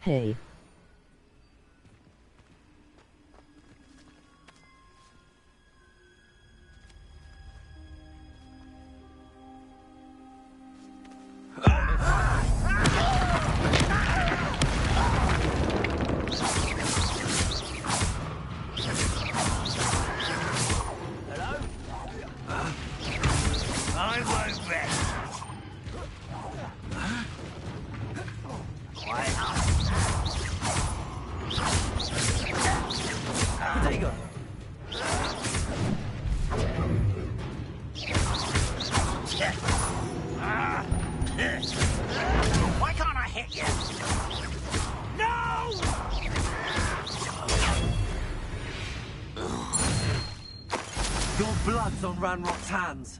Hey. Why can't I hit you? No! Your blood's on Ranrock's hands.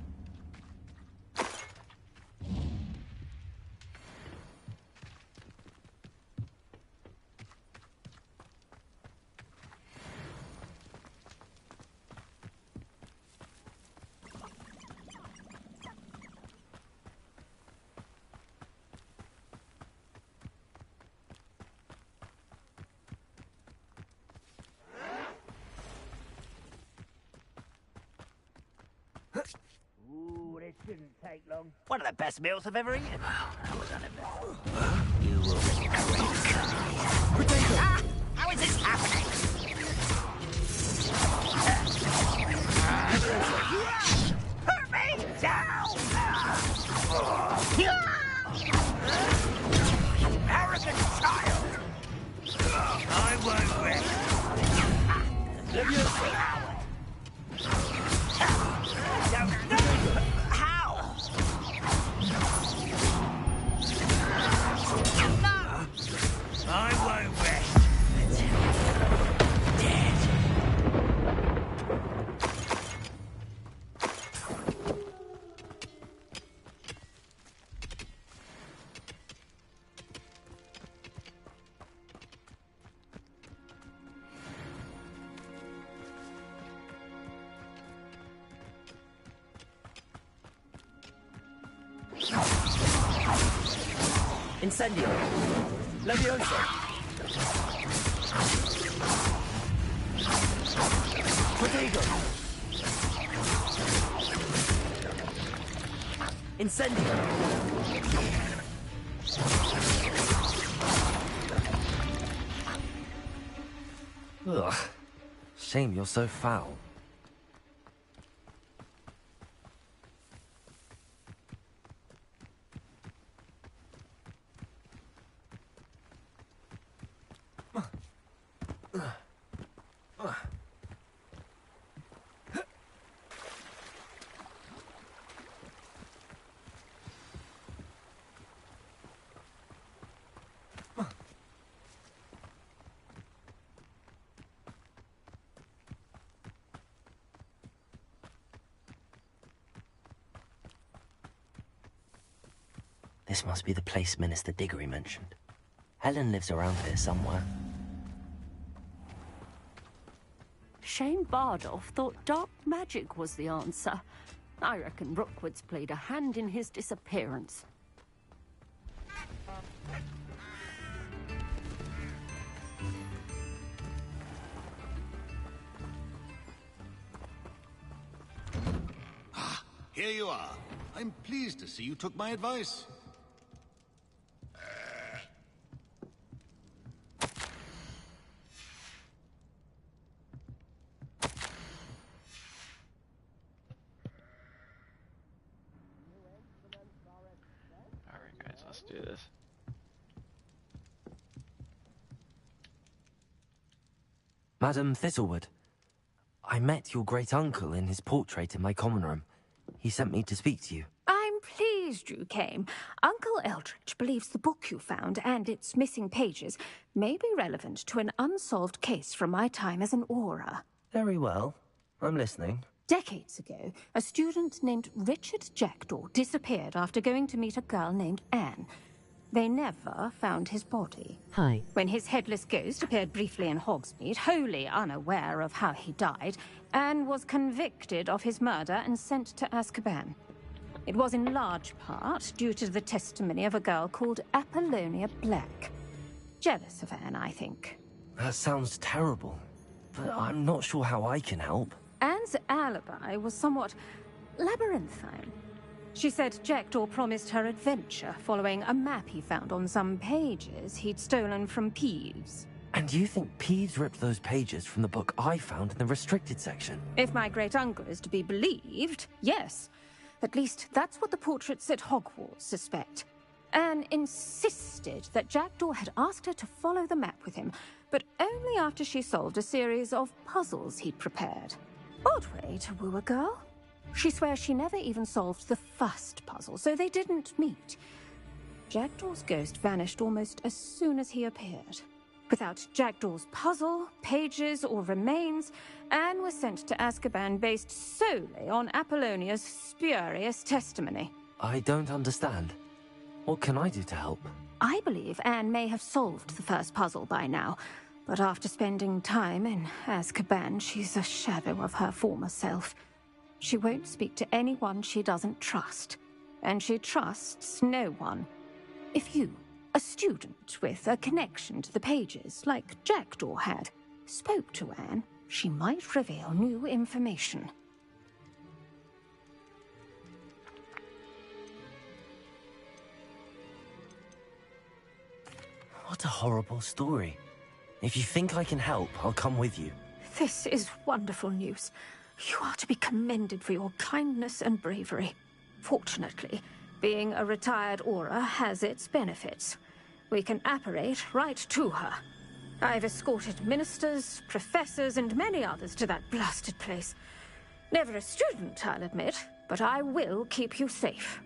Ooh, this shouldn't take long. One of the best meals I've ever eaten. That was uneventful. You will regret it. How is this happening? Hurt me! Down! Arrogant child! I won't rest. Let me How? No! I won't rest until you're dead. Incendio. Levioso. Protego. Incendio. Ugh. Shame you're so foul. This must be the place Minister Diggory mentioned. Helen lives around here somewhere. Shane Bardolph thought dark magic was the answer. I reckon Rookwood's played a hand in his disappearance. Ah, here you are. I'm pleased to see you took my advice. Let's do this. Madam Thistlewood, I met your great-uncle in his portrait in my common room. He sent me to speak to you. I'm pleased you came. Uncle Eldridge believes the book you found and its missing pages may be relevant to an unsolved case from my time as an Auror. Very well. I'm listening. Decades ago, a student named Richard Jackdaw disappeared after going to meet a girl named Anne. They never found his body. Hi. When his headless ghost appeared briefly in Hogsmeade, wholly unaware of how he died, Anne was convicted of his murder and sent to Azkaban. It was in large part due to the testimony of a girl called Apollonia Black. jealous of Anne, I think. That sounds terrible, but I'm not sure how I can help. Anne's alibi was somewhat labyrinthine. She said Jackdaw promised her adventure following a map he found on some pages he'd stolen from Peeves. And you think Peeves ripped those pages from the book I found in the restricted section? If my great-uncle is to be believed, yes. At least that's what the portraits at Hogwarts suspect. Anne insisted that Jackdaw had asked her to follow the map with him, but only after she solved a series of puzzles he'd prepared. Odd way to woo a girl. She swears she never even solved the first puzzle, so they didn't meet. Jackdaw's ghost vanished almost as soon as he appeared. Without Jackdaw's puzzle, pages, or remains, Anne was sent to Azkaban based solely on Apollonia's spurious testimony. I don't understand. What can I do to help? I believe Anne may have solved the first puzzle by now, but after spending time in Azkaban, she's a shadow of her former self. She won't speak to anyone she doesn't trust, and she trusts no one. If you, a student with a connection to the pages, like Jackdaw had, spoke to Anne, she might reveal new information. What a horrible story. If you think I can help, I'll come with you. This is wonderful news. You are to be commended for your kindness and bravery. Fortunately, being a retired Auror has its benefits. We can apparate right to her. I've escorted ministers, professors, and many others to that blasted place. Never a student, I'll admit, but I will keep you safe.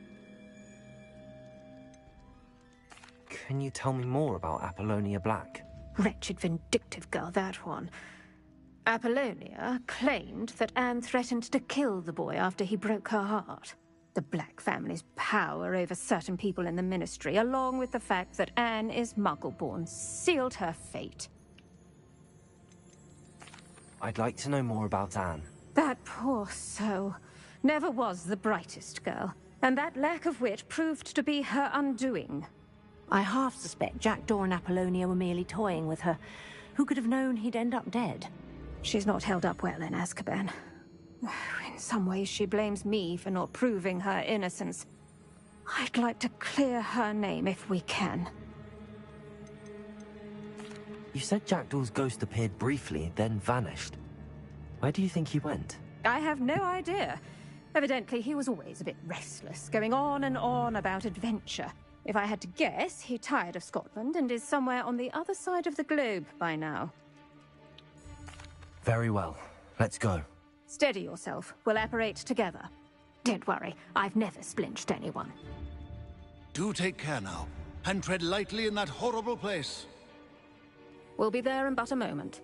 Can you tell me more about Apollonia Black? Wretched, vindictive girl, that one. Apollonia claimed that Anne threatened to kill the boy after he broke her heart. The Black family's power over certain people in the Ministry, along with the fact that Anne is Muggle-born, sealed her fate. I'd like to know more about Anne. That poor soul never was the brightest girl, and that lack of wit proved to be her undoing. I half suspect Jackdaw and Apollonia were merely toying with her. Who could have known he'd end up dead? She's not held up well in Azkaban. In some ways, she blames me for not proving her innocence. I'd like to clear her name if we can. You said Jackdaw's ghost appeared briefly, then vanished. Where do you think he went? I have no idea. Evidently, he was always a bit restless, going on and on about adventure. If I had to guess, he tired of Scotland and is somewhere on the other side of the globe by now. Very well. Let's go. Steady yourself. We'll apparate together. Don't worry, I've never splinched anyone. Do take care now, and tread lightly in that horrible place. We'll be there in but a moment.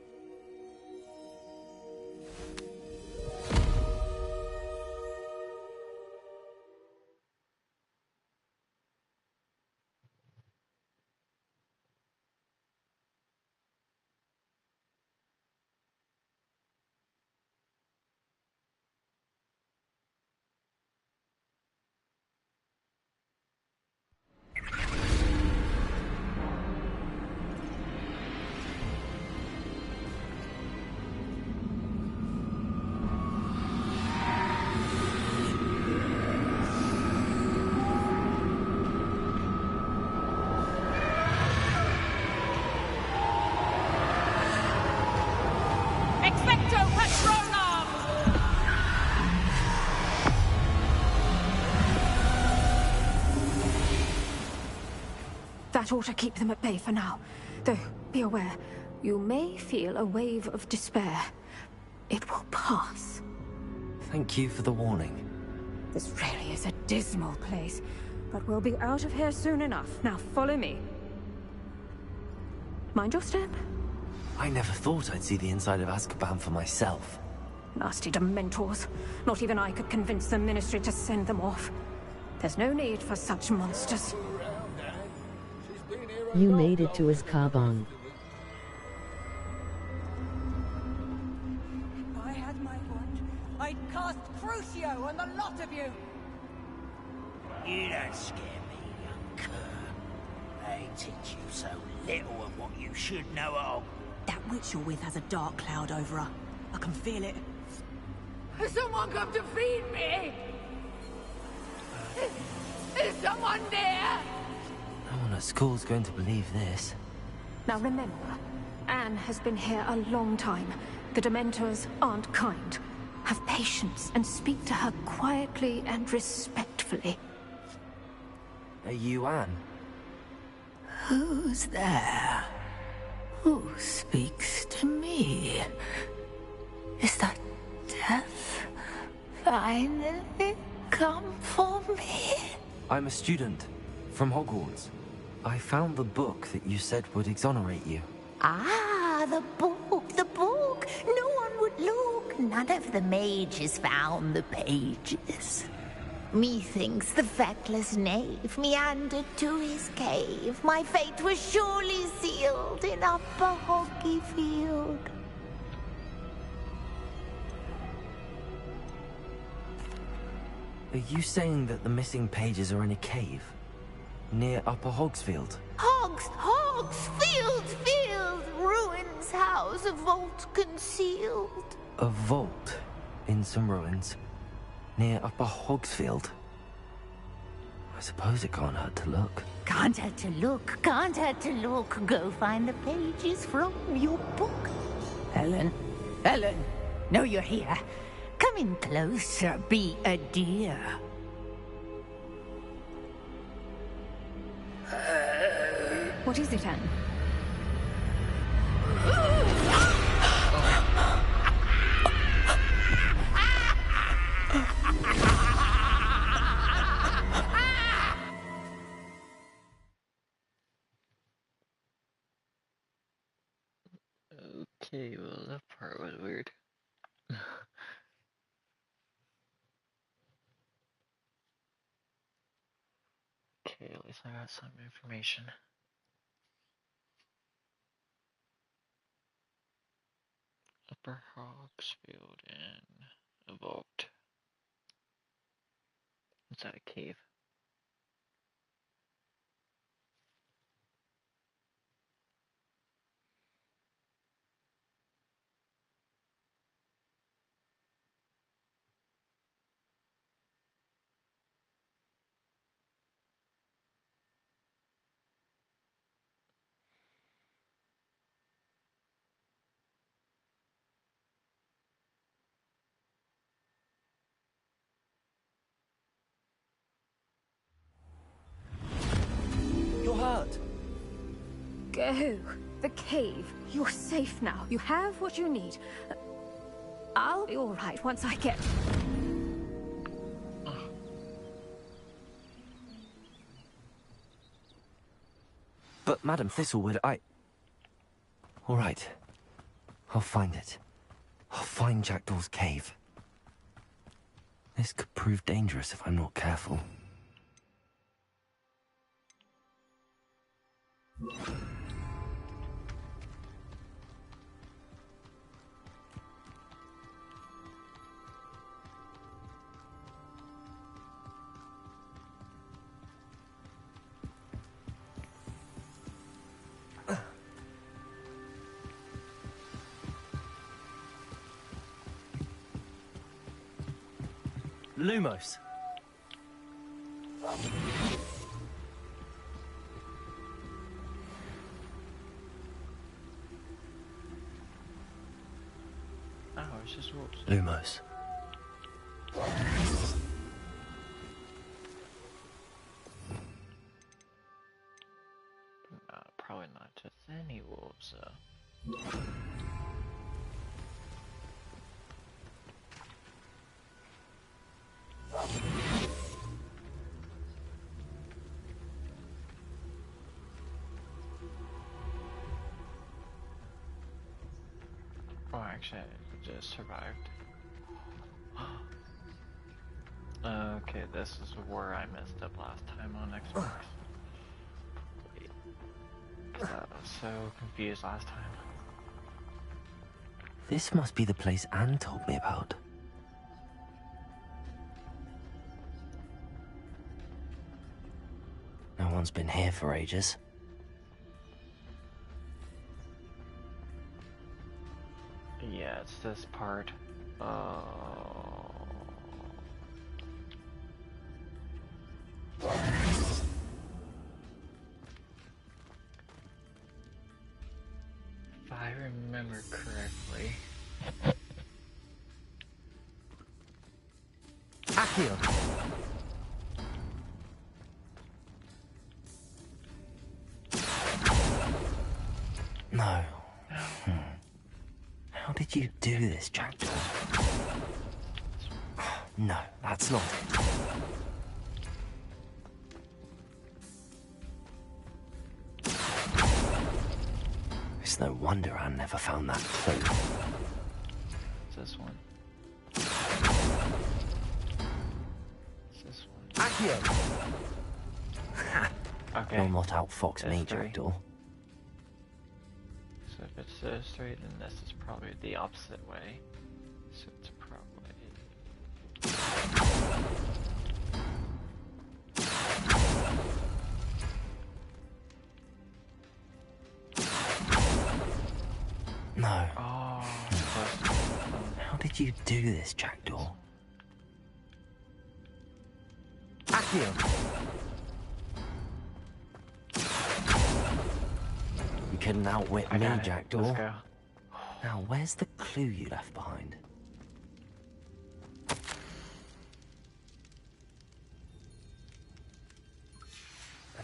That ought to keep them at bay for now. Though, be aware, you may feel a wave of despair. It will pass. Thank you for the warning. This really is a dismal place, but we'll be out of here soon enough. Now follow me. Mind your step. I never thought I'd see the inside of Azkaban for myself. Nasty Dementors. Not even I could convince the Ministry to send them off. There's no need for such monsters. You made it to Azkaban. If I had my wand, I'd cast Crucio on the lot of you! You don't scare me, young cur. I ain't teach you so little of what you should know of. That witch you're with has a dark cloud over her. I can feel it. Has someone come to feed me? Is someone there? No one at school's going to believe this. Now remember, Anne has been here a long time. The Dementors aren't kind. Have patience and speak to her quietly and respectfully. Are you Anne? Who's there? Who speaks to me? Is that death finally come for me? I'm a student from Hogwarts. I found the book that you said would exonerate you. Ah, the book, the book. No one would look. None of the mages found the pages. Methinks the feckless knave meandered to his cave. My fate was surely sealed in Upper Hoggyfield. Are you saying that the missing pages are in a cave? Near Upper Hogsfield? Field, ruins house, a vault concealed. A vault in some ruins near Upper Hogsfield? I suppose it can't hurt to look. Can't hurt to look. Go find the pages from your book. Ellen, know you're here. Come in closer, be a dear. What is it, Anne? Okay, well that part was weird. Okay, at least I got some information. Upper Hogsfield and Evolved. Is that a cave? You're hurt! Go. The cave. You're safe now. You have what you need. I'll be all right once I get... But Madam Thistlewood, all right. I'll find it. I'll find Jackdaw's cave. This could prove dangerous if I'm not careful. Lumos. Oh, it's just wolves. Lumos. Probably not just any wolves, though. Oh, actually, I just survived. Okay, this is where I messed up last time on Xbox. Wait, 'cause I was so confused last time. This must be the place Anne told me about. No one's been here for ages. Yeah, it's this part. If I remember correctly. Akio! No. How did you do this, Jackdaw? No, that's not it. It's no wonder Anne never found that clue. It's this one. It's this one. Akio! Okay. You'll not outfox me, That's three. Jackdaw. So if it's those three, then this is probably the opposite way. So it's probably... No. Oh, How did you do this, Jackdaw? Akio! You couldn't outwit I me, got it. Jackdaw. Let's go. Now, where's the clue you left behind?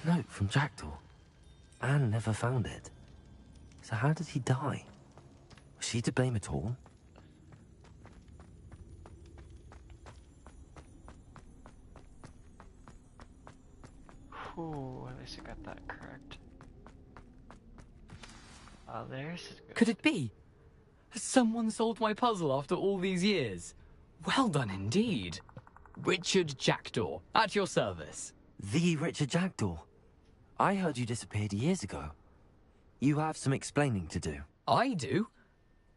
A note from Jackdaw. Anne never found it. So how did he die? Was she to blame at all? Whew, at least I got that correct. There's... Could it be? Has someone solved my puzzle after all these years? Well done indeed. Richard Jackdaw, at your service. The Richard Jackdaw? I heard you disappeared years ago. You have some explaining to do. I do?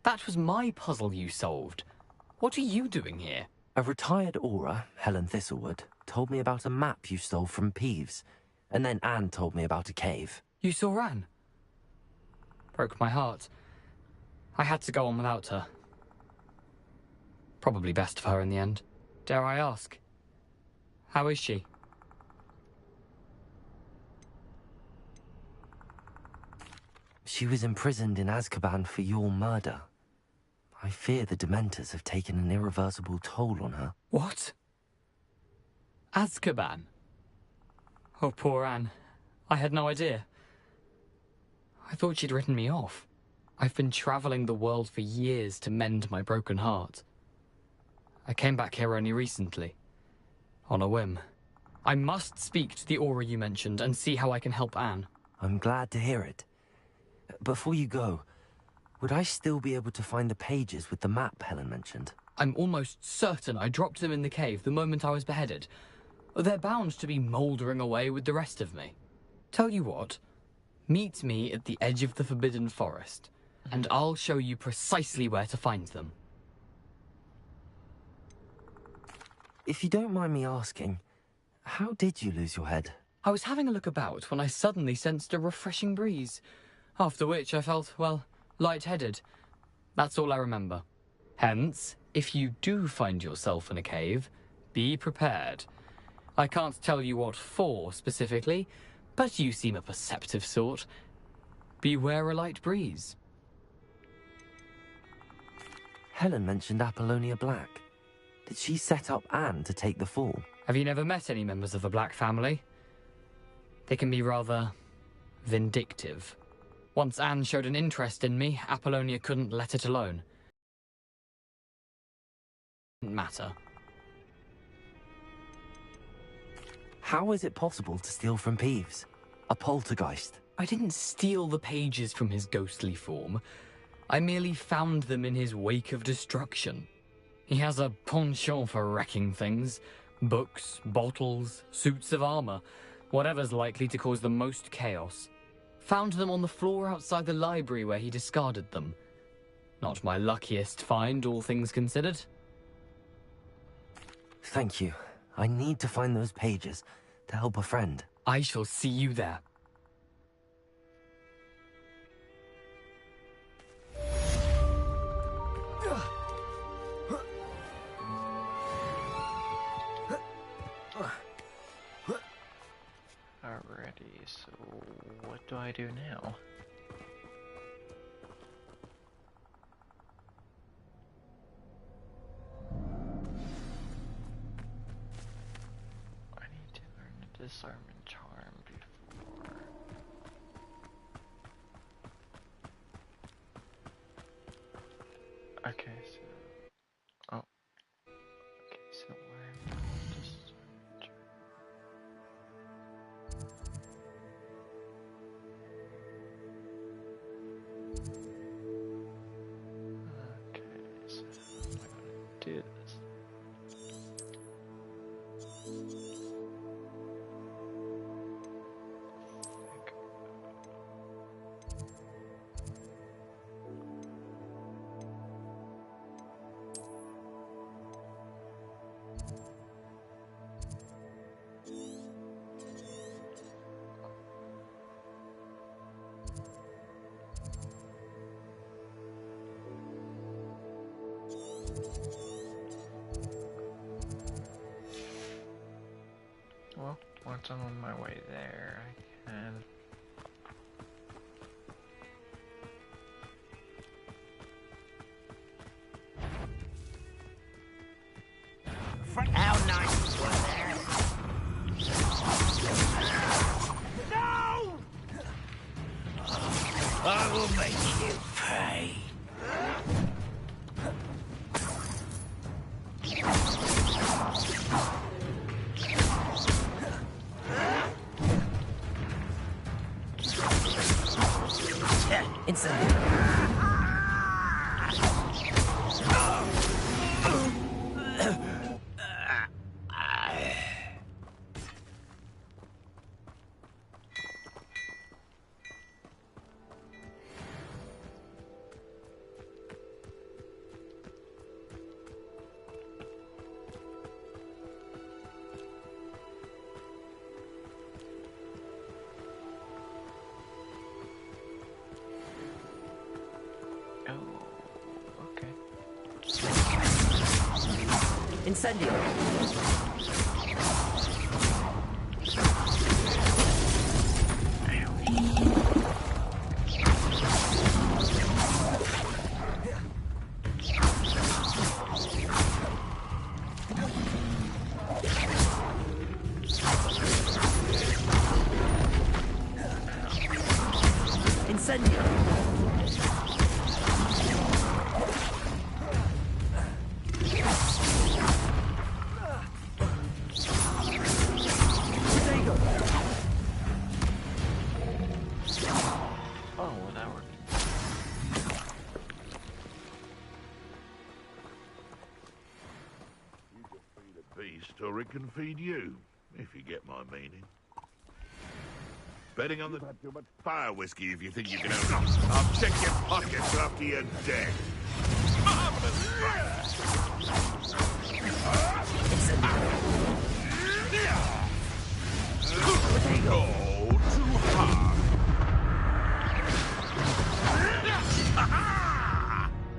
That was my puzzle you solved. What are you doing here? A retired aura, Helen Thistlewood, told me about a map you stole from Peeves, and then Anne told me about a cave. You saw Anne? Broke my heart. I had to go on without her. Probably best for her in the end. Dare I ask? How is she? She was imprisoned in Azkaban for your murder. I fear the Dementors have taken an irreversible toll on her. What? Azkaban? Oh, poor Anne. I had no idea. I thought she'd written me off. I've been traveling the world for years to mend my broken heart. I came back here only recently. On a whim. I must speak to the aura you mentioned and see how I can help Anne. I'm glad to hear it. Before you go, would I still be able to find the pages with the map Helen mentioned? I'm almost certain I dropped them in the cave the moment I was beheaded. They're bound to be mouldering away with the rest of me. Tell you what, meet me at the edge of the Forbidden Forest, and I'll show you precisely where to find them. If you don't mind me asking, how did you lose your head? I was having a look about when I suddenly sensed a refreshing breeze, after which I felt, well, lightheaded. That's all I remember. Hence, if you do find yourself in a cave, be prepared. I can't tell you what for specifically, but you seem a perceptive sort. Beware a light breeze. Helen mentioned Apollonia Black. Did she set up Anne to take the fall? Have you never met any members of the Black family? They can be rather vindictive. Once Anne showed an interest in me, Apollonia couldn't let it alone. Didn't matter. How is it possible to steal from Peeves? A poltergeist? I didn't steal the pages from his ghostly form. I merely found them in his wake of destruction. He has a penchant for wrecking things. Books, bottles, suits of armor. Whatever's likely to cause the most chaos. Found them on the floor outside the library where he discarded them. Not my luckiest find, all things considered. Thank you. I need to find those pages to help a friend. I shall see you there. I do now? I need to learn the disarming charm before. Okay, so... Oh. Okay, so where am I? Disarming charm. Okay, so how am I gonna do this? Well, once I'm on my way there, I can... How nice was that? No! I will make you pay. Incendio. Or it can feed you, if you get my meaning. Betting on the... You've had too much fire whiskey if you think you can open up. I'll check your pockets after you're dead. Go too hard.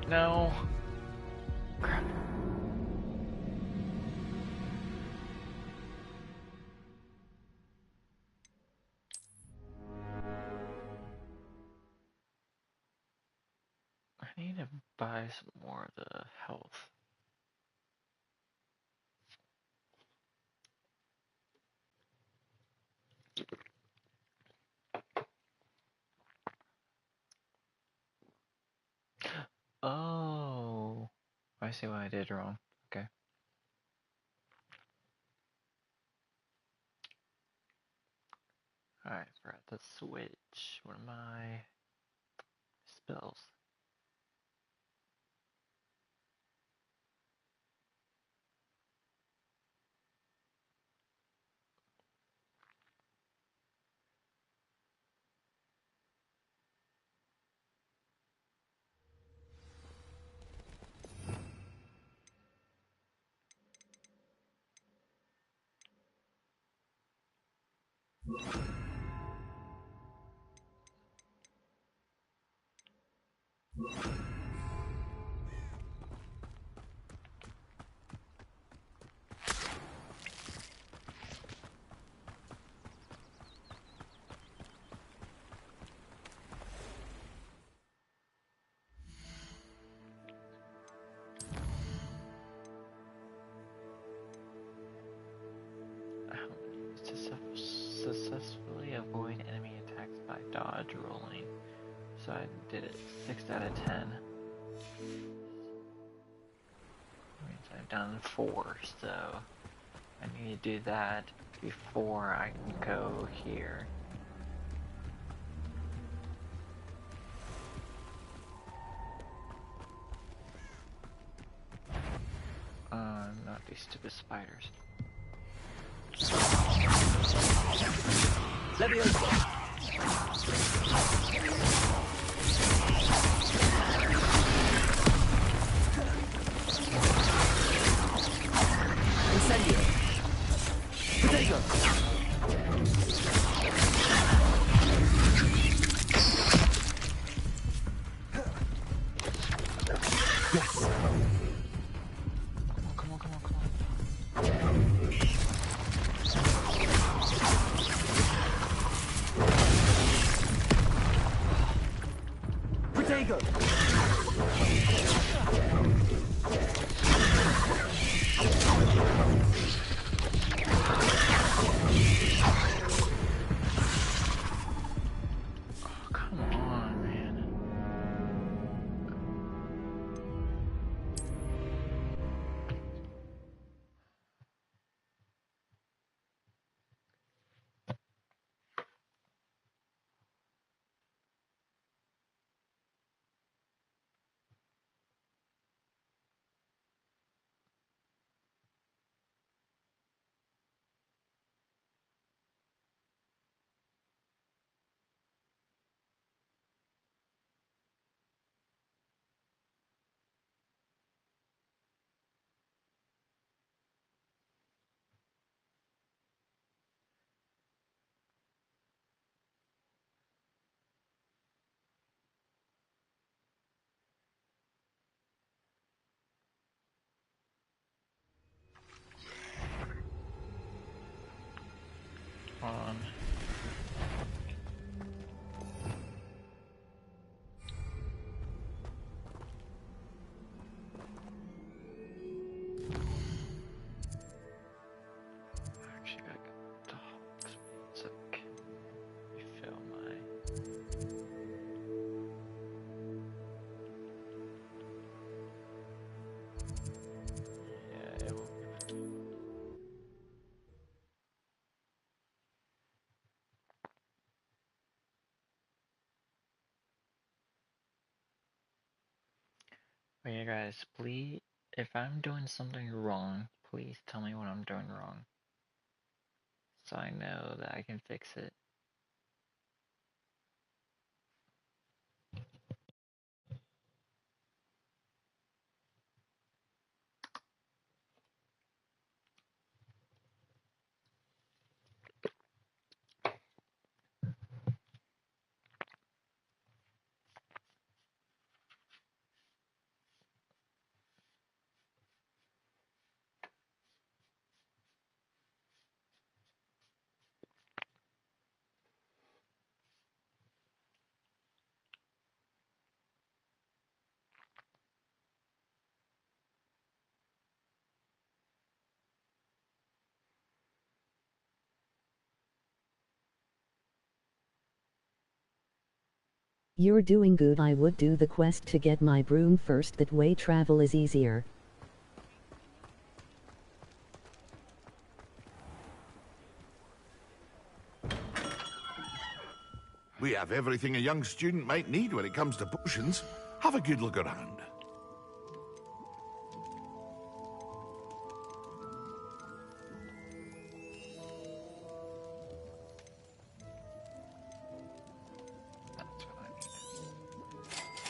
No. I need to buy some more of the health. Oh, I see what I did wrong. Okay. Alright, we're at the switch. What are my spells? dodge rolling. So I did it 6 out of 10. Means I've done 4, so I need to do that before I can go here. Not these stupid spiders. Incendio. Potato. Yes. Come on. Potato. Come on, man. On. Actually, I got dogs. So can refill my. Yeah, it will. But yeah, guys, please, if I'm doing something wrong, please tell me what I'm doing wrong, so I know that I can fix it. You're doing good. I would do the quest to get my broom first, that way travel is easier. We have everything a young student might need when it comes to potions. Have a good look around.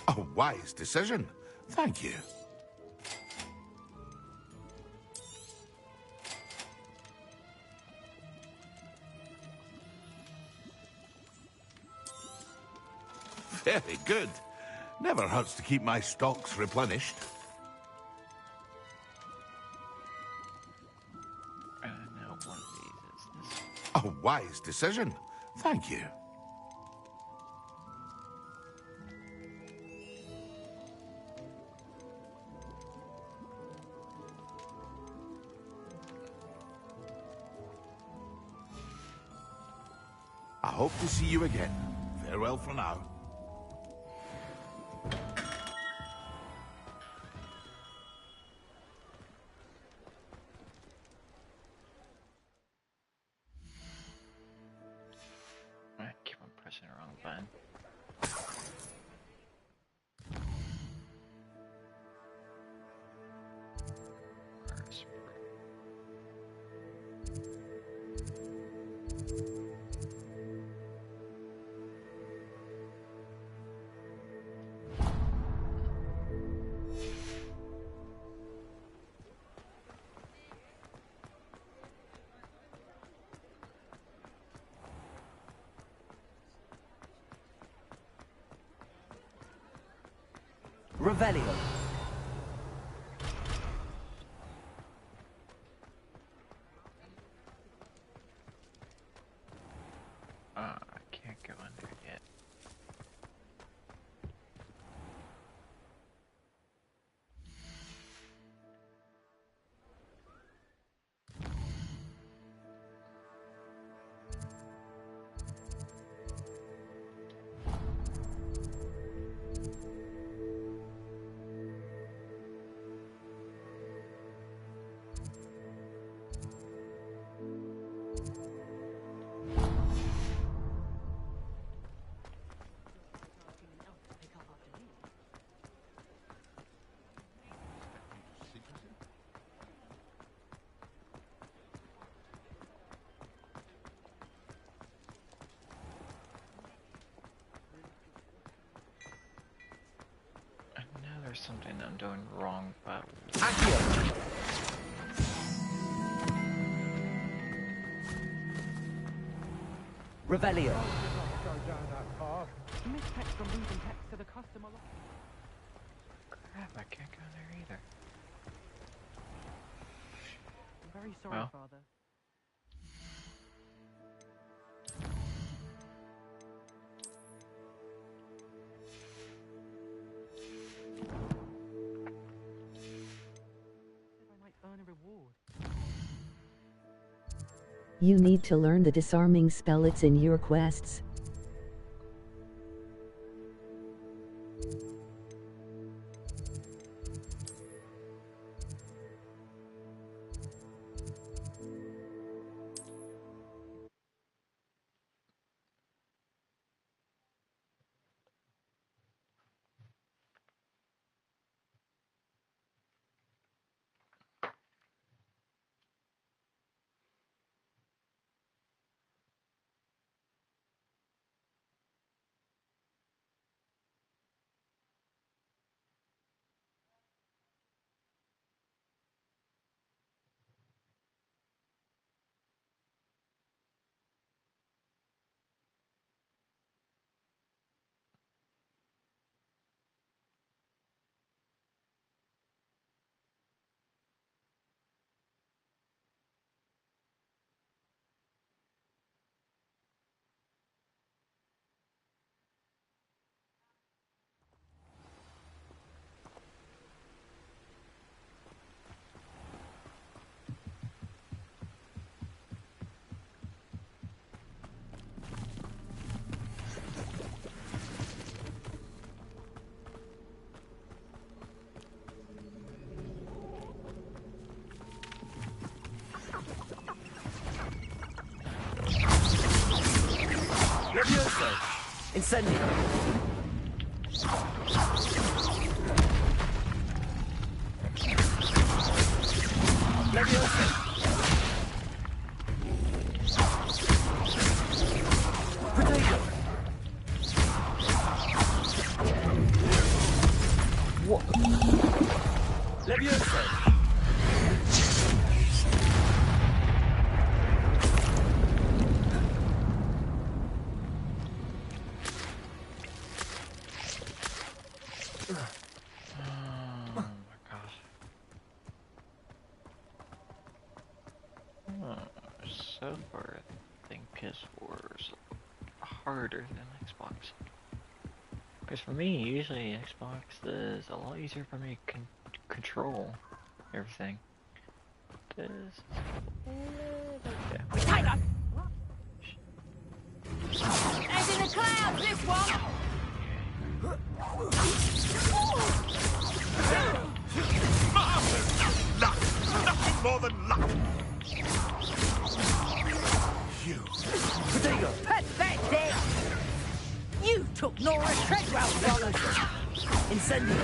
A wise decision. Thank you. Very good. Never hurts to keep my stocks replenished. I know one of these is this. A wise decision. Thank you. I hope to see you again. Farewell. Farewell for now. I keep on pressing the wrong button. Revelio. I can't go under yet. There's something I'm doing wrong, but Revelio. Crap, I can't go there either. I'm very sorry, Father. You need to learn the disarming spell. It's in your quests. Levioso! Incendio! Levioso! Potato! What? Levioso! So far, I think ps4 is harder than Xbox. Because for me, usually Xbox is a lot easier for me to control everything. This is a little Tiger! As in the clouds, this one! Luck! Nothing more than luck! You. Potato! Pathetic! You took Nora Treadwell's dollars! Incendio!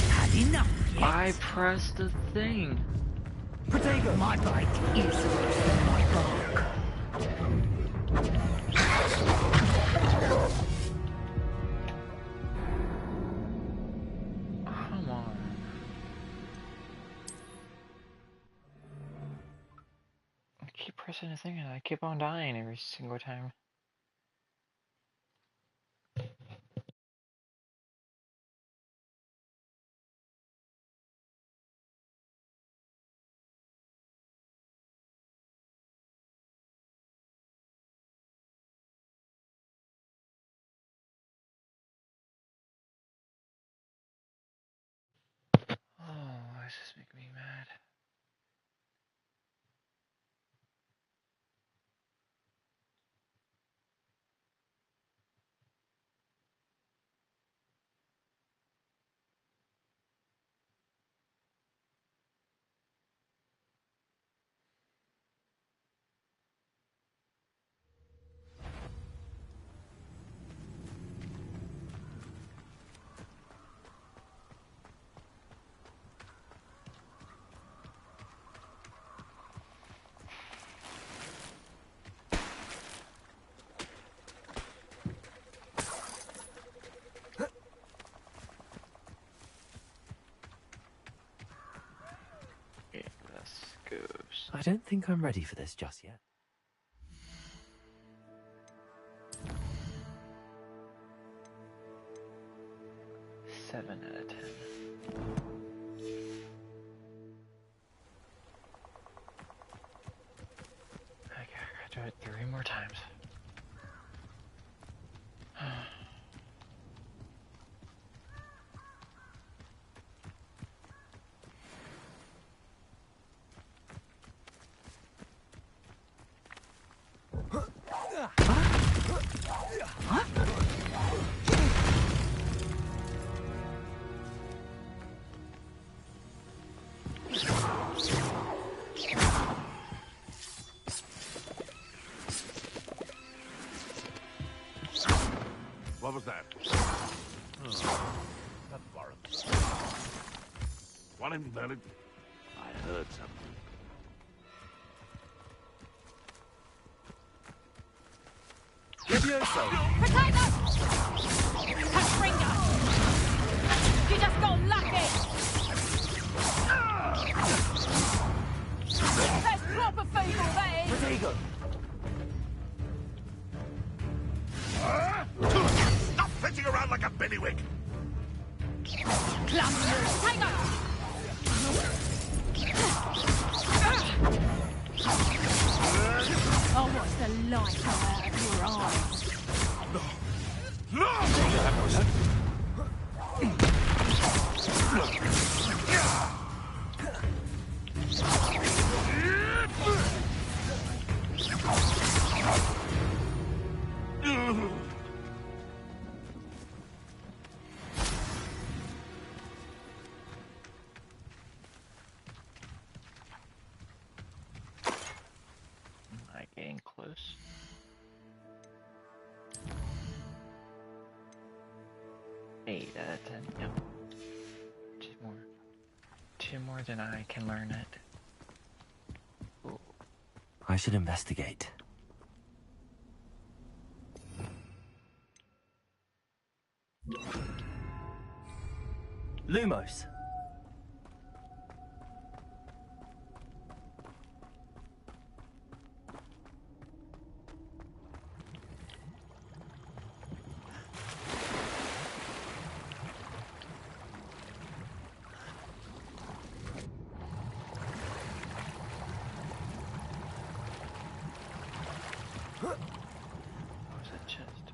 Had enough yet? I pressed the thing. Potato! My bite is worse than my bark. Come on. I keep pressing the thing and I keep on dying every single time. Oh, why does this make me mad? Okay, this goes. I don't think I'm ready for this just yet. Seven out of 10. Okay, I gotta do it 3 more times. What was that? Oh, that's Lawrence. One invalid. I heard something. Levioso! Potato! Paspringa! You just got lucky! That's proper feeble, that is! Potato! Stop pitching around like a bellywig! Clumsy! Potato! Oh, what's the light come out of your eyes? Am I getting close? Eight out of 10. Yep. 2 more. 2 more than I can learn it. Ooh. I should investigate. Lumos. What was that chest?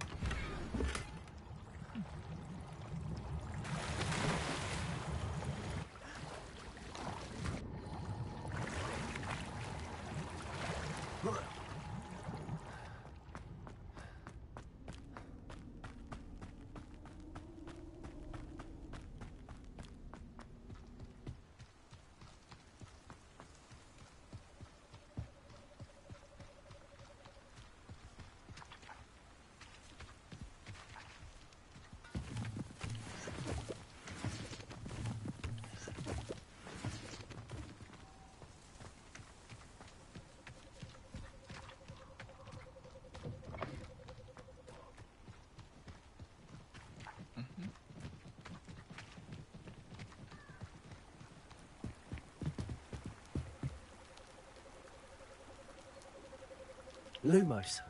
Lumos.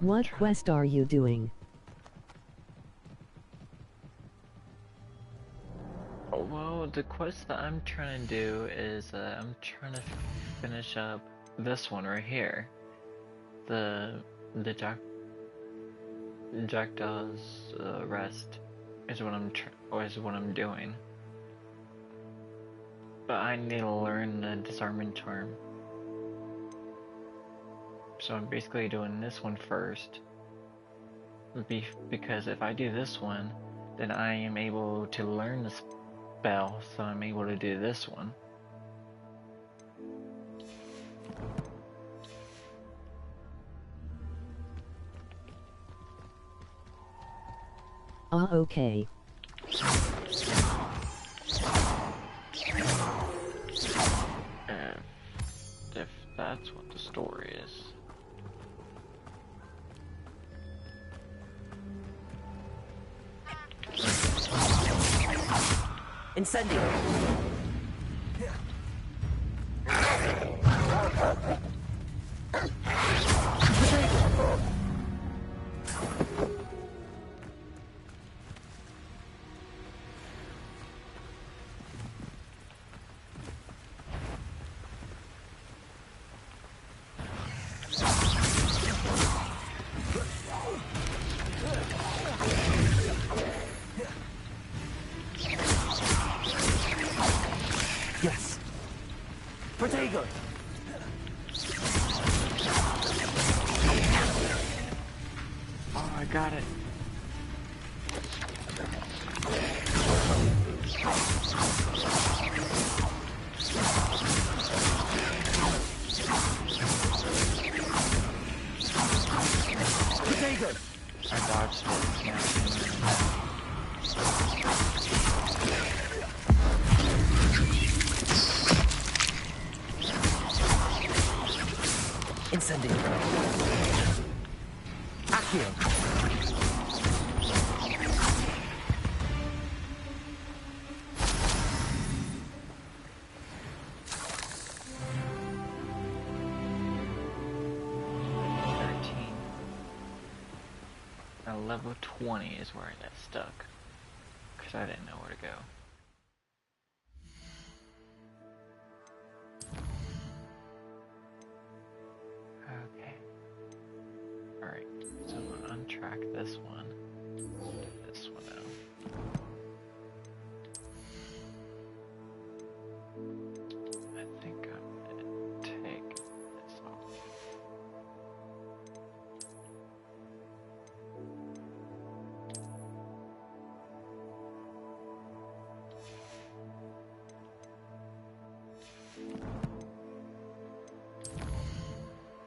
What quest are you doing? Well, the quest that I'm trying to do is I'm trying to finish up this one right here. The Jackdaw's rest is what I'm doing. But I need to learn the disarmament charm. So I'm basically doing this one first. Because if I do this one, then I am able to learn the spell, so I'm able to do this one. Okay. If that's what the story is. Incendio. Yes. Protego. Oh, I got it. Protego. I dodged it. Yeah. Incendio. Accio. Level 20 is where I got stuck, because I didn't know where to go. Okay. Alright, so I'm gonna untrack this one. Get this one out. I think I'm gonna take this off.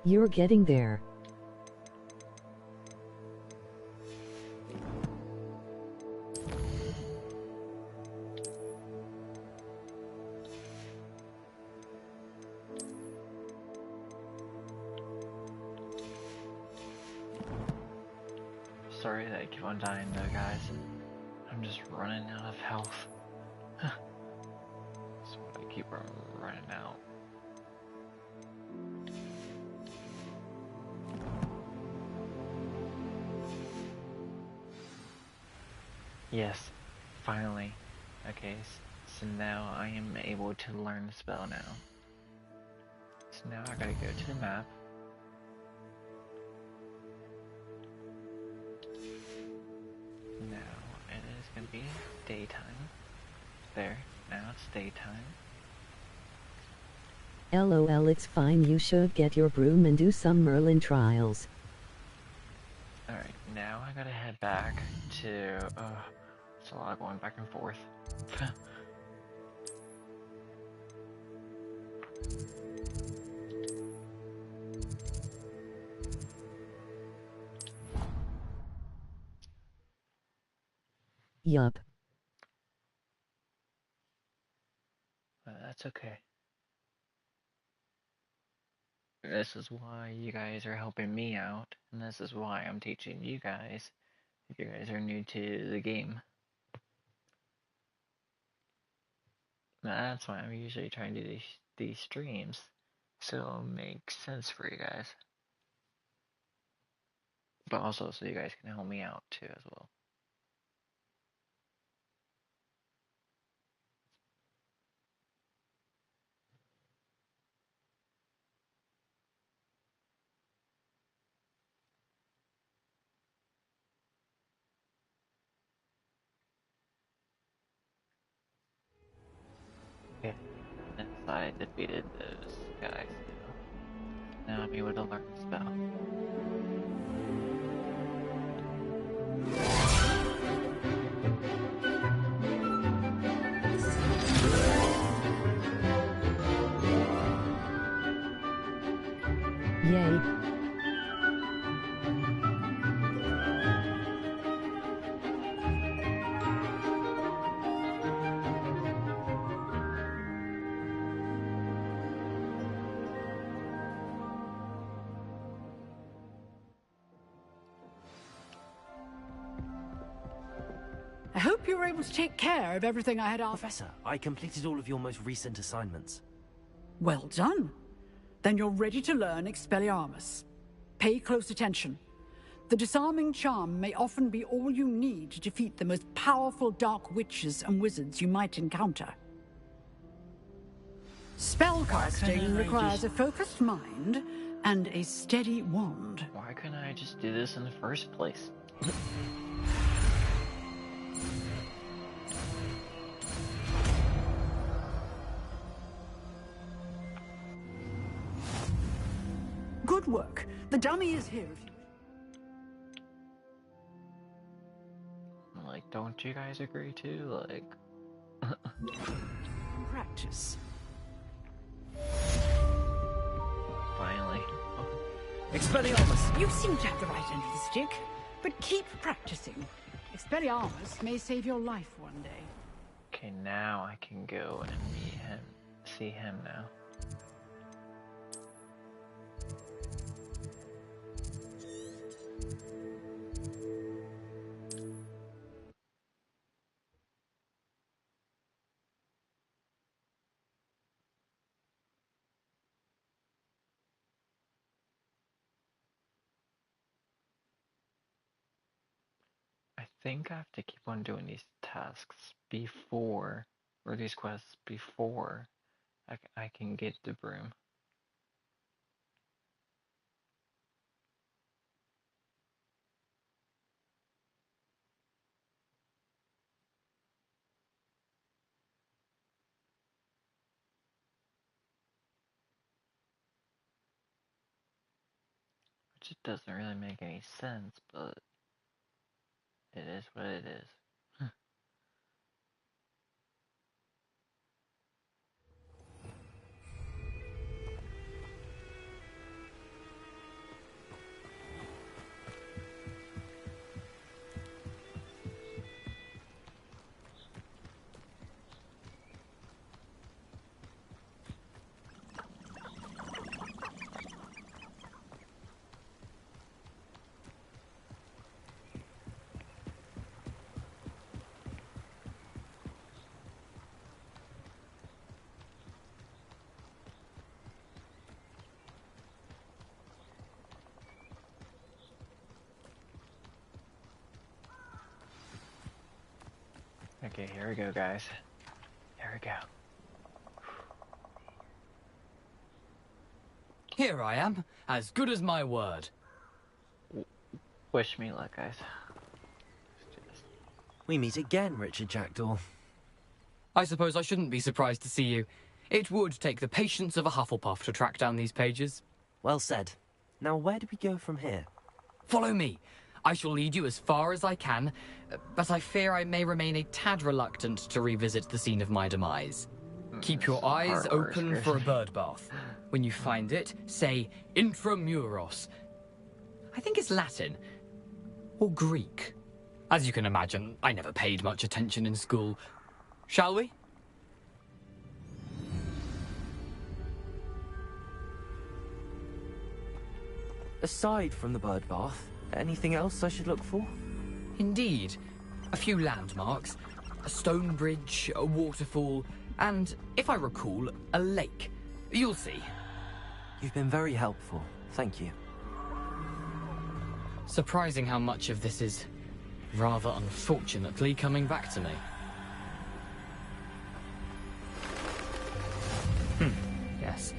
You're getting there. Sorry that I keep on dying though, guys. I'm just running out of health. That's what I keep running out. Yes, finally. Okay, so now I am able to learn the spell now. So now I gotta go to the map. Now it is gonna be daytime. There, now it's daytime. LOL, it's fine. You should get your broom and do some Merlin trials. Alright, now I gotta head back to, it's a lot going back and forth. Yup. That's okay. This is why you guys are helping me out, and this is why I'm teaching you guys if you guys are new to the game. That's why I'm usually trying to do these streams, so it'll make sense for you guys. But also so you guys can help me out too as well. Okay, since I defeated those guys, now I'm able to learn the spell. Yay. I hope you were able to take care of everything I had asked. Professor, I completed all of your most recent assignments. Well done. Then you're ready to learn Expelliarmus. Pay close attention. The disarming charm may often be all you need to defeat the most powerful dark witches and wizards you might encounter. Spellcasting requires a focused mind and a steady wand. Why couldn't I just do this in the first place? Good work. The dummy is here if you... Like, don't you guys agree too? Like... Practice. Finally. Expelliarmus! You seem to have the right end of the stick, but keep practicing. Expelliarmus may save your life one day. Okay, now I can go and meet him, see him now. I think I have to keep on doing these tasks before, or these quests before I can get the broom. Which it doesn't really make any sense, but it is what it is. Okay, here we go, guys. Here we go. Here I am, as good as my word. Wish me luck, guys. We meet again, Richard Jackdaw. I suppose I shouldn't be surprised to see you. It would take the patience of a Hufflepuff to track down these pages. Well said. Now, where do we go from here? Follow me. I shall lead you as far as I can, but I fear I may remain a tad reluctant to revisit the scene of my demise. Keep your eyes open for a bird bath. When you find it, say intramuros. I think it's Latin. Or Greek. As you can imagine, I never paid much attention in school. Shall we? Aside from the bird bath, anything else I should look for? Indeed. A few landmarks. A stone bridge, a waterfall, and, if I recall, a lake. You'll see. You've been very helpful. Thank you. Surprising how much of this is, rather unfortunately, coming back to me. Yes.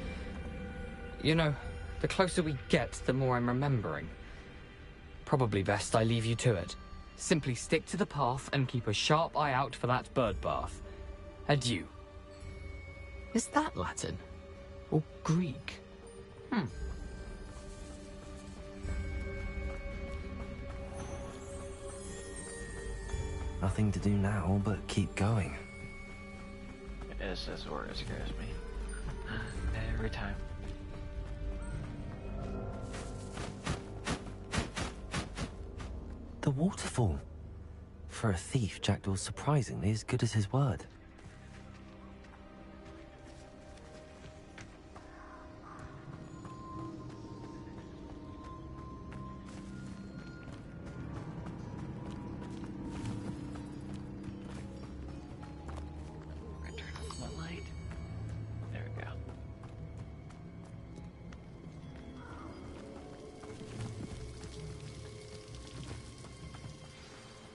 You know, the closer we get, the more I'm remembering. Probably best I leave you to it. Simply stick to the path and keep a sharp eye out for that bird bath. Adieu. Is that Latin? Or Greek? Nothing to do now but keep going. This is where it scares me. Every time. The waterfall. For a thief, Jackdaw's surprisingly as good as his word.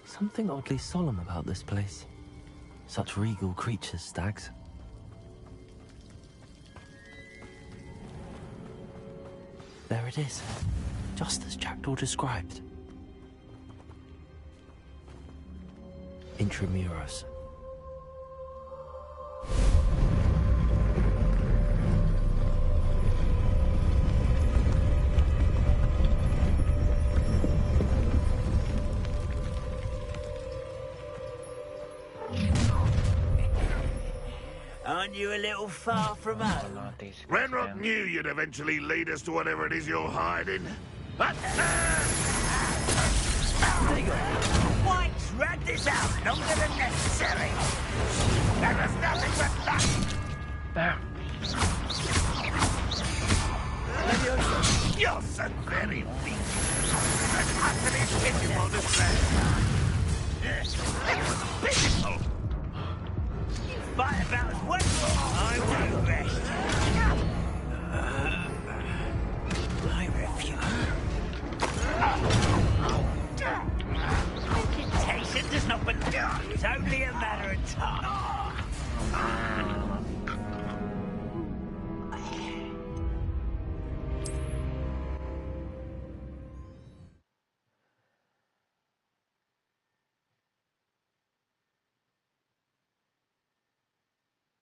Something oddly solemn about this place. Such regal creatures, stags. There it is, just as Jackdaw described. Intramuros. Aren't you a little far from home? Renrock knew you'd eventually lead us to whatever it is you're hiding. Why drag this out longer than necessary? There is nothing but luck. There. You're so very weak. And utterly pitiful to say. It was pitiful. Fight about as well. I won't rest. I refuse. Reputation does not belong. It's only a matter of time.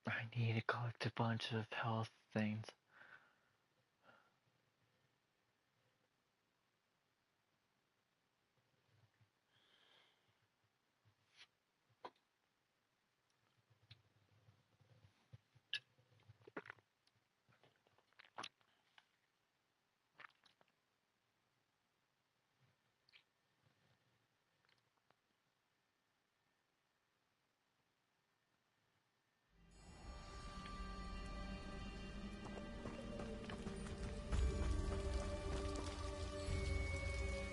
I need to collect a bunch of health things.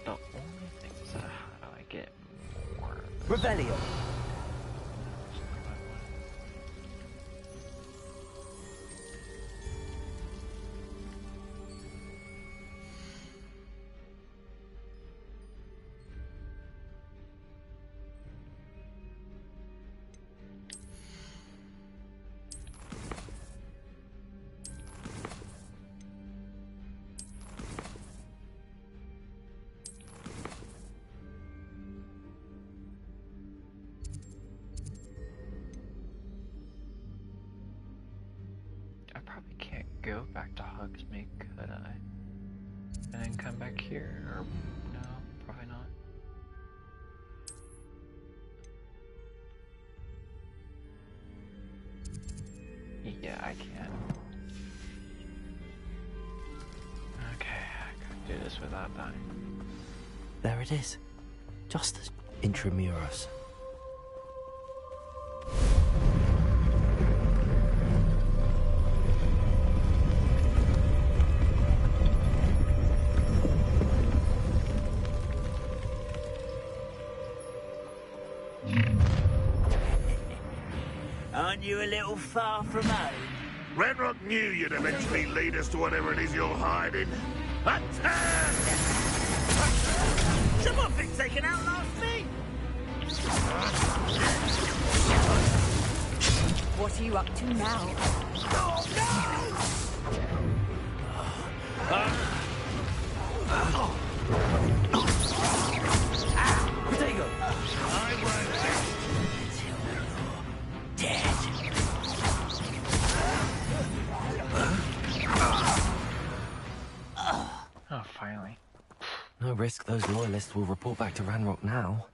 The only thing is how do I get more? Revelio. I probably can't go back to Hogsmeade, could I? And then come back here, or no, probably not. Yeah, I can. Okay, I can do this without dying. There it is. Just as intramuros. Aren't you a little far from home? Ranrock knew you'd eventually lead us to whatever it is you're hiding. Attack! Someone been taken out last me! What are you up to now? Oh, There you go. I won't rest until you're dead. Oh, finally. No risk those loyalists will report back to Ranrock now.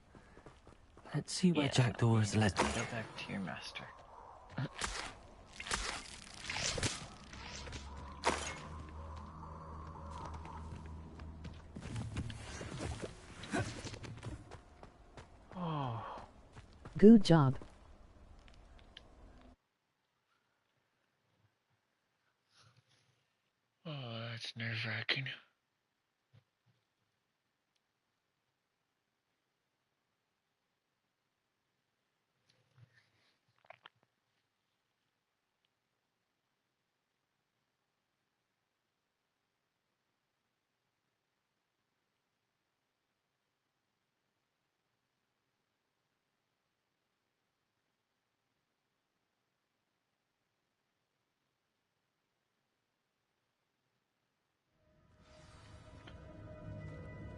Let's see where Jackdaw has led me. Go back to your master. Oh. Good job. Oh, that's nerve-wracking.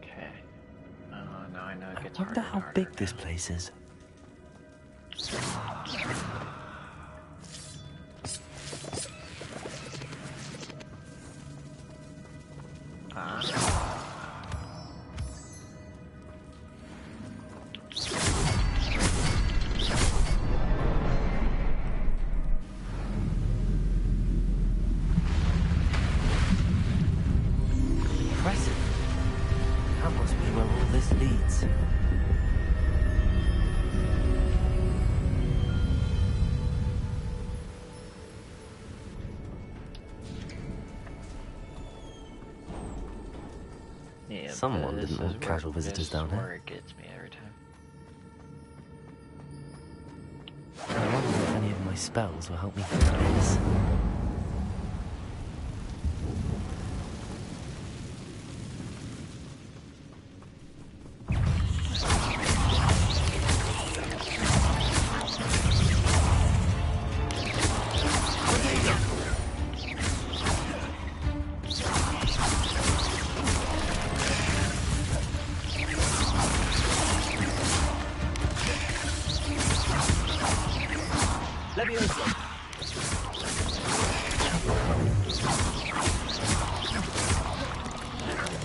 Okay. Now I know it gets I wonder how big this place is. Impressive. That must be where all this leads. Yeah, Someone this didn't is want casual where- visitors this down is there. where it gets me every time. I wonder if any of my spells will help me through this. Leviosa!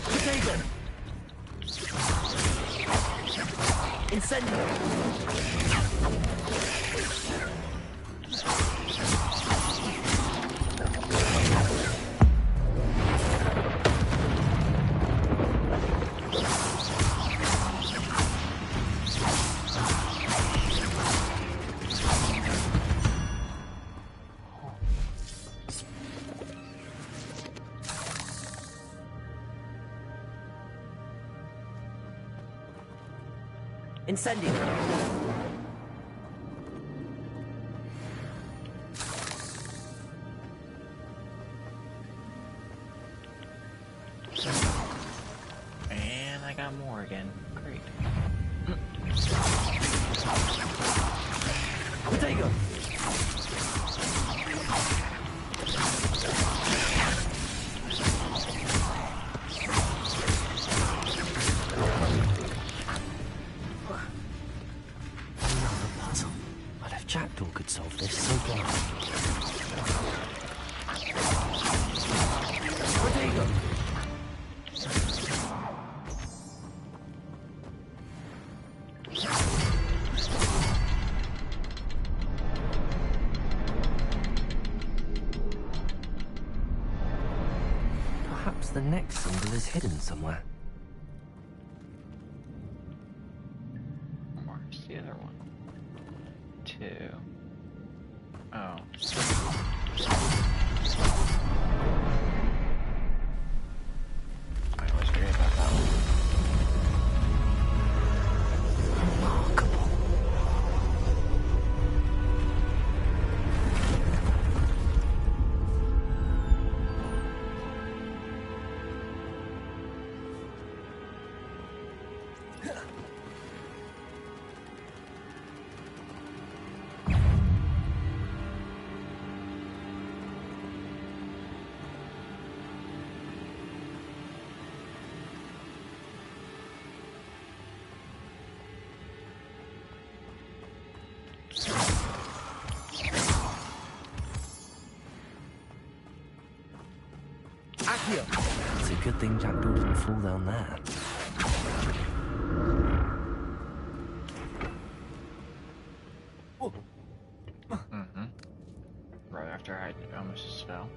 Potato! Incendio! Incendio! And I got more again. Great. Potato! Jackdaw could solve this so well. Potato! Perhaps the next symbol is hidden somewhere. Where's the other one? 2. Oh. I always forget about that one. Remarkable. It's a good thing Jackdaw didn't fall down there. Right after I almost just fell.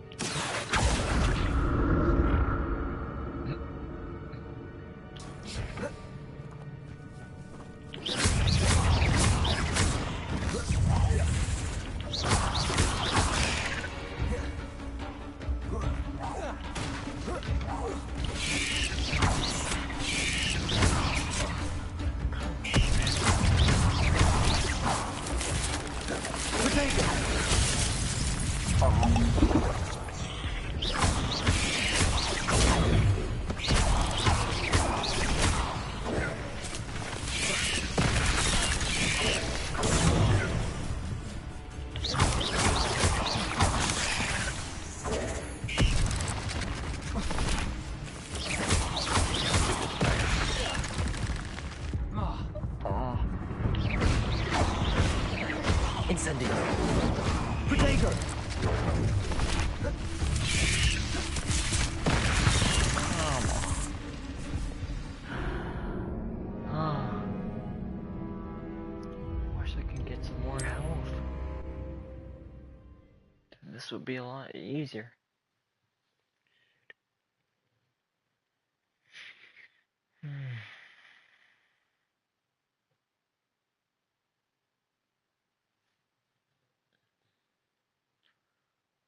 This would be a lot easier.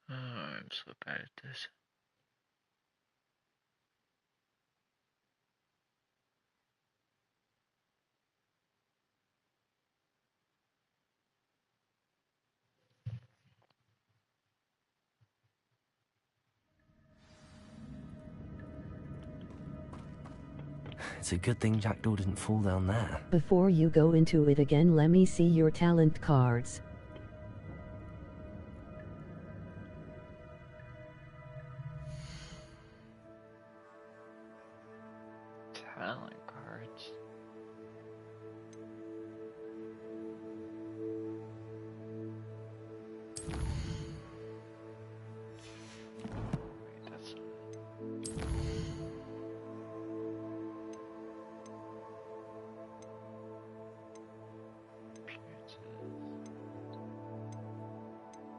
Oh, I'm so bad at this. It's a good thing Jackdaw didn't fall down there. Before you go into it again, let me see your talent cards. Talent cards.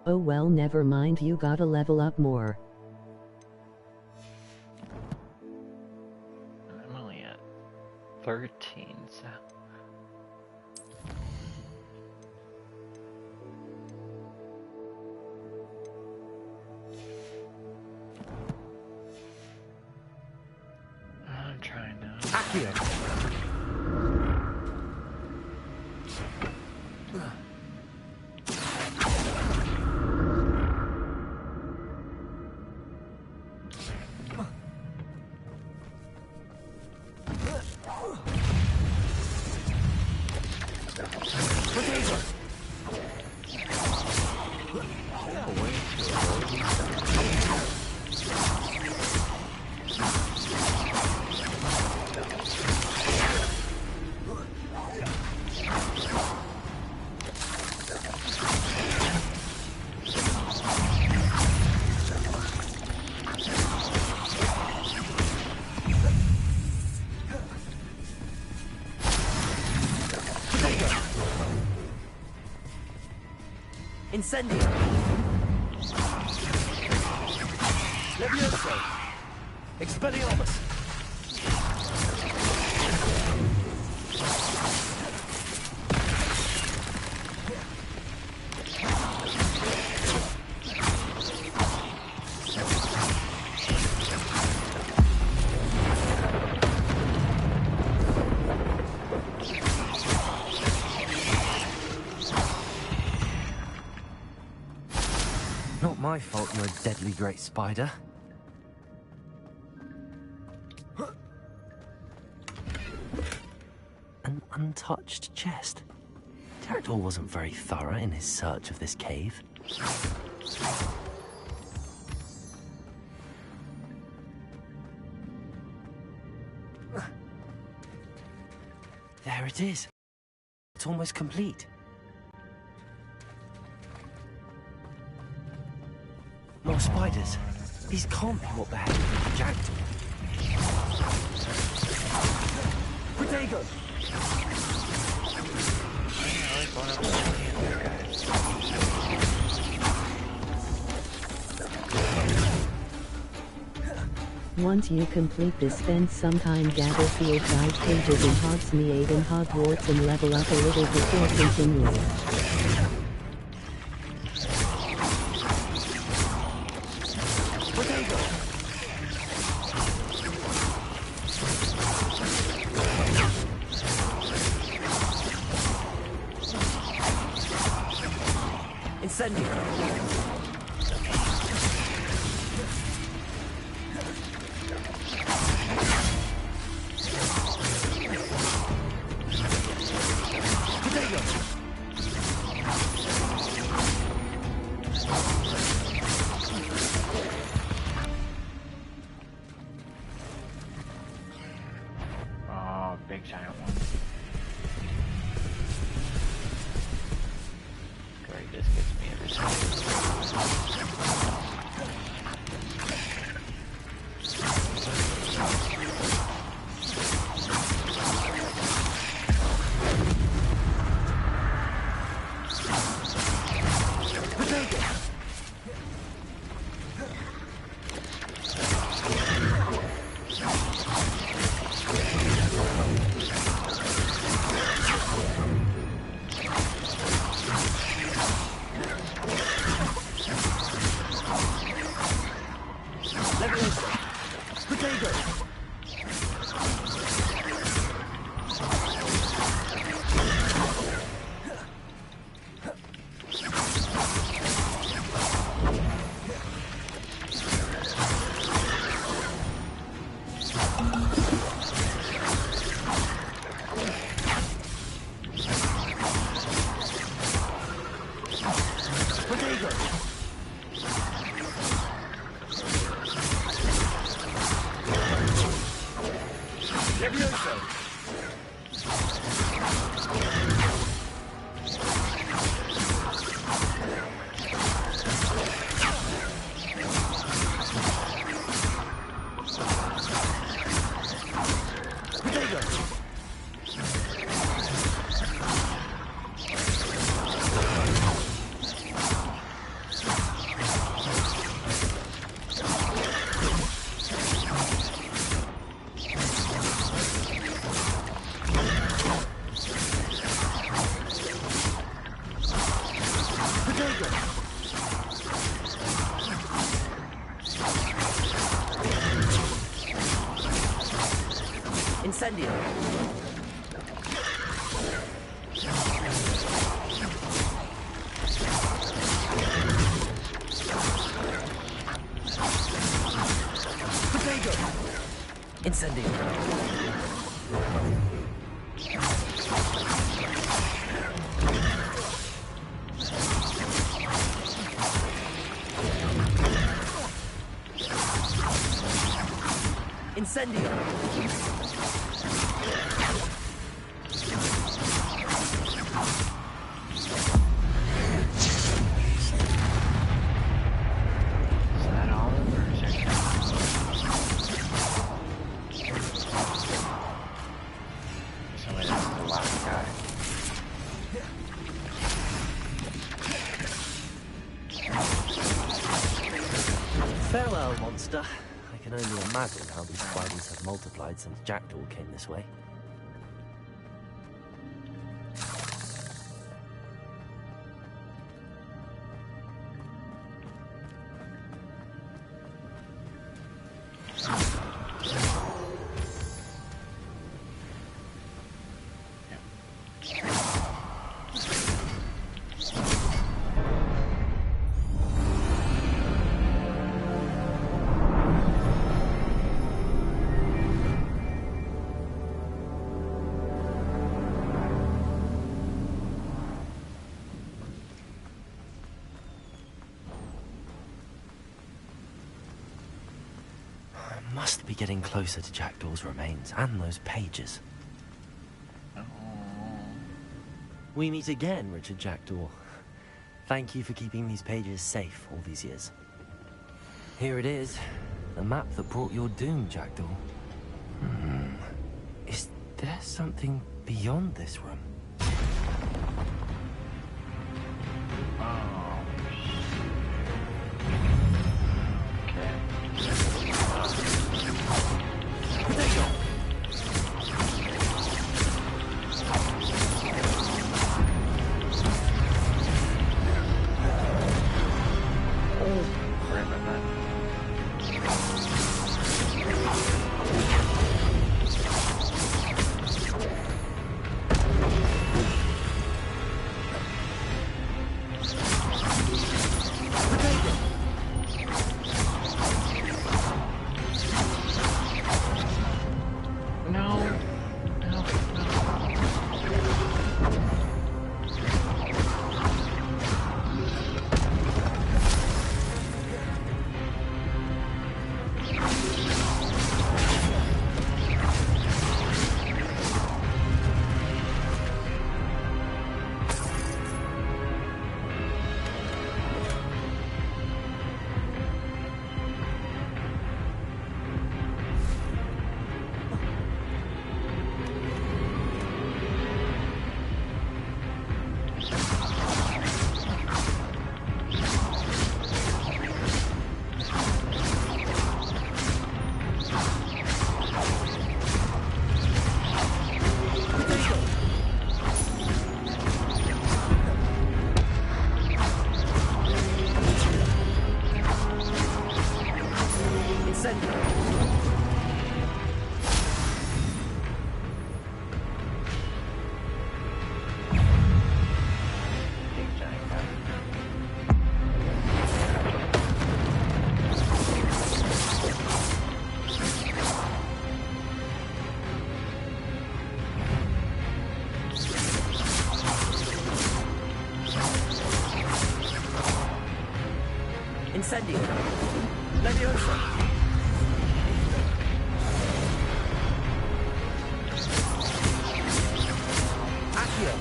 Oh well, never mind, you gotta level up more. I'm only at 13, so... I'm trying now. Accurate. Incendio! Levioso! Expelliarmus! Not my fault you're a deadly great spider. An untouched chest. Jackdaw wasn't very thorough in his search of this cave. There it is. It's almost complete. More spiders. These can't be what behaved with the jackdaw. Protego! Once you complete this, spend some time gather field guide pages in Hogsmeade and Hogwarts and level up a little before continuing. Big giant one. Great, this gets me every time. Incendio! Protego! Incendio! Incendio! Farewell, monster. I can only imagine how these spiders have multiplied since Jackdaw came this way. Must be getting closer to Jackdaw's remains and those pages. Oh. We meet again, Richard Jackdaw. Thank you for keeping these pages safe all these years. Here it is, the map that brought your doom, Jackdaw. Is there something beyond this room? Incendio. Leviosa. Accio.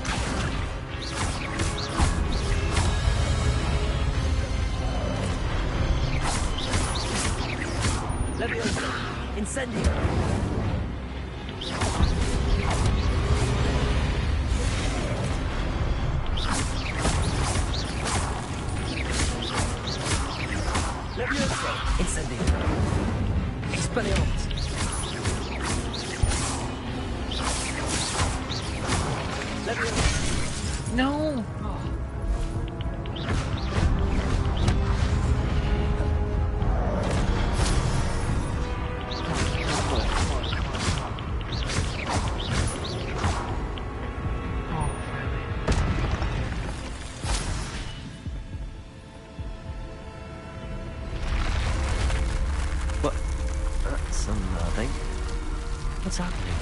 Leviosa. Incendio. Incendio. Expelliarmus. Leviosa. No! What's happening?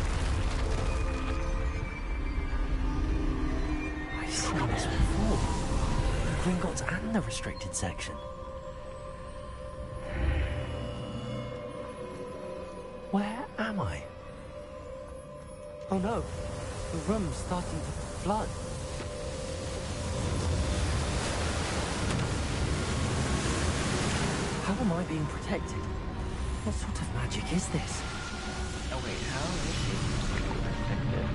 I've seen this before. The Gringotts and the restricted section. Where am I? Oh no, the room's starting to flood. How am I being protected? What sort of magic is this? Oh wait, how is she protected?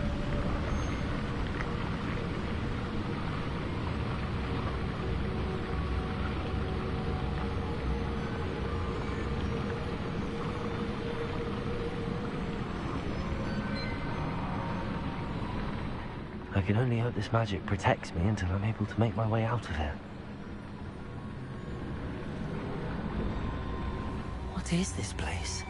can only hope this magic protects me until I'm able to make my way out of here. What is this place?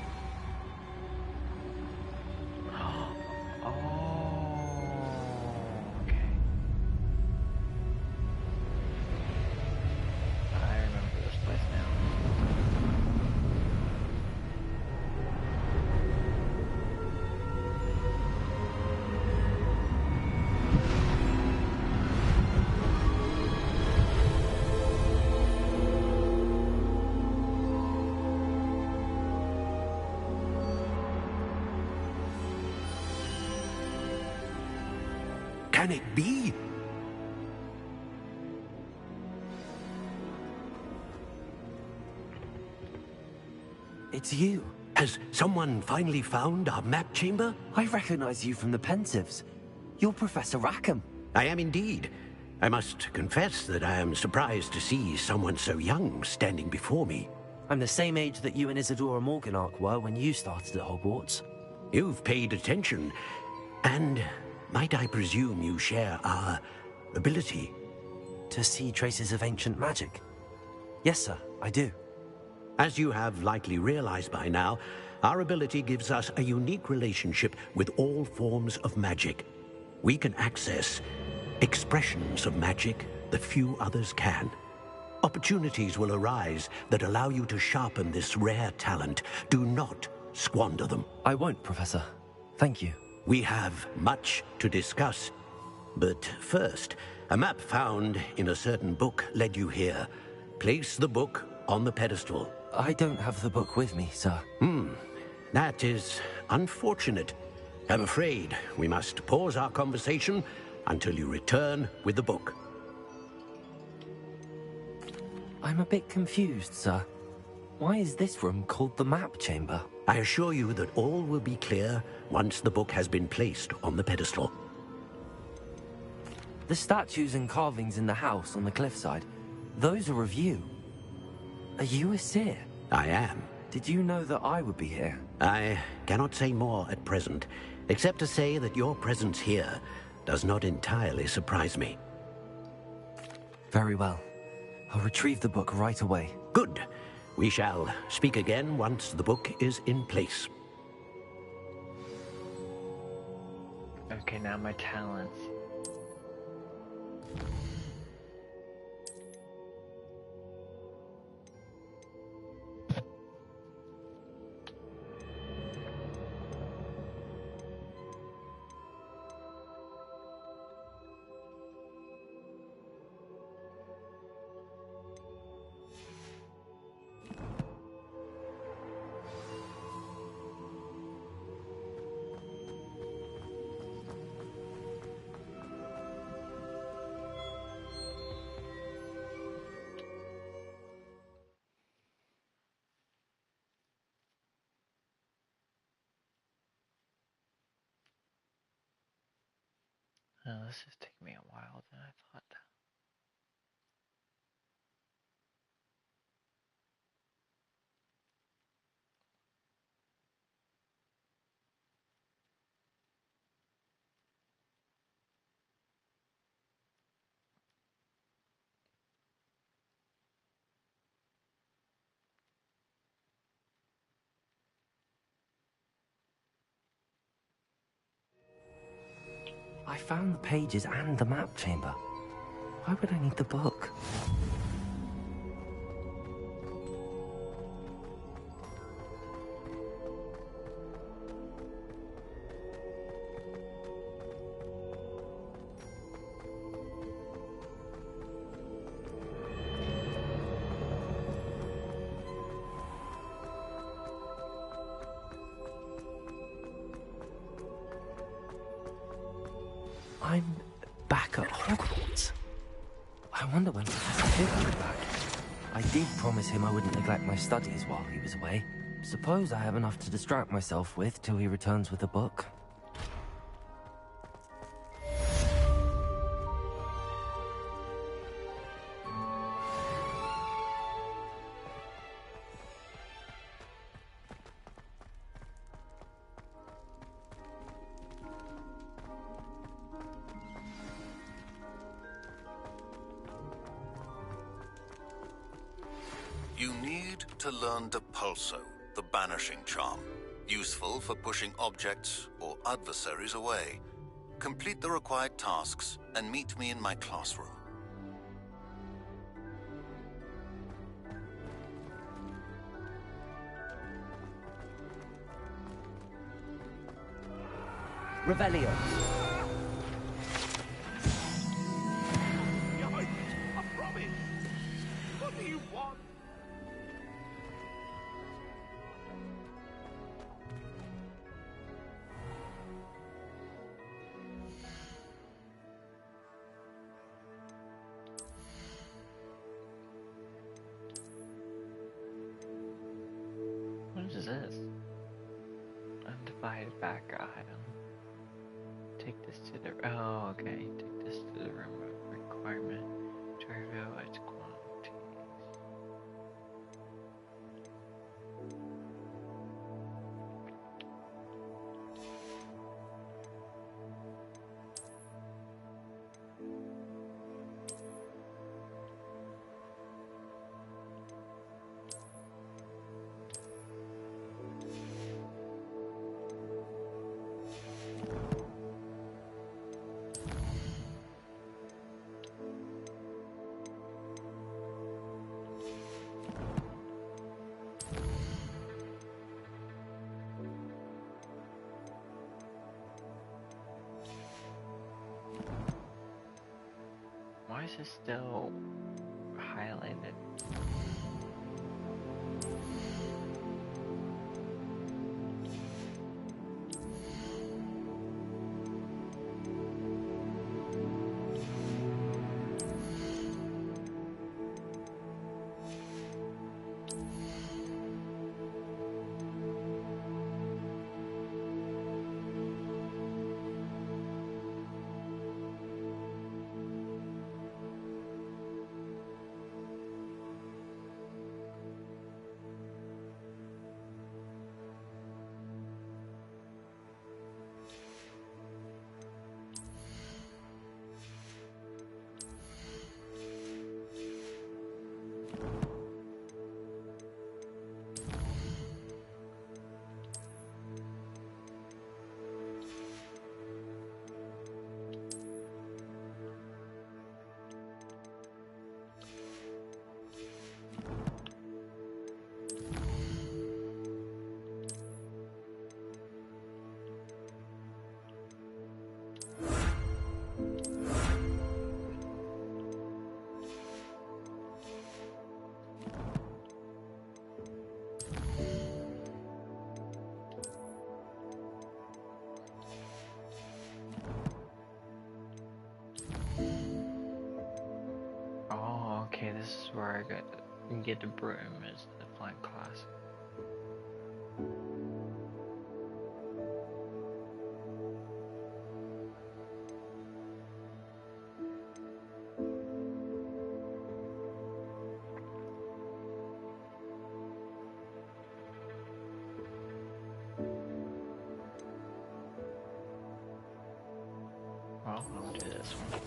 Can it be? It's you. Has someone finally found our map chamber? I recognize you from the Pensives. You're Professor Rackham. I am indeed. I must confess that I am surprised to see someone so young standing before me. I'm the same age that you and Isadora Morganach were when you started at Hogwarts. You've paid attention, and might I presume you share our ability? To see traces of ancient magic? Yes, sir, I do. As you have likely realized by now, our ability gives us a unique relationship with all forms of magic. We can access expressions of magic that few others can. Opportunities will arise that allow you to sharpen this rare talent. Do not squander them. I won't, Professor. Thank you. We have much to discuss. But first, a map found in a certain book led you here. Place the book on the pedestal. I don't have the book with me, sir. That is unfortunate. I'm afraid we must pause our conversation until you return with the book. I'm a bit confused, sir. Why is this room called the map chamber? I assure you that all will be clear once the book has been placed on the pedestal. The statues and carvings in the house on the cliffside, those are of you. Are you a seer? I am. Did you know that I would be here? I cannot say more at present, except to say that your presence here does not entirely surprise me. Very well. I'll retrieve the book right away. Good. We shall speak again once the book is in place. Okay, now my talents. Oh, this is taking me a while than I thought. I found the pages and the map chamber. Why would I need the book? I'm back at Hogwarts. I wonder when Professor Pip will be back. I did promise him I wouldn't neglect my studies while he was away. Suppose I have enough to distract myself with till he returns with the book. need to learn Depulso, the Banishing Charm. Useful for pushing objects or adversaries away. Complete the required tasks and meet me in my classroom. Revelio. I promise. What do you want? What is this? Undivided back item. Take this to the. Oh, okay. Take this to the room of requirement to reveal its quantities. Why is this still highlighted? Oh, okay, this is where I get the broom as the flank class. Well, I'll do this one.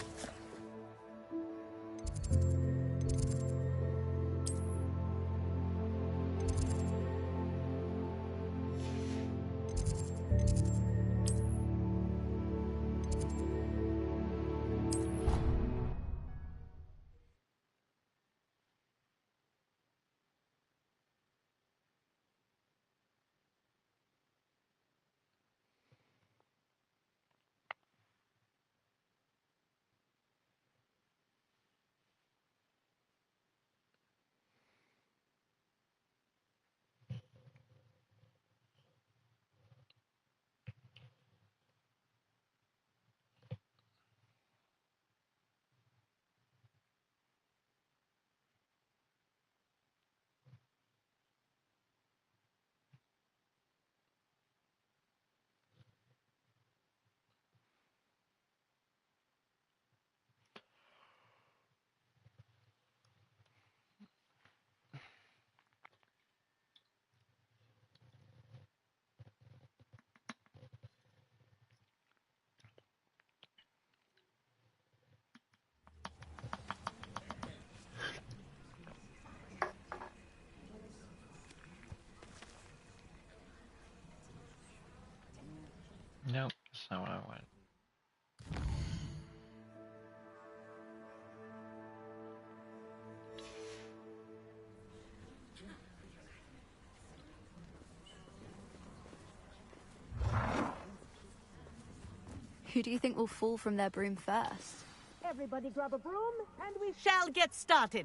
Who do you think will fall from their broom first? Everybody grab a broom, and we shall get started.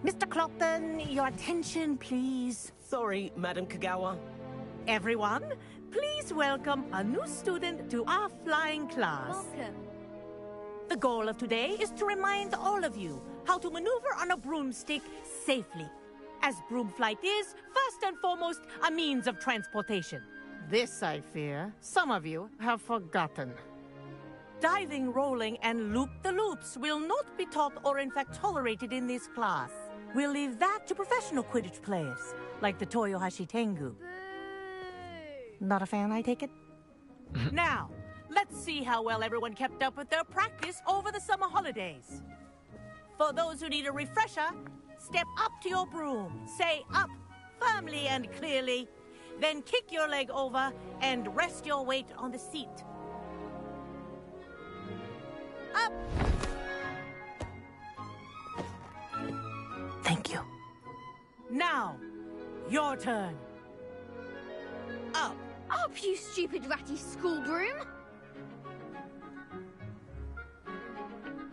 Mr. Clopton, your attention, please. Sorry, Madam Kagawa. Everyone, please welcome a new student to our flying class. Welcome. The goal of today is to remind all of you how to maneuver on a broomstick safely, as broom flight is, first and foremost, a means of transportation. This, I fear, some of you have forgotten. Diving, rolling, and loop-the-loops will not be taught or in fact tolerated in this class. We'll leave that to professional Quidditch players, like the Toyohashi Tengu. Not a fan, I take it? Now, let's see how well everyone kept up with their practice over the summer holidays. For those who need a refresher, step up to your broom, say up firmly and clearly, then kick your leg over and rest your weight on the seat. Up! Thank you. Now, your turn. Up. Up, you stupid ratty school broom!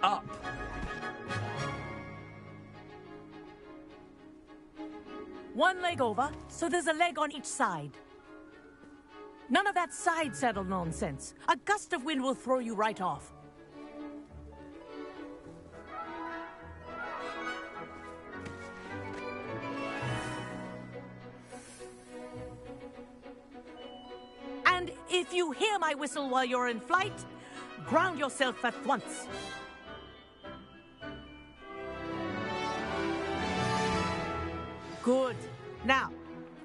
Up. One leg over, so there's a leg on each side. None of that side saddle nonsense. A gust of wind will throw you right off. And if you hear my whistle while you're in flight, ground yourself at once. Good. Now,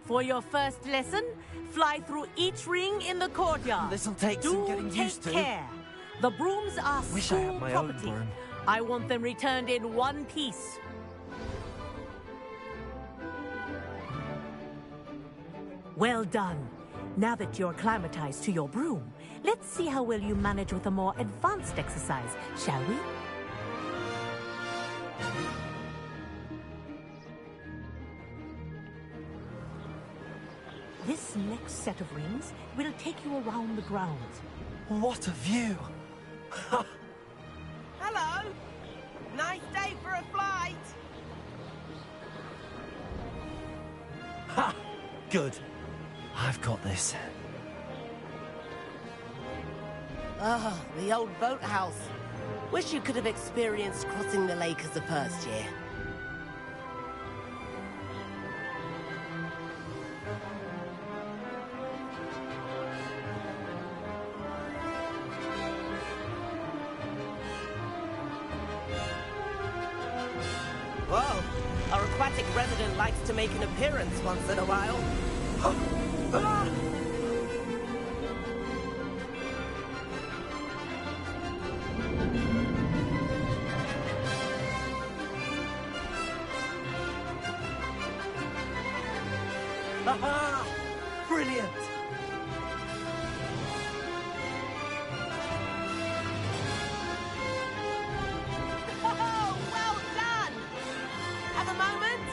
for your first lesson, fly through each ring in the courtyard. This'll take some getting used to. Do take care. The brooms are Wish I had school my own property. broom. I want them returned in one piece. Well done. Now that you're acclimatized to your broom, let's see how well you manage with a more advanced exercise, shall we? This next set of rings will take you around the grounds. What a view! Hello! Nice day for a flight! Ha! Good. I've got this. Ah, the old boathouse. Wish you could have experienced crossing the lake as a first year. Whoa! Our aquatic resident likes to make an appearance once in a while. Aha! Brilliant! Oh, well done! Have a moment?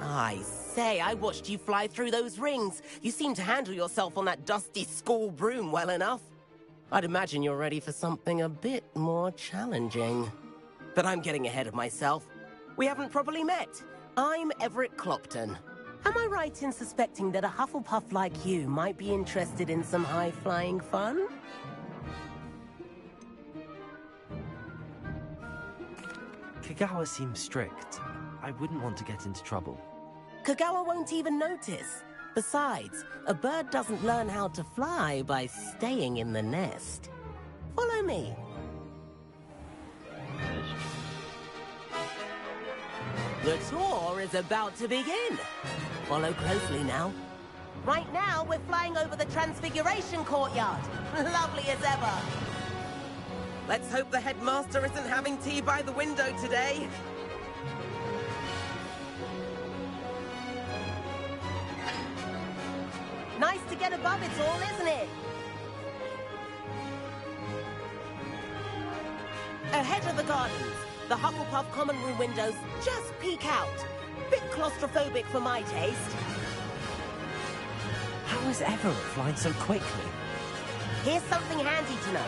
I say, I watched you fly through those rings. You seem to handle yourself on that dusty school broom well enough. I'd imagine you're ready for something a bit more challenging. But I'm getting ahead of myself. We haven't properly met. I'm Everett Clopton. Am I right in suspecting that a Hufflepuff like you might be interested in some high-flying fun? Kagawa seems strict. I wouldn't want to get into trouble. Kagawa won't even notice. Besides, a bird doesn't learn how to fly by staying in the nest. Follow me. The tour is about to begin. Follow closely now. Right now, we're flying over the Transfiguration Courtyard. Lovely as ever. Let's hope the headmaster isn't having tea by the window today. Nice to get above it all, isn't it? Ahead of the gardens, the Hufflepuff common room windows just peek out. Bit claustrophobic for my taste. How is Everett flying so quickly? Here's something handy to know.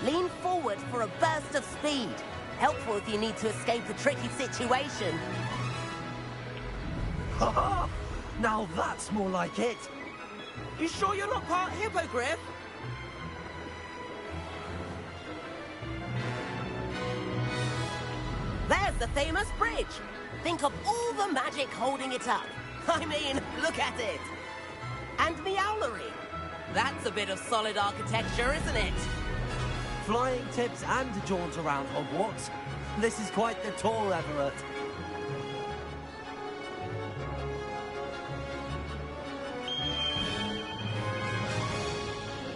Lean forward for a burst of speed. Helpful if you need to escape a tricky situation. Now that's more like it. You sure you're not part hippogriff? There's the famous bridge. Think of all the magic holding it up. I mean, look at it. And the owlery. That's a bit of solid architecture, isn't it? Flying tips and a jaunt around Hogwarts. This is quite the tour, Everett.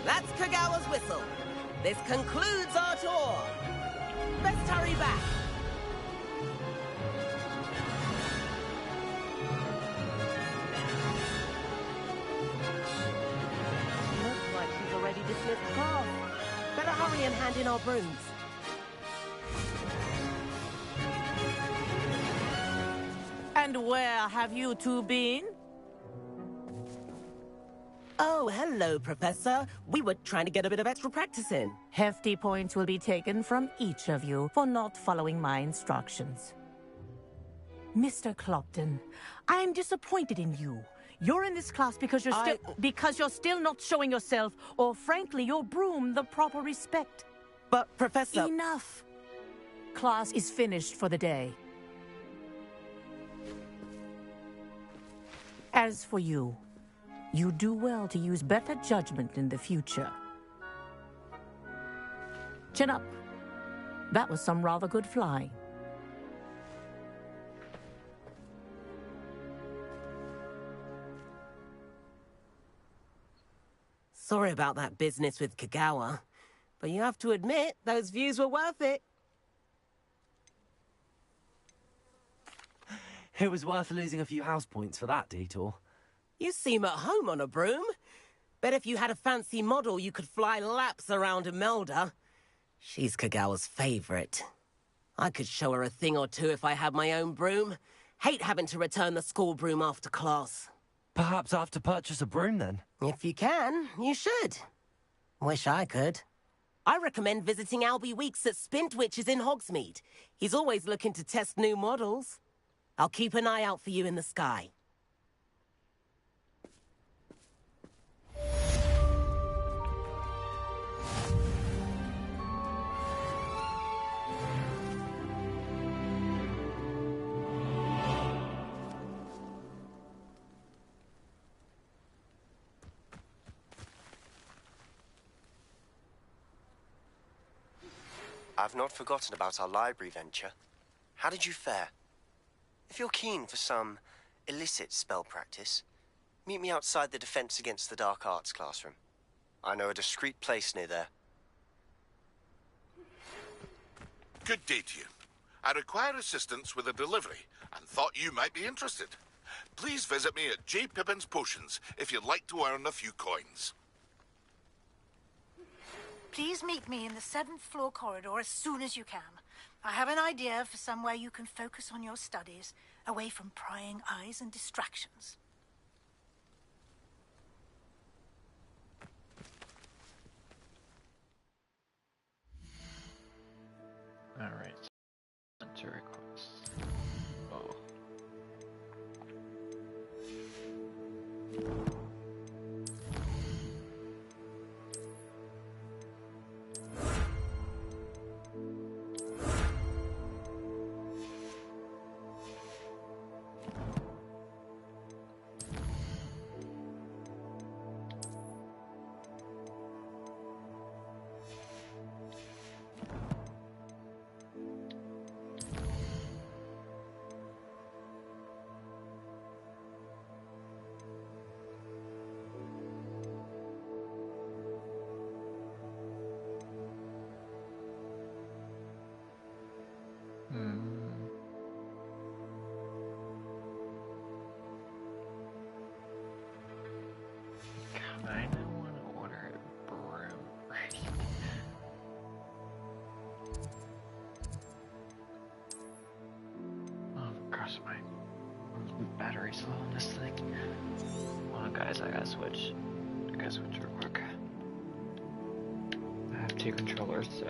That's Kagawa's whistle. This concludes our tour. Best hurry back. Looks like she's already dismissed class. Better hurry and hand in our brooms. And where have you two been? Oh, hello, Professor. We were trying to get a bit of extra practice in. Hefty points will be taken from each of you for not following my instructions. Mr. Clopton, I am disappointed in you. You're in this class because you're still not showing yourself, or frankly, your broom the proper respect. But, Professor... Enough! Class is finished for the day. As for you, you do well to use better judgment in the future. Chin up. That was some rather good flying. Sorry about that business with Kagawa, but you have to admit, those views were worth it. It was worth losing a few house points for that detour. You seem at home on a broom. Bet if you had a fancy model, you could fly laps around Imelda. She's Kagawa's favorite. I could show her a thing or two if I had my own broom. Hate having to return the school broom after class. Perhaps I have to purchase a broom then? If you can, you should. Wish I could. I recommend visiting Albie Weeks at Spintwitches in Hogsmeade. He's always looking to test new models. I'll keep an eye out for you in the sky. I've not forgotten about our library venture. How did you fare? If you're keen for some illicit spell practice, meet me outside the Defense Against the Dark Arts classroom. I know a discreet place near there. Good day to you. I require assistance with a delivery and thought you might be interested. Please visit me at J. Pippin's Potions if you'd like to earn a few coins. Please meet me in the 7th floor corridor as soon as you can. I have an idea for somewhere you can focus on your studies, away from prying eyes and distractions. Alright. Enter request. Oh. battery's low on this thing. Hold on, guys, I gotta switch. Real quick. I have two controllers, so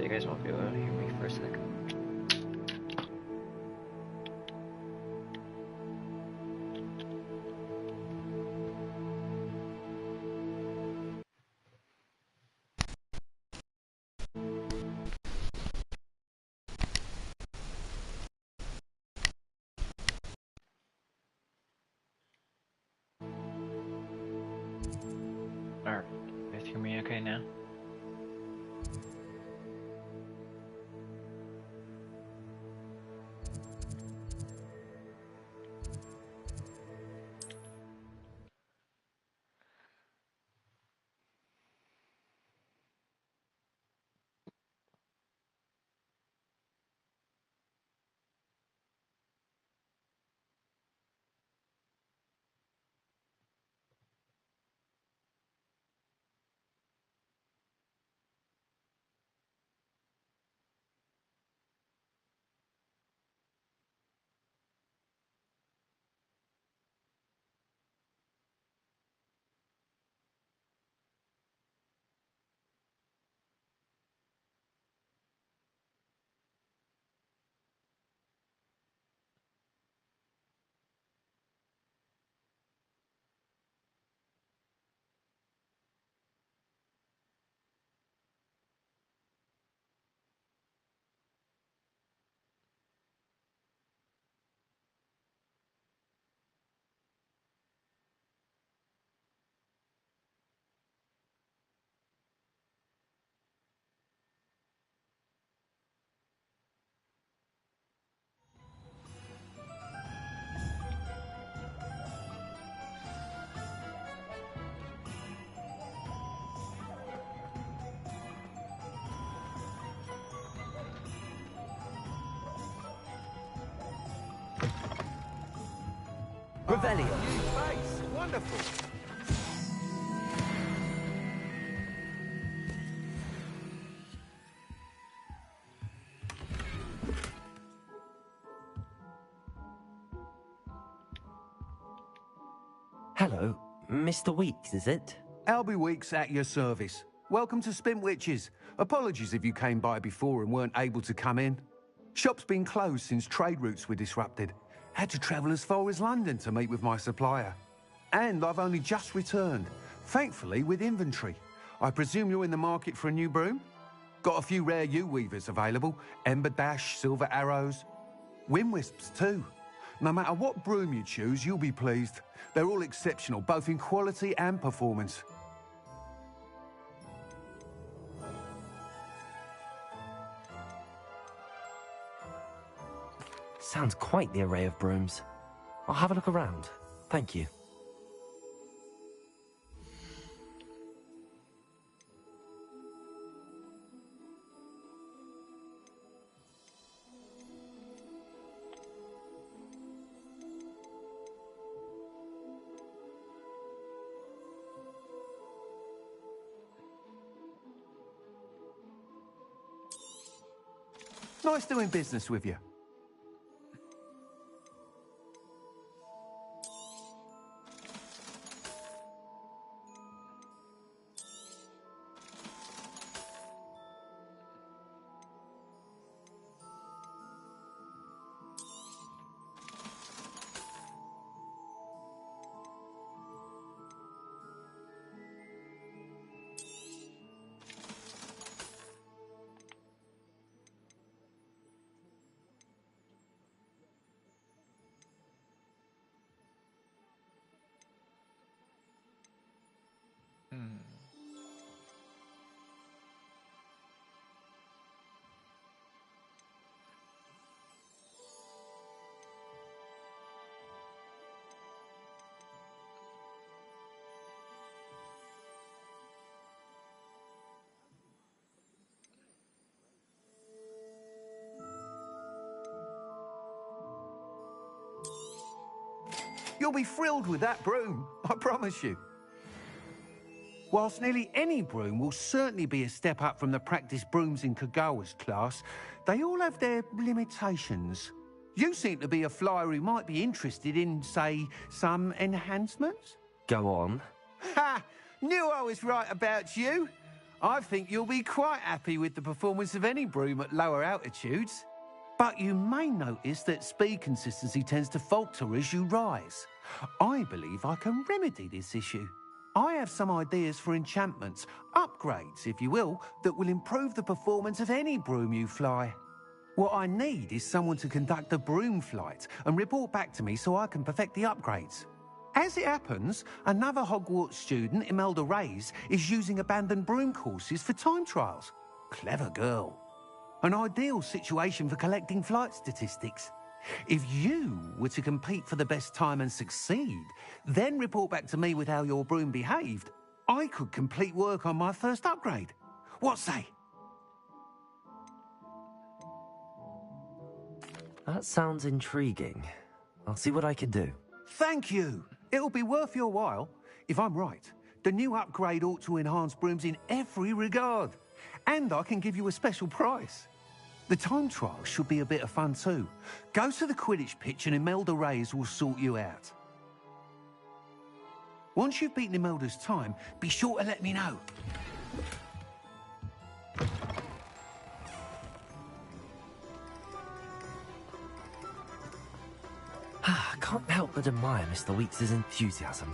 you guys won't be able to hear me for a second. Alright, you guys hear me okay now? Revelio. Wonderful. Hello, Mr. Weeks, is it? Albie Weeks at your service. Welcome to Spintwitches. Apologies if you came by before and weren't able to come in. Shop's been closed since trade routes were disrupted. Had to travel as far as London to meet with my supplier. And I've only just returned, thankfully with inventory. I presume you're in the market for a new broom? Got a few rare yew-weavers available. Ember Dash, Silver Arrows. Wind Wisps too. No matter what broom you choose, you'll be pleased. They're all exceptional, both in quality and performance. Sounds quite the array of brooms. I'll have a look around. Thank you. Nice doing business with you. You'll be thrilled with that broom, I promise you. Whilst nearly any broom will certainly be a step up from the practice brooms in Kagawa's class, they all have their limitations. You seem to be a flyer who might be interested in, say, some enhancements? Go on. Ha! Knew I was right about you. I think you'll be quite happy with the performance of any broom at lower altitudes. But you may notice that speed consistency tends to falter as you rise. I believe I can remedy this issue. I have some ideas for enchantments, upgrades, if you will, that will improve the performance of any broom you fly. What I need is someone to conduct a broom flight and report back to me so I can perfect the upgrades. As it happens, another Hogwarts student, Imelda Reyes, is using abandoned broom courses for time trials. Clever girl. An ideal situation for collecting flight statistics. If you were to compete for the best time and succeed, then report back to me with how your broom behaved, I could complete work on my first upgrade. What say? That sounds intriguing. I'll see what I can do. Thank you. It'll be worth your while. If I'm right, the new upgrade ought to enhance brooms in every regard. And I can give you a special price. The time trial should be a bit of fun too. Go to the Quidditch pitch and Imelda Reyes will sort you out. Once you've beaten Imelda's time, be sure to let me know. I can't help but admire Mr. Weeks' enthusiasm.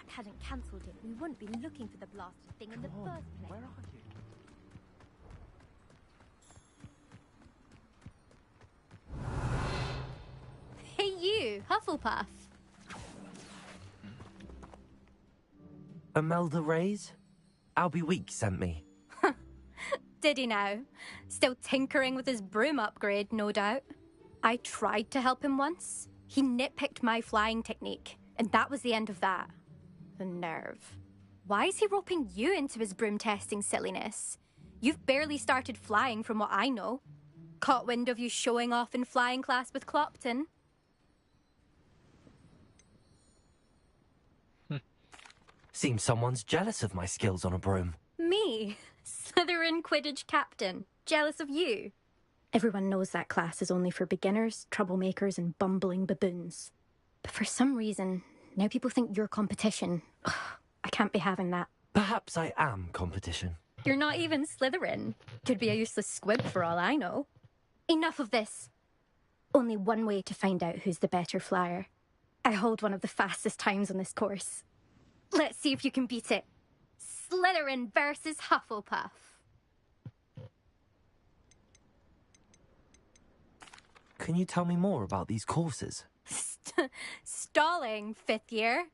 Hadn't cancelled it, we wouldn't be looking for the blasted thing in the first place. Where are you? Hey you, Hufflepuff. Imelda Reyes? Albie Weeks sent me. Did he now? Still tinkering with his broom upgrade, no doubt. I tried to help him once. He nitpicked my flying technique, and that was the end of that. The nerve. Why is he roping you into his broom testing silliness? You've barely started flying from what I know. Caught wind of you showing off in flying class with Clopton. Seems someone's jealous of my skills on a broom. Me? Slytherin Quidditch captain. Jealous of you? Everyone knows that class is only for beginners, troublemakers and bumbling baboons. But for some reason, now people think you're competition. Ugh, I can't be having that. Perhaps I am competition. You're not even Slytherin. Could be a useless squib for all I know. Enough of this. Only one way to find out who's the better flyer. I hold one of the fastest times on this course. Let's see if you can beat it. Slytherin versus Hufflepuff. Can you tell me more about these courses? Stalling, fifth year.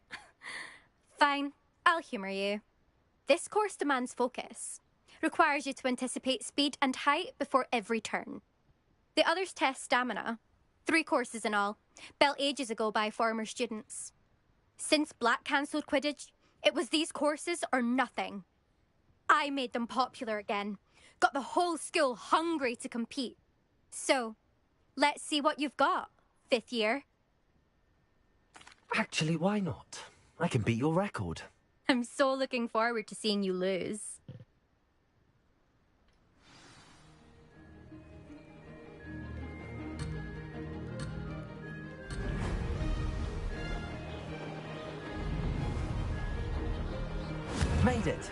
Fine, I'll humour you. This course demands focus. Requires you to anticipate speed and height before every turn. The others test stamina. 3 courses in all, built ages ago by former students. Since Black cancelled Quidditch, it was these courses or nothing. I made them popular again. Got the whole school hungry to compete. So, let's see what you've got, fifth year. Actually, why not? I can beat your record. I'm so looking forward to seeing you lose. made it.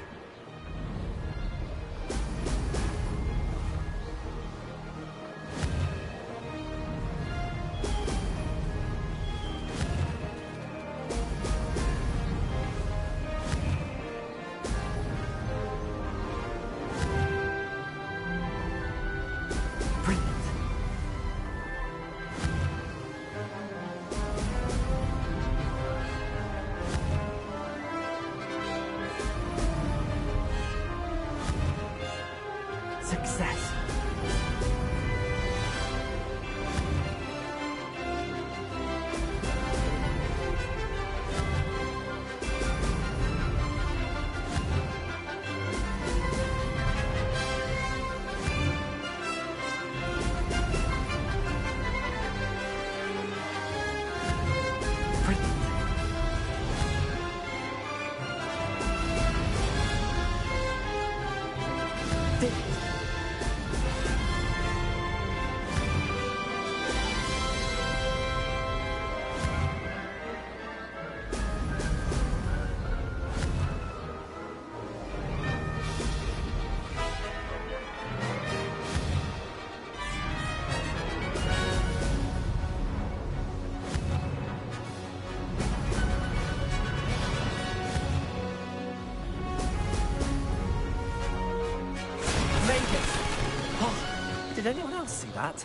Success. Did anyone else see that?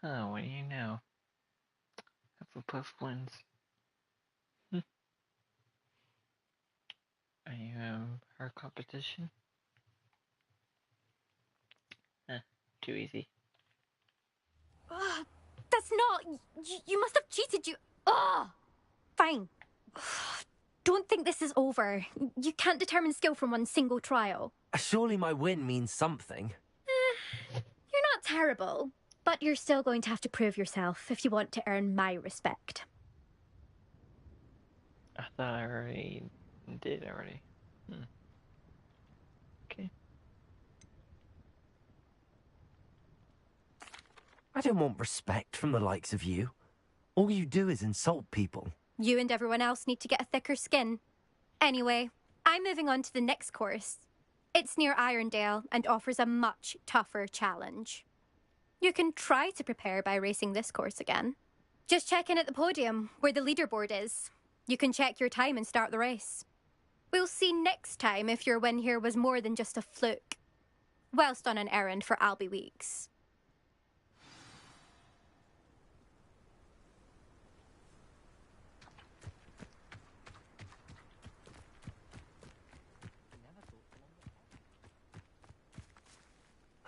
Huh, what do you know? Hufflepuff wins. Are you her competition? Huh, too easy. That's not... You must have cheated, you... Ugh! Fine. Don't think this is over. You can't determine skill from one single trial. Surely my win means something. You're not terrible, but you're still going to have to prove yourself if you want to earn my respect. I thought I already did already. Okay. I don't want respect from the likes of you. All you do is insult people. You and everyone else need to get a thicker skin. Anyway, I'm moving on to the next course. It's near Irondale and offers a much tougher challenge. You can try to prepare by racing this course again. Just check in at the podium, where the leaderboard is. You can check your time and start the race. We'll see next time if your win here was more than just a fluke. Whilst on an errand for Albie Weeks.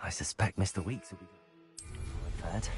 I suspect Mr. Weeks will be third.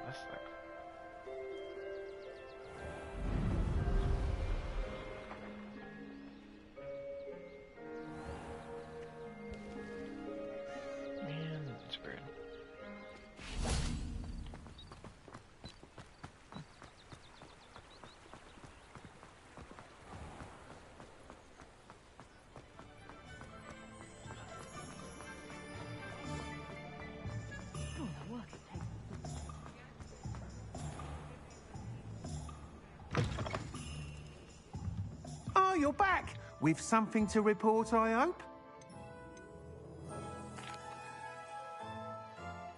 That sucks. Man, that's weird. Oh, you're back! With something to report, I hope?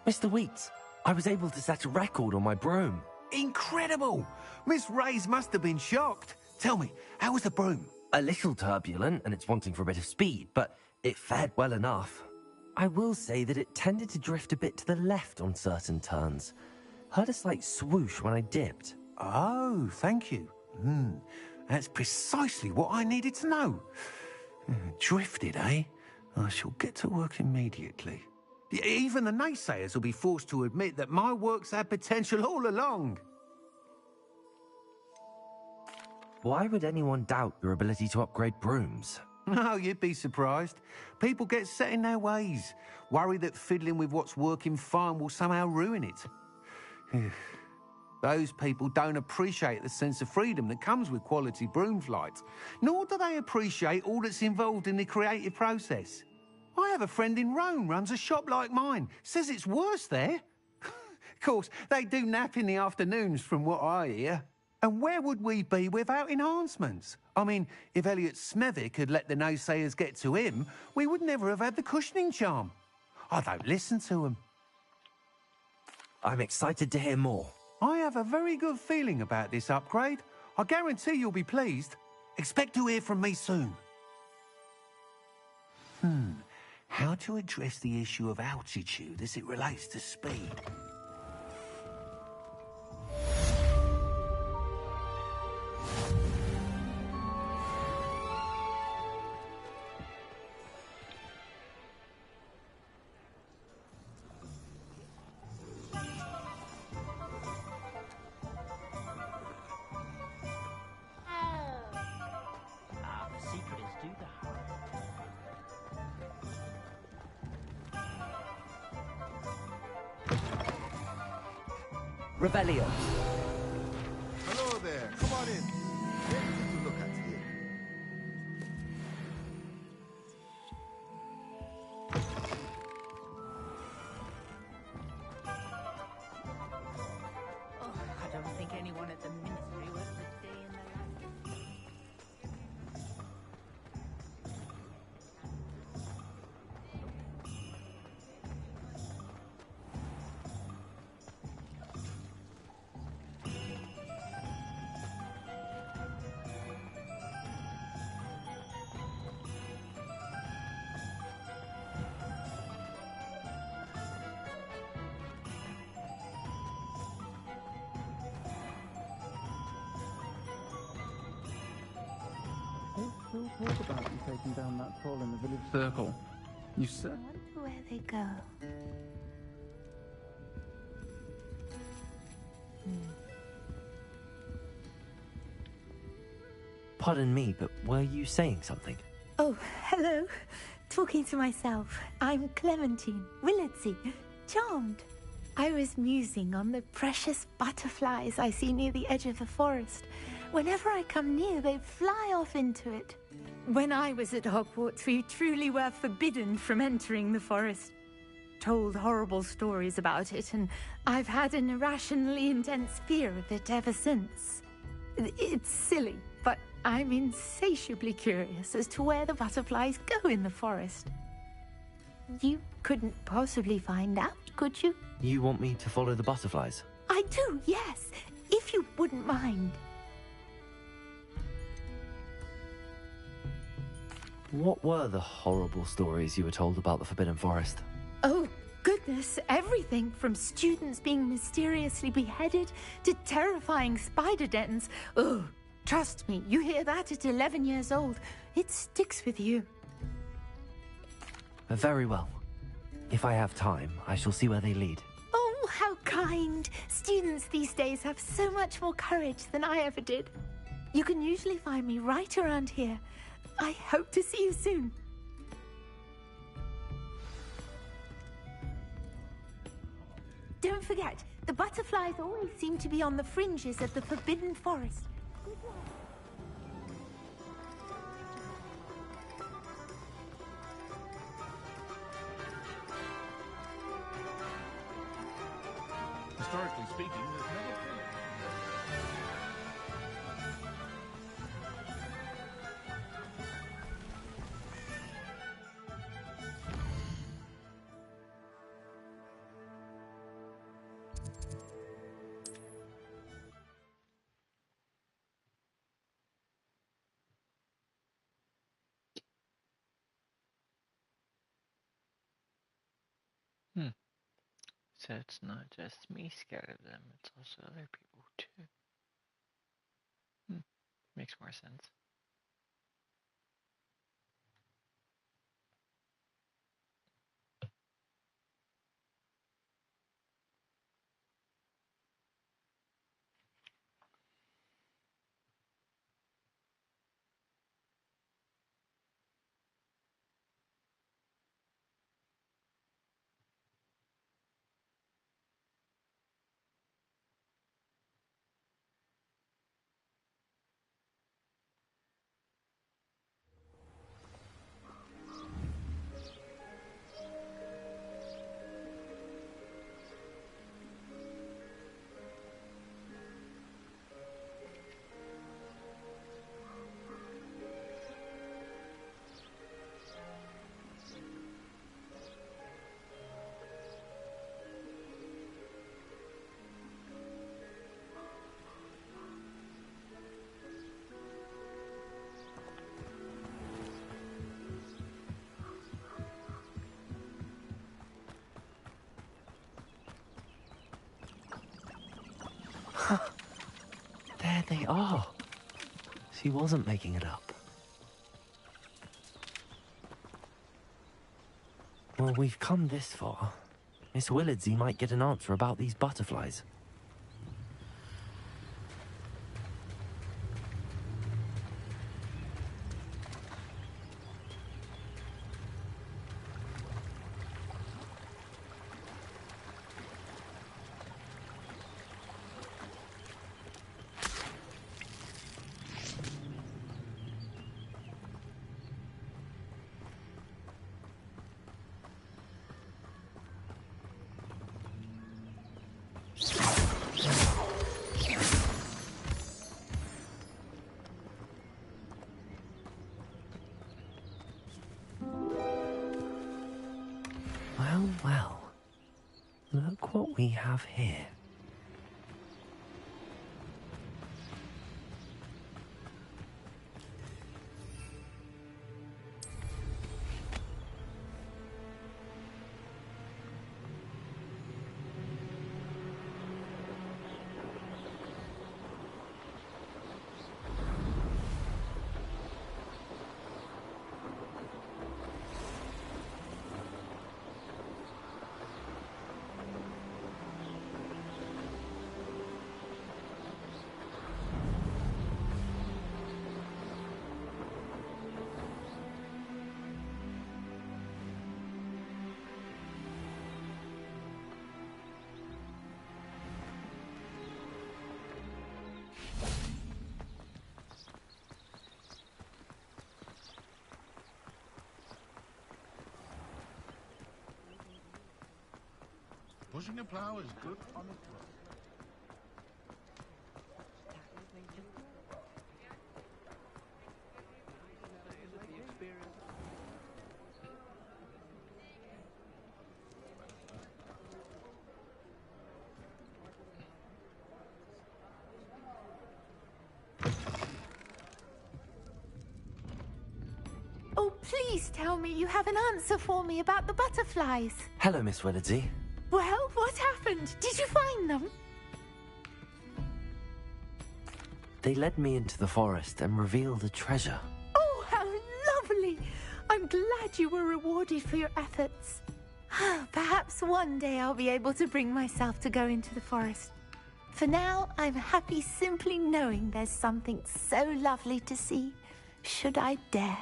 Mr. Weeks, I was able to set a record on my broom. Incredible! Miss Reyes must have been shocked. Tell me, how was the broom? A little turbulent, and it's wanting for a bit of speed, but it fared well enough. I will say that it tended to drift a bit to the left on certain turns. Heard a slight swoosh when I dipped. Oh, thank you. That's precisely what I needed to know. Drifted, eh? I shall get to work immediately. Even the naysayers will be forced to admit that my work's had potential all along. Why would anyone doubt your ability to upgrade brooms? No, you'd be surprised. People get set in their ways, worry that fiddling with what's working fine will somehow ruin it. Those people don't appreciate the sense of freedom that comes with quality broom flight, nor do they appreciate all that's involved in the creative process. I have a friend in Rome runs a shop like mine, says it's worse there. Of course, they do nap in the afternoons from what I hear. And where would we be without enhancements? I mean, if Elliot Smethwick had let the naysayers get to him, we would never have had the cushioning charm. I don't listen to them. I'm excited to hear more. I have a very good feeling about this upgrade. I guarantee you'll be pleased. Expect to hear from me soon. How to address the issue of altitude as it relates to speed? The secret is do the Revelio. Hello there. Come on in. Anything to look at here. Oh, I don't think anyone at the ministry works a day in their life. Still talk about you taking down that troll in the village circle. You said... I wonder where they go. Pardon me, but were you saying something? Oh, hello. Talking to myself. I'm Clementine Willardsey. Charmed. I was musing on the precious butterflies I see near the edge of the forest. Whenever I come near, they fly off into it. When I was at Hogwarts, we truly were forbidden from entering the forest. Told horrible stories about it, and I've had an irrationally intense fear of it ever since. It's silly, but I'm insatiably curious as to where the butterflies go in the forest. You couldn't possibly find out, could you? You want me to follow the butterflies? I do, yes, if you wouldn't mind. What were the horrible stories you were told about the Forbidden Forest? Oh, goodness, everything from students being mysteriously beheaded to terrifying spider dens. Oh, trust me, you hear that at 11 years old, it sticks with you. Very well. If I have time, I shall see where they lead. Oh, how kind. Students these days have so much more courage than I ever did. You can usually find me right around here. I hope to see you soon. Don't forget, the butterflies always seem to be on the fringes of the Forbidden Forest. Historically speaking, there's never been. So it's not just me scared of them, it's also other people too. Makes more sense. There they are. She wasn't making it up. Well, we've come this far. Miss Willardsey might get an answer about these butterflies. Well, well. Look what we have here. Pushing a plow is good on the clock. Oh, please tell me you have an answer for me about the butterflies. Hello, Miss Willardsey. Well, what happened? Did you find them? They led me into the forest and revealed a treasure. Oh, how lovely! I'm glad you were rewarded for your efforts. Perhaps one day I'll be able to bring myself to go into the forest. For now, I'm happy simply knowing there's something so lovely to see, should I dare.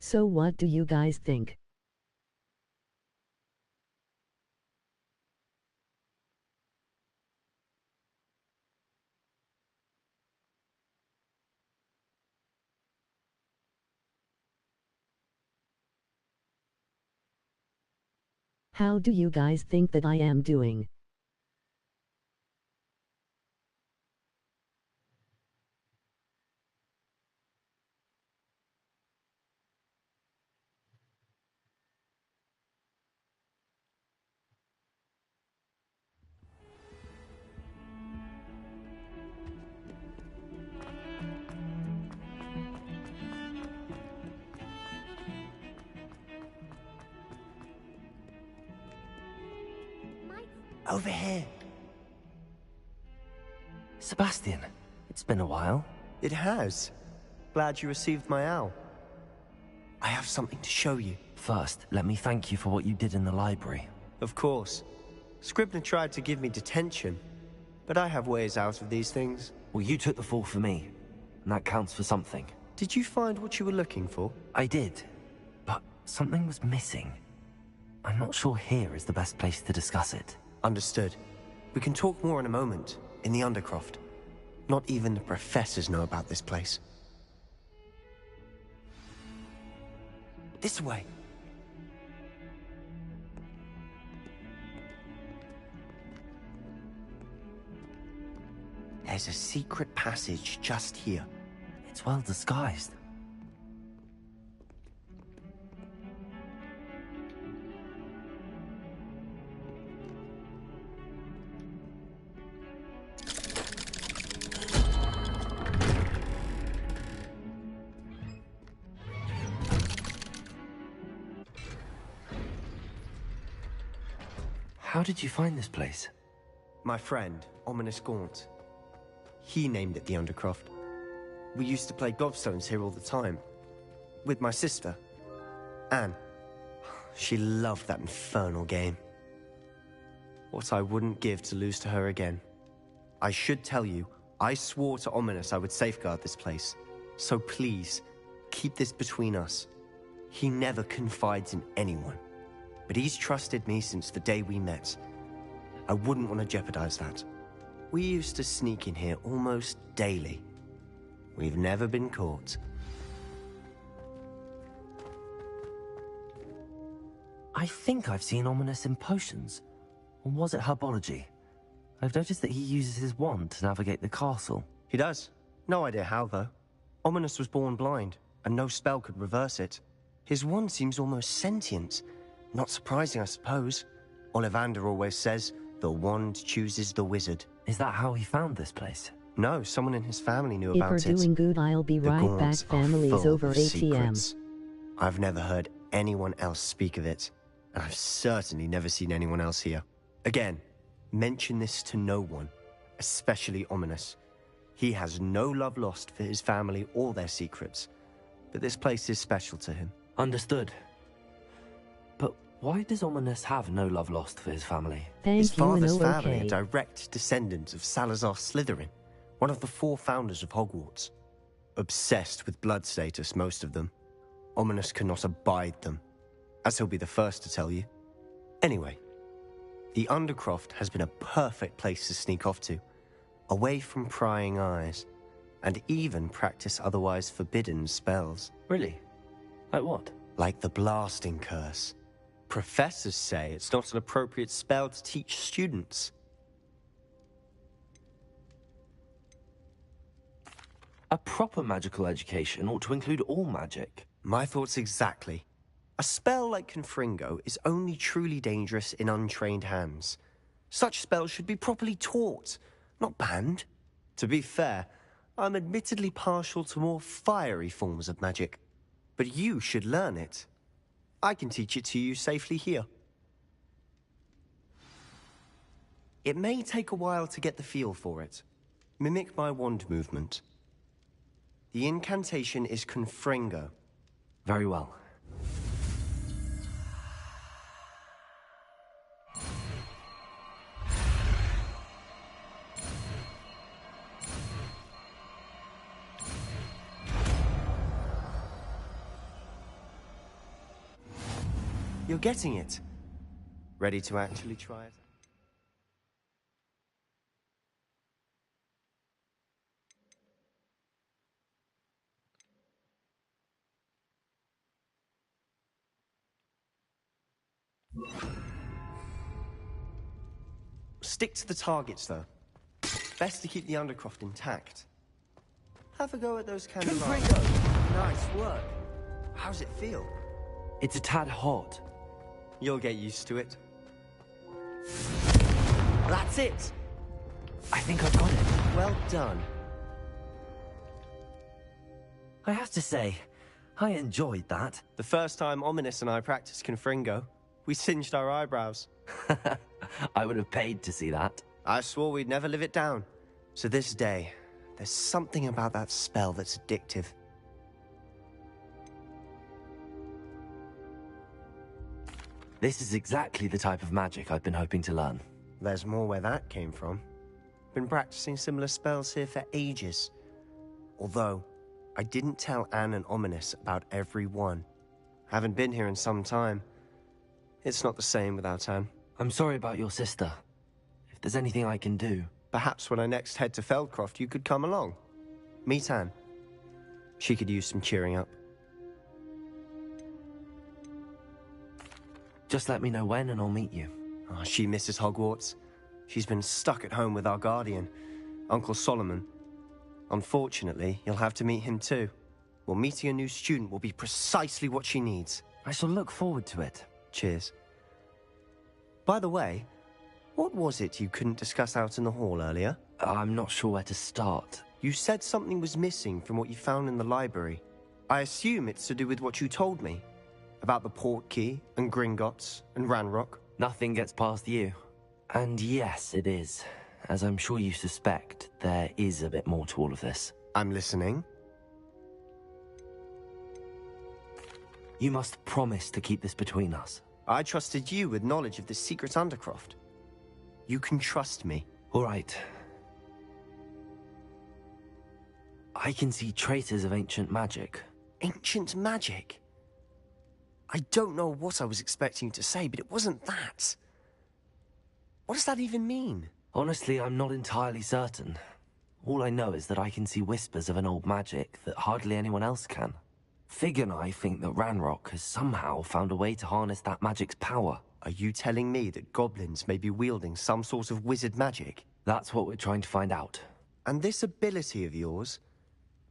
So what do you guys think? How do you guys think that I am doing? Over here. Sebastian, it's been a while. It has. Glad you received my owl. I have something to show you. First, let me thank you for what you did in the library. Of course. Scribner tried to give me detention, but I have ways out of these things. Well, you took the fall for me, and that counts for something. Did you find what you were looking for? I did, but something was missing. I'm not sure here is the best place to discuss it. Understood. We can talk more in a moment, in the Undercroft. Not even the professors know about this place. This way. There's a secret passage just here. It's well disguised. How did you find this place? My friend, Ominous Gaunt. He named it the Undercroft. We used to play gobstones here all the time. With my sister, Anne. She loved that infernal game. What I wouldn't give to lose to her again. I should tell you, I swore to Ominous I would safeguard this place. So please, keep this between us. He never confides in anyone. But he's trusted me since the day we met. I wouldn't want to jeopardize that. We used to sneak in here almost daily. We've never been caught. I think I've seen Ominous in potions. Or was it herbology? I've noticed that he uses his wand to navigate the castle. He does. No idea how, though. Ominous was born blind, and no spell could reverse it. His wand seems almost sentient. Not surprising, I suppose. Ollivander always says, the wand chooses the wizard. Is that how he found this place? No, someone in his family knew If about we're it. doing good, I'll be The right back. Gaunts are Family's full over of ATM. secrets. I've never heard anyone else speak of it, and I've certainly never seen anyone else here. Again, mention this to no one, especially Ominous. He has no love lost for his family or their secrets, but this place is special to him. Understood. But why does Ominous have no love lost for his family? His father's family are direct descendants of Salazar Slytherin, one of the 4 founders of Hogwarts. Obsessed with blood status, most of them. Ominous cannot abide them, as he'll be the first to tell you. Anyway, the Undercroft has been a perfect place to sneak off to, away from prying eyes, and even practice otherwise forbidden spells. Really? Like what? Like the blasting curse. Professors say it's not an appropriate spell to teach students. A proper magical education ought to include all magic. My thoughts exactly. A spell like Confringo is only truly dangerous in untrained hands. Such spells should be properly taught, not banned. To be fair, I'm admittedly partial to more fiery forms of magic. But you should learn it. I can teach it to you safely here. It may take a while to get the feel for it. Mimic my wand movement. The incantation is Confringo. Very well. You're getting it. Ready to actually try it? Stick to the targets, though. Best to keep the Undercroft intact. Have a go at those candles. Nice work. How's it feel? It's a tad hot. You'll get used to it. That's it! I think I've got it. Well done. I have to say, I enjoyed that. The first time Ominous and I practiced Confringo, we singed our eyebrows. I would have paid to see that. I swore we'd never live it down. So this day, there's something about that spell that's addictive. This is exactly the type of magic I've been hoping to learn. There's more where that came from. Been practicing similar spells here for ages. Although, I didn't tell Anne and Ominous about every one. Haven't been here in some time. It's not the same without Anne. I'm sorry about your sister. If there's anything I can do... Perhaps when I next head to Feldcroft, you could come along. Meet Anne. She could use some cheering up. Just let me know when and I'll meet you. Oh, she misses Hogwarts. She's been stuck at home with our guardian, Uncle Solomon. Unfortunately, you'll have to meet him too. Well, meeting a new student will be precisely what she needs. I shall look forward to it. Cheers. By the way, what was it you couldn't discuss out in the hall earlier? I'm not sure where to start. You said something was missing from what you found in the library. I assume it's to do with what you told me. About the Portkey, and Gringotts, and Ranrock. Nothing gets past you. And yes, it is. As I'm sure you suspect, there is a bit more to all of this. I'm listening. You must promise to keep this between us. I trusted you with knowledge of the secret Undercroft. You can trust me. All right. I can see traces of ancient magic. Ancient magic? I don't know what I was expecting you to say, but it wasn't that. What does that even mean? Honestly, I'm not entirely certain. All I know is that I can see whispers of an old magic that hardly anyone else can. Fig and I think that Ranrock has somehow found a way to harness that magic's power. Are you telling me that goblins may be wielding some sort of wizard magic? That's what we're trying to find out. And this ability of yours,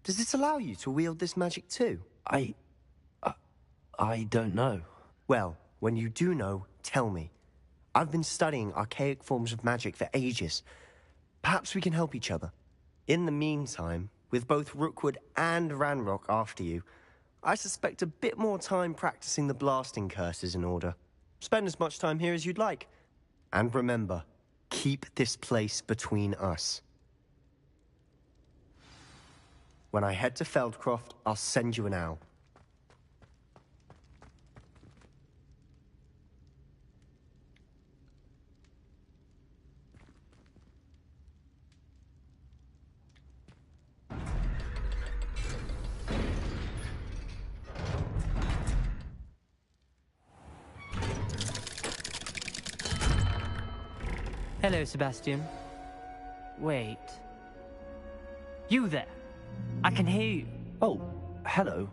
does it allow you to wield this magic too? I don't know. Well, when you do know, tell me. I've been studying archaic forms of magic for ages. Perhaps we can help each other. In the meantime, with both Rookwood and Ranrock after you, I suspect a bit more time practicing the blasting curse is in order. Spend as much time here as you'd like. And remember, keep this place between us. When I head to Feldcroft, I'll send you an owl. Hello, Sebastian. Wait. You there? I can hear you. Oh, hello.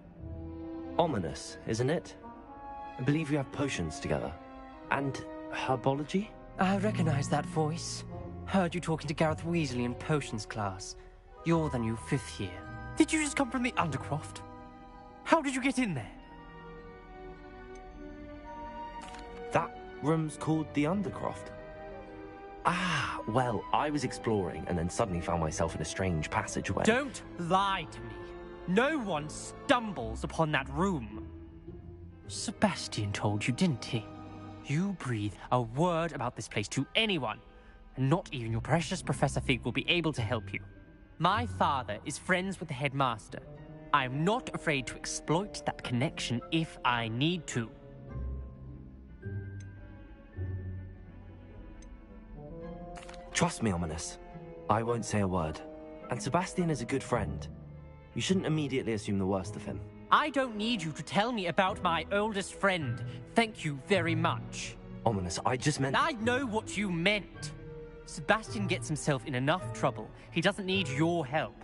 Ominous, isn't it? I believe we have potions together. And herbology? I recognize that voice. Heard you talking to Gareth Weasley in potions class. You're the new 5th year. Did you just come from the Undercroft? How did you get in there? That room's called the Undercroft. Ah, well, I was exploring and then suddenly found myself in a strange passageway. Don't lie to me. No one stumbles upon that room. Sebastian told you, didn't he? You breathe a word about this place to anyone, and not even your precious Professor Fig will be able to help you. My father is friends with the headmaster. I am not afraid to exploit that connection if I need to. Trust me, Ominous. I won't say a word. And Sebastian is a good friend. You shouldn't immediately assume the worst of him. I don't need you to tell me about my oldest friend. Thank you very much. Ominous, I just meant... I know what you meant. Sebastian gets himself in enough trouble. He doesn't need your help.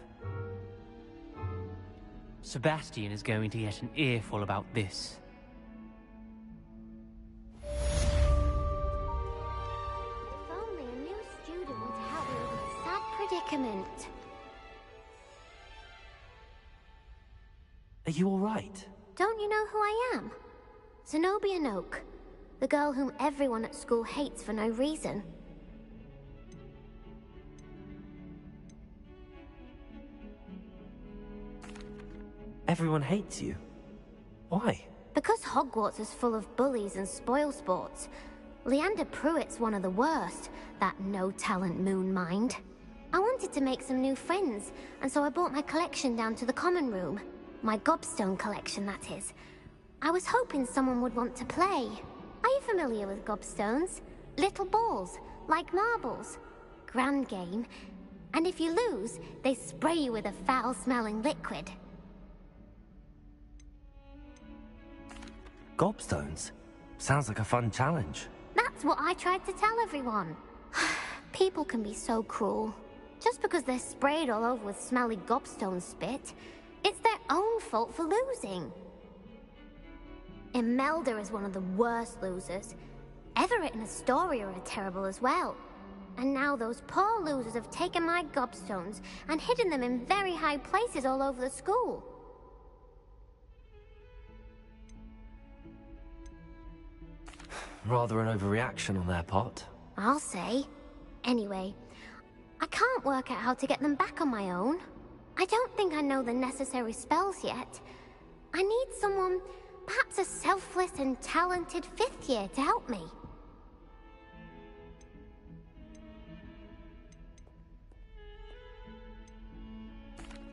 Sebastian is going to get an earful about this. If only a new student would help me with this sad predicament. Are you all right? Don't you know who I am? Zenobia Noak, the girl whom everyone at school hates for no reason. Everyone hates you. Why? Because Hogwarts is full of bullies and spoilsports. Leander Pruitt's one of the worst, that no-talent moon mind. I wanted to make some new friends, and so I brought my collection down to the common room. My gobstone collection, that is. I was hoping someone would want to play. Are you familiar with gobstones? Little balls, like marbles. Grand game. And if you lose, they spray you with a foul-smelling liquid. Gobstones? Sounds like a fun challenge. That's what I tried to tell everyone. People can be so cruel. Just because they're sprayed all over with smelly gobstone spit, it's their own fault for losing. Imelda is one of the worst losers. Everett and Astoria are terrible as well. And now those poor losers have taken my gobstones and hidden them in very high places all over the school. Rather an overreaction on their part. I'll say. Anyway, I can't work out how to get them back on my own. I don't think I know the necessary spells yet. I need someone, perhaps a selfless and talented 5th year to help me.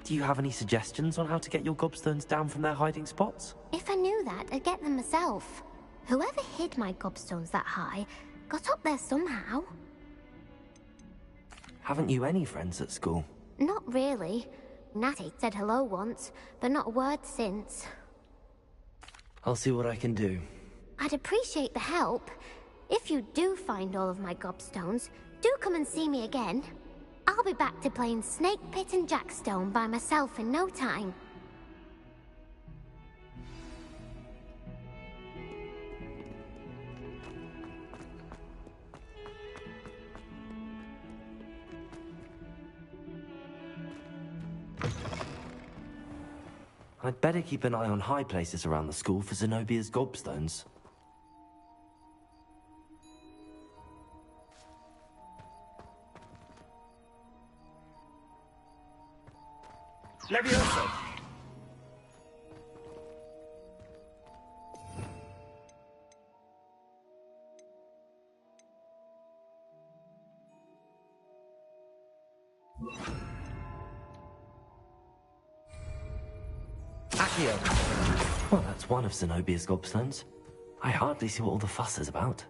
Do you have any suggestions on how to get your gobstones down from their hiding spots? If I knew that, I'd get them myself. Whoever hid my gobstones that high got up there somehow. Haven't you any friends at school? Not really. Natty said hello once, but not a word since. I'll see what I can do. I'd appreciate the help. If you do find all of my gobstones, do come and see me again. I'll be back to playing Snake Pit and Jackstone by myself in no time. I'd better keep an eye on high places around the school for Zenobia's gobstones. Levioso! Accio! Well, that's one of Zenobia's gobstones. I hardly see what all the fuss is about.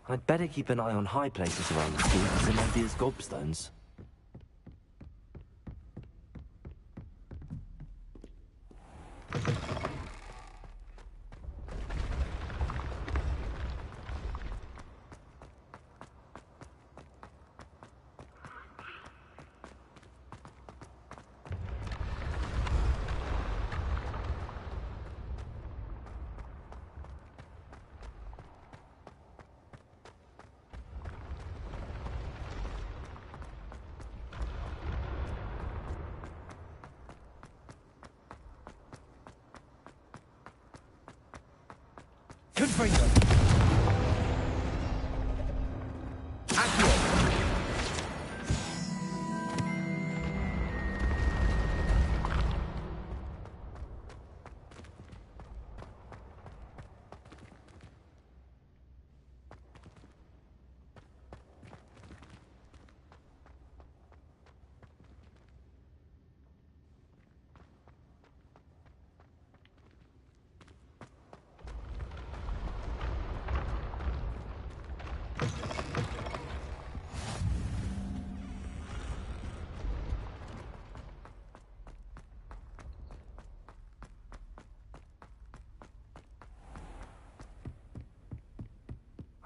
I'd better keep an eye on high places around the school for Zenobia's gobstones. free them. Accio.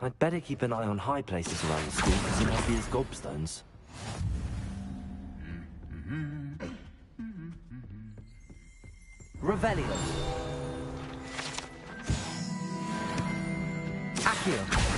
I'd better keep an eye on high places around the school for Zenobia's gobstones. Revelio. Accio.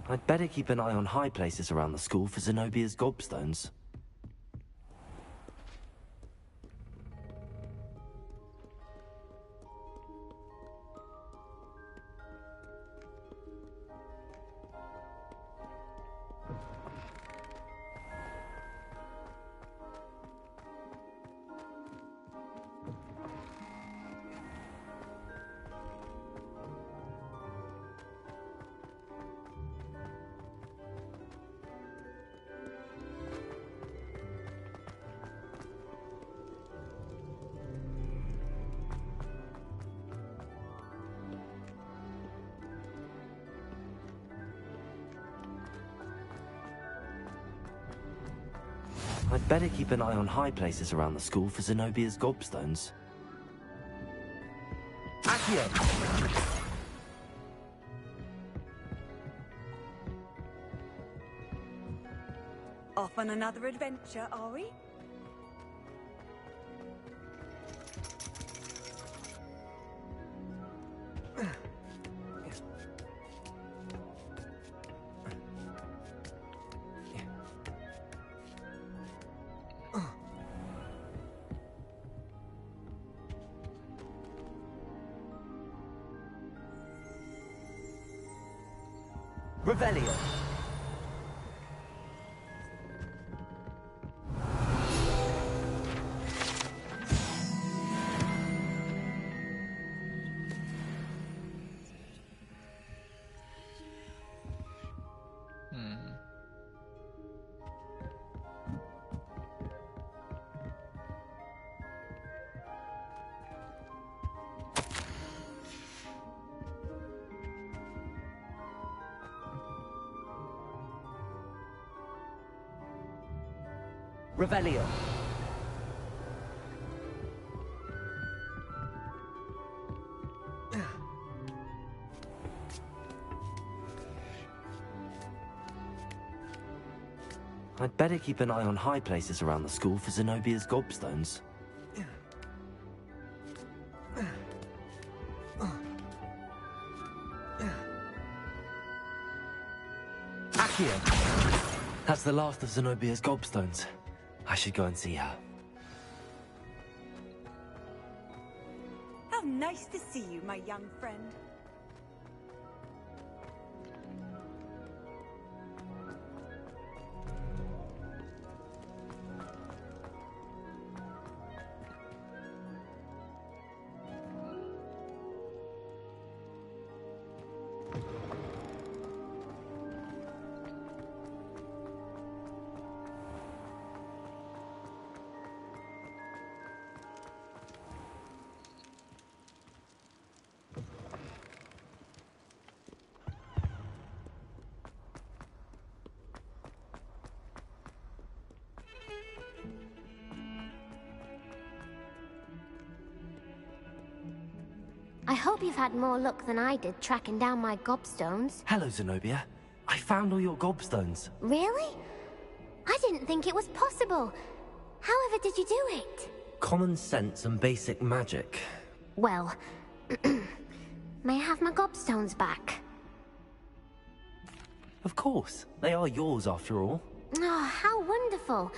I'd better keep an eye on high places around the school for Zenobia's gobstones. I'd better keep an eye on high places around the school for Zenobia's gobstones. Accio! Off on another adventure, are we? Revelio. Revelio. I'd better keep an eye on high places around the school for Zenobia's gobstones. Accio! That's the last of Zenobia's gobstones. I should go and see her. How nice to see you, my young friend. I hope you've had more luck than I did tracking down my gobstones. Hello, Zenobia. I found all your gobstones. Really? I didn't think it was possible. However did you do it? Common sense and basic magic. Well, may I have my gobstones back? Of course. They are yours after all. Oh, how wonderful.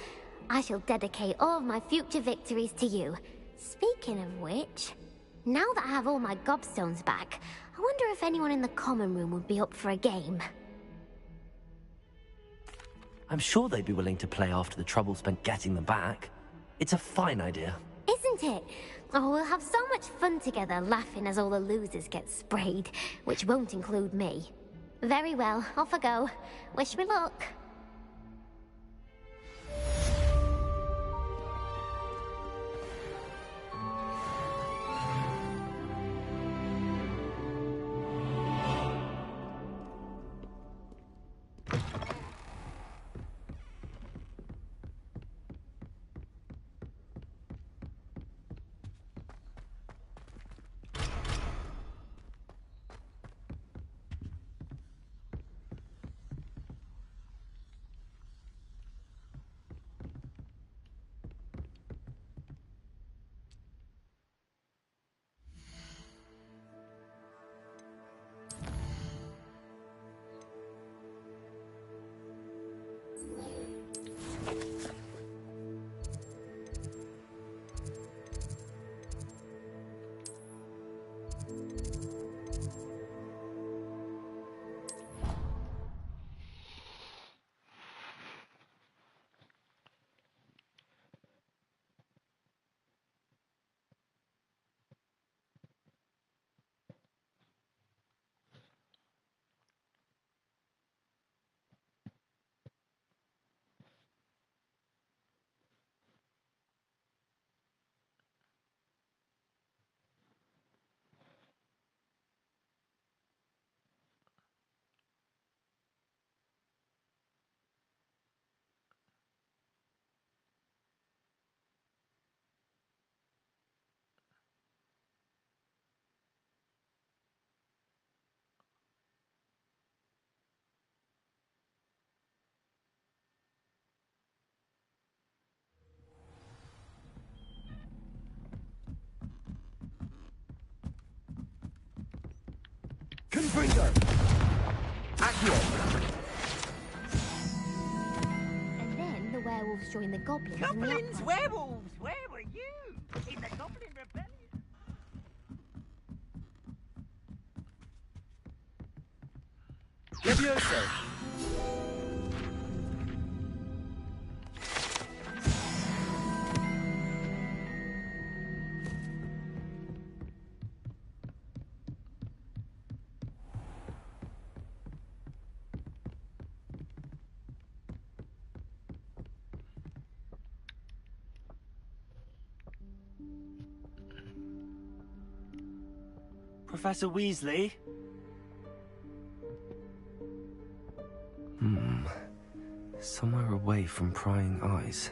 I shall dedicate all of my future victories to you. Speaking of which, now that I have all my gobstones back, I wonder if anyone in the common room would be up for a game. I'm sure they'd be willing to play after the trouble spent getting them back. It's a fine idea. Isn't it? Oh, we'll have so much fun together laughing as all the losers get sprayed, which won't include me. Very well, off I go. Wish me luck. Confringo! Accio! And then the werewolves joined the goblins. Goblins? Werewolves? Where were you? In the Goblin Rebellion? Levioso! Professor Weasley? Somewhere away from prying eyes.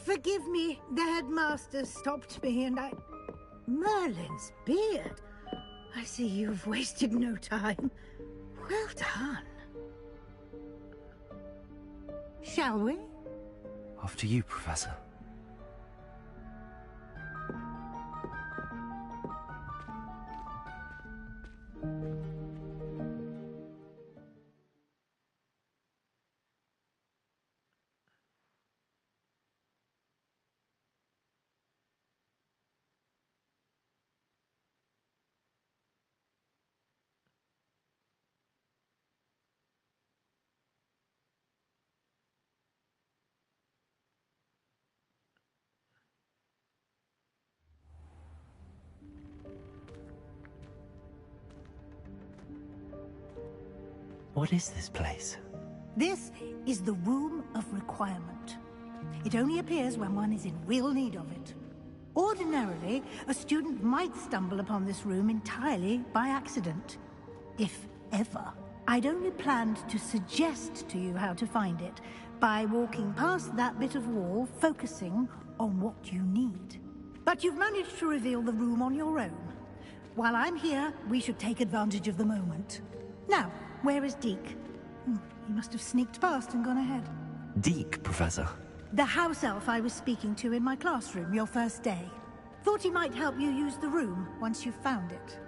Forgive me, the headmaster stopped me and I... Merlin's beard. I see you've wasted no time. Well done. Shall we? After you, Professor. What is this place? This is the Room of Requirement. It only appears when one is in real need of it. Ordinarily, a student might stumble upon this room entirely by accident. If ever. I'd only planned to suggest to you how to find it by walking past that bit of wall, focusing on what you need. But you've managed to reveal the room on your own. While I'm here, we should take advantage of the moment. Now, where is Deke? He must have sneaked past and gone ahead. Deke, Professor. The house elf I was speaking to in my classroom your first day. Thought he might help you use the room once you've found it.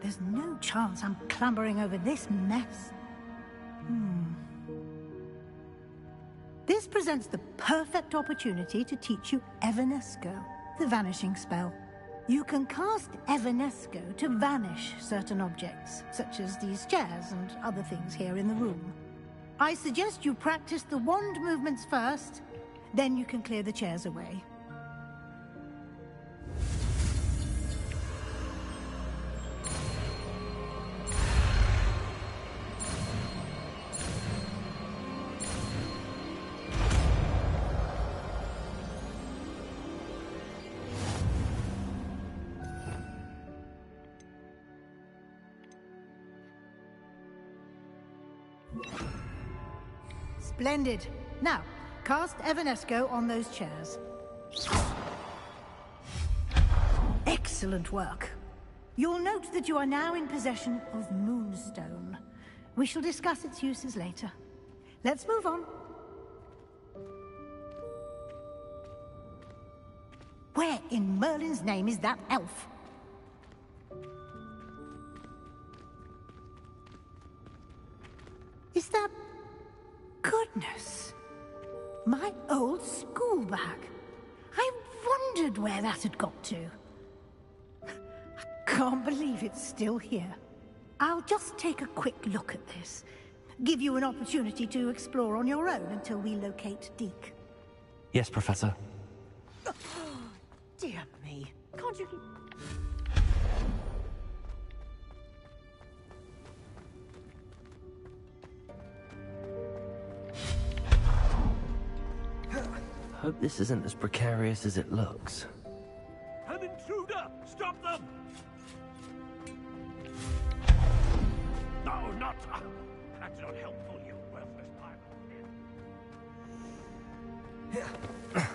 There's no chance I'm clambering over this mess. This presents the perfect opportunity to teach you Evanesco, the vanishing spell. You can cast Evanesco to vanish certain objects, such as these chairs and other things here in the room. I suggest you practice the wand movements first, then you can clear the chairs away. Splendid. Now, cast Evanesco on those chairs. Excellent work. You'll note that you are now in possession of Moonstone. We shall discuss its uses later. Let's move on. Where in Merlin's name is that elf? Is that... Goodness! My old school bag. I wondered where that had got to. I can't believe it's still here. I'll just take a quick look at this. Give you an opportunity to explore on your own until we locate Deke. Yes, Professor. Dear me. Can't you... Hope this isn't as precarious as it looks. An intruder! Stop them! No, not... That's not helpful, you worthless pirate.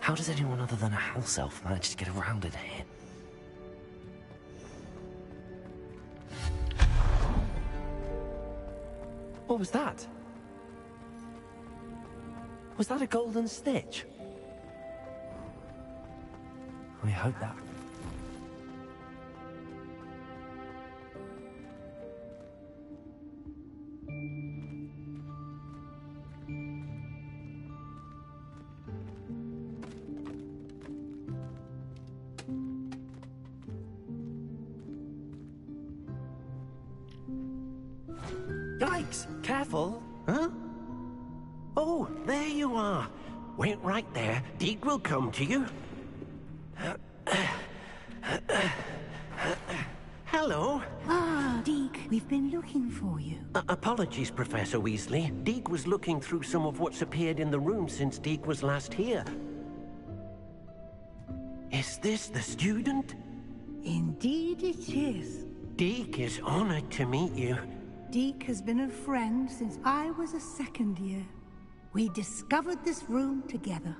How does anyone other than a house elf manage to get around in here? What was that? Was that a golden snitch? I hope that... Yikes! Careful! Huh? Oh, there you are. Wait right there. Deke will come to you. Hello. Ah, Deke, we've been looking for you. Apologies, Professor Weasley. Deke was looking through some of what's appeared in the room since Deke was last here. Is this the student? Indeed it is. Deke is honored to meet you. Deke has been a friend since I was a second year. We discovered this room together.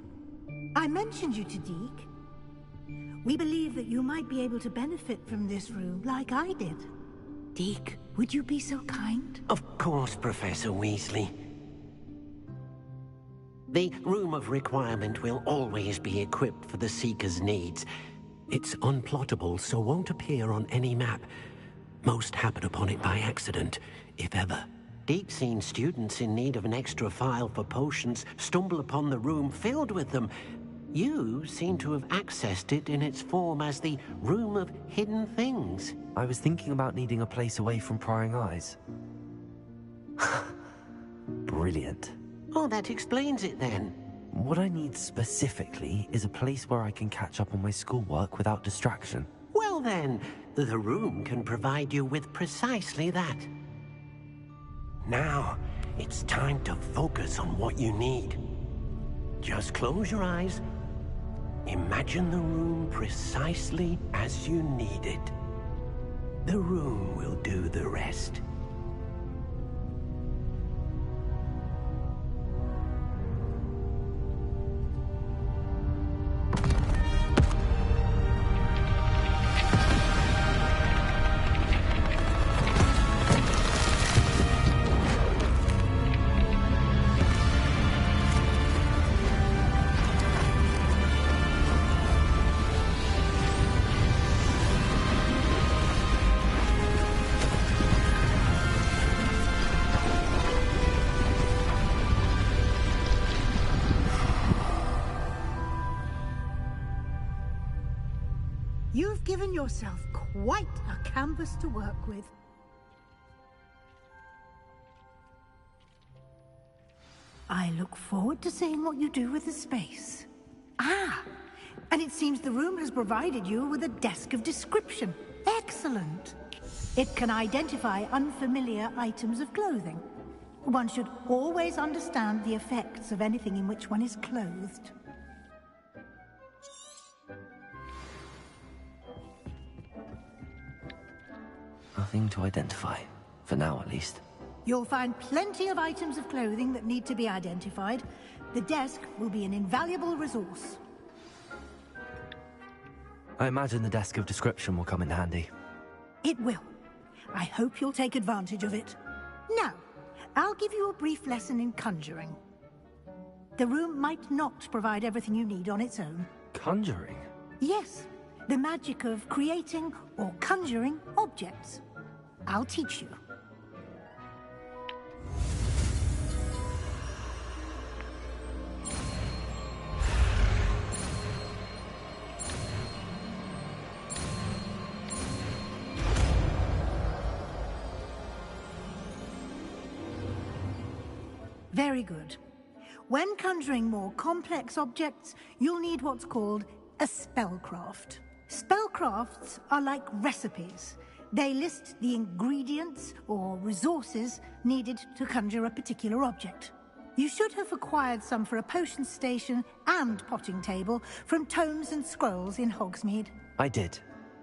I mentioned you to Deke. We believe that you might be able to benefit from this room like I did. Deke, would you be so kind? Of course, Professor Weasley. The Room of Requirement will always be equipped for the Seeker's needs. It's unplottable, so won't appear on any map. Most happen upon it by accident, if ever. Deke's seen students in need of an extra file for potions stumble upon the room filled with them. You seem to have accessed it in its form as the Room of Hidden Things. I was thinking about needing a place away from prying eyes. Brilliant. Oh, that explains it then. What I need specifically is a place where I can catch up on my schoolwork without distraction. Well then, the room can provide you with precisely that. Now, it's time to focus on what you need. Just close your eyes. Imagine the room precisely as you need it. The room will do the rest. You've given yourself quite a canvas to work with. I look forward to seeing what you do with the space. Ah, and it seems the room has provided you with a desk of description. Excellent. It can identify unfamiliar items of clothing. One should always understand the effects of anything in which one is clothed. Nothing to identify. For now, at least. You'll find plenty of items of clothing that need to be identified. The desk will be an invaluable resource. I imagine the desk of description will come in handy. It will. I hope you'll take advantage of it. Now, I'll give you a brief lesson in conjuring. The room might not provide everything you need on its own. Conjuring? Yes, the magic of creating or conjuring objects. I'll teach you. Very good. When conjuring more complex objects, you'll need what's called a spellcraft. Spellcrafts are like recipes. They list the ingredients or resources needed to conjure a particular object. You should have acquired some for a potion station and potting table from tomes and scrolls in Hogsmeade. I did.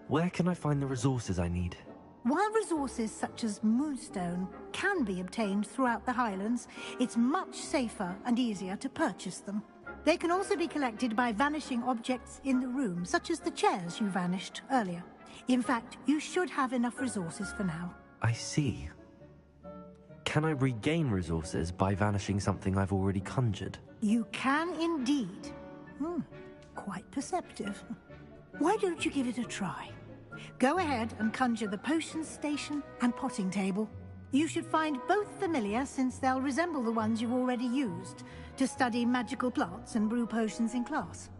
Where can I find the resources I need? While resources such as moonstone can be obtained throughout the Highlands, it's much safer and easier to purchase them. They can also be collected by vanishing objects in the room, such as the chairs you vanished earlier. In fact, you should have enough resources for now. I see. Can I regain resources by vanishing something I've already conjured? You can indeed. Quite perceptive. Why don't you give it a try? Go ahead and conjure the potion station and potting table. You should find both familiar, since they'll resemble the ones you've already used to study magical plants and brew potions in class.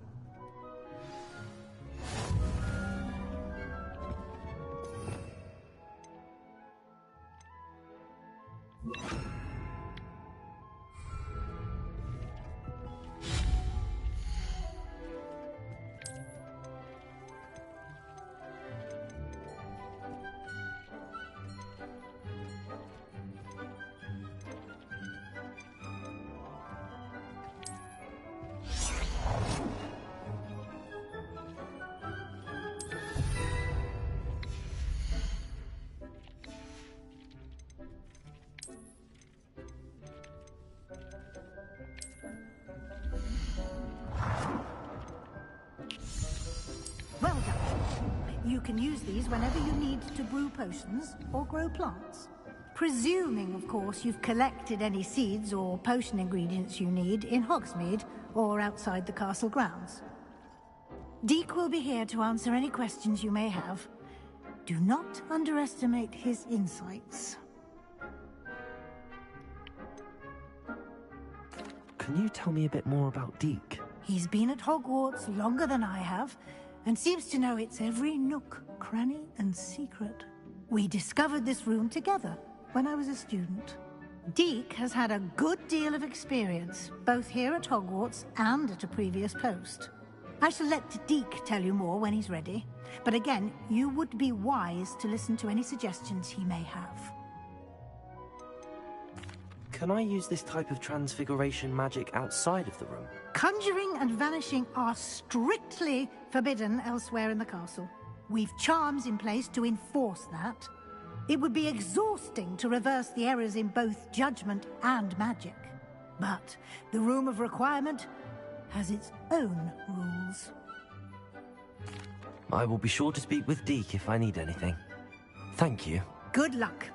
Well done. You can use these whenever you need to brew potions or grow plants. Presuming, of course, you've collected any seeds or potion ingredients you need in Hogsmeade or outside the castle grounds. Deek will be here to answer any questions you may have. Do not underestimate his insights. Can you tell me a bit more about Deek? He's been at Hogwarts longer than I have, and seems to know its every nook, cranny, and secret. We discovered this room together when I was a student. Deek has had a good deal of experience, both here at Hogwarts and at a previous post. I shall let Deek tell you more when he's ready, but again, you would be wise to listen to any suggestions he may have. Can I use this type of transfiguration magic outside of the room? Conjuring and vanishing are strictly forbidden elsewhere in the castle. We've charms in place to enforce that. It would be exhausting to reverse the errors in both judgment and magic. But the Room of Requirement has its own rules. I will be sure to speak with Deke if I need anything. Thank you. Good luck.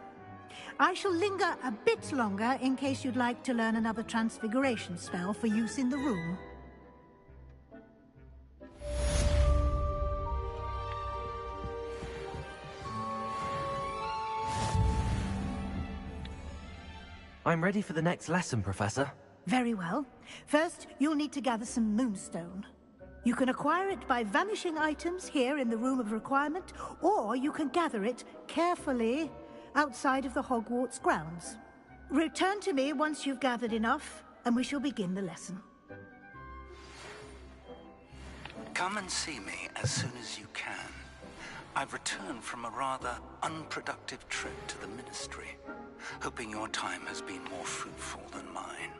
I shall linger a bit longer in case you'd like to learn another transfiguration spell for use in the room. I'm ready for the next lesson, Professor. Very well. First, you'll need to gather some moonstone. You can acquire it by vanishing items here in the Room of Requirement, or you can gather it carefully outside of the Hogwarts grounds. Return to me once you've gathered enough, and we shall begin the lesson. Come and see me as soon as you can. I've returned from a rather unproductive trip to the Ministry, hoping your time has been more fruitful than mine.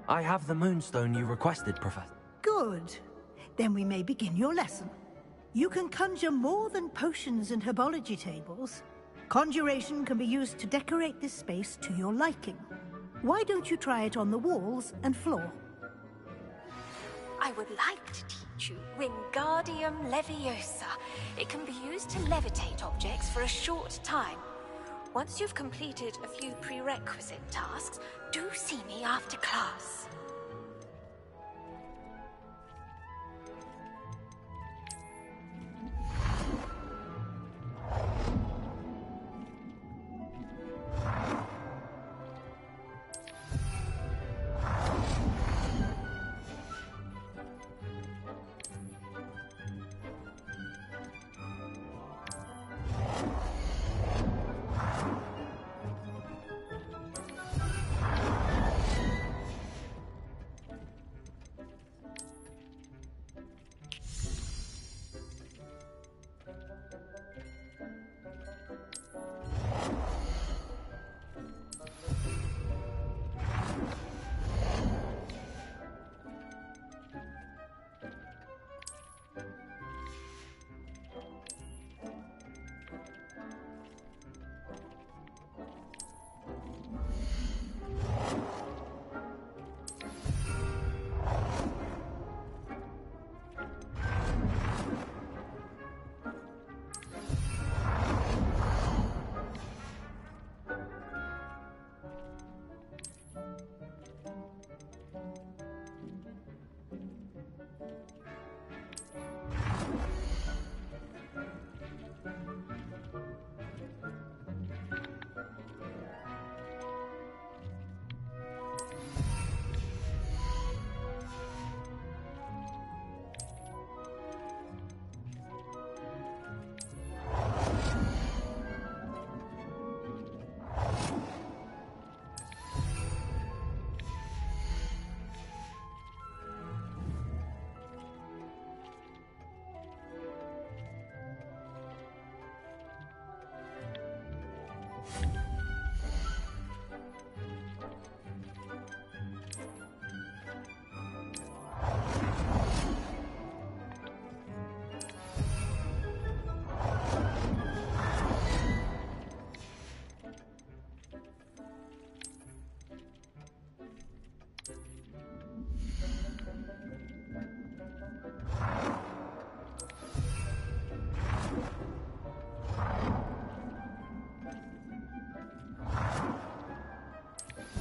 I have the moonstone you requested, Professor. Good. Then we may begin your lesson. You can conjure more than potions and herbology tables. Conjuration can be used to decorate this space to your liking. Why don't you try it on the walls and floor? I would like to teach you Wingardium Leviosa. It can be used to levitate objects for a short time. Once you've completed a few prerequisite tasks, do see me after class.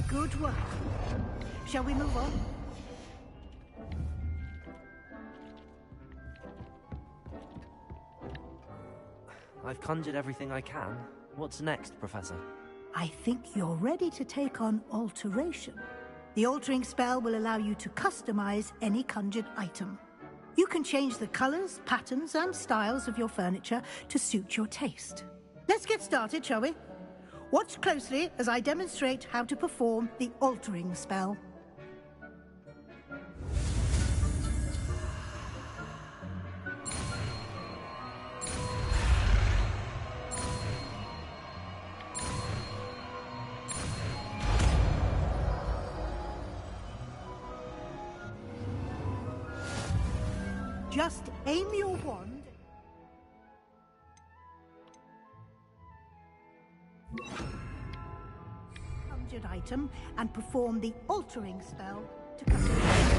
Good work. Shall we move on? I've conjured everything I can. What's next, Professor? I think you're ready to take on alteration. The altering spell will allow you to customize any conjured item. You can change the colors, patterns, and styles of your furniture to suit your taste. Let's get started, shall we? Watch closely as I demonstrate how to perform the altering spell. Just aim your wand. Conjured item and perform the altering spell to customize.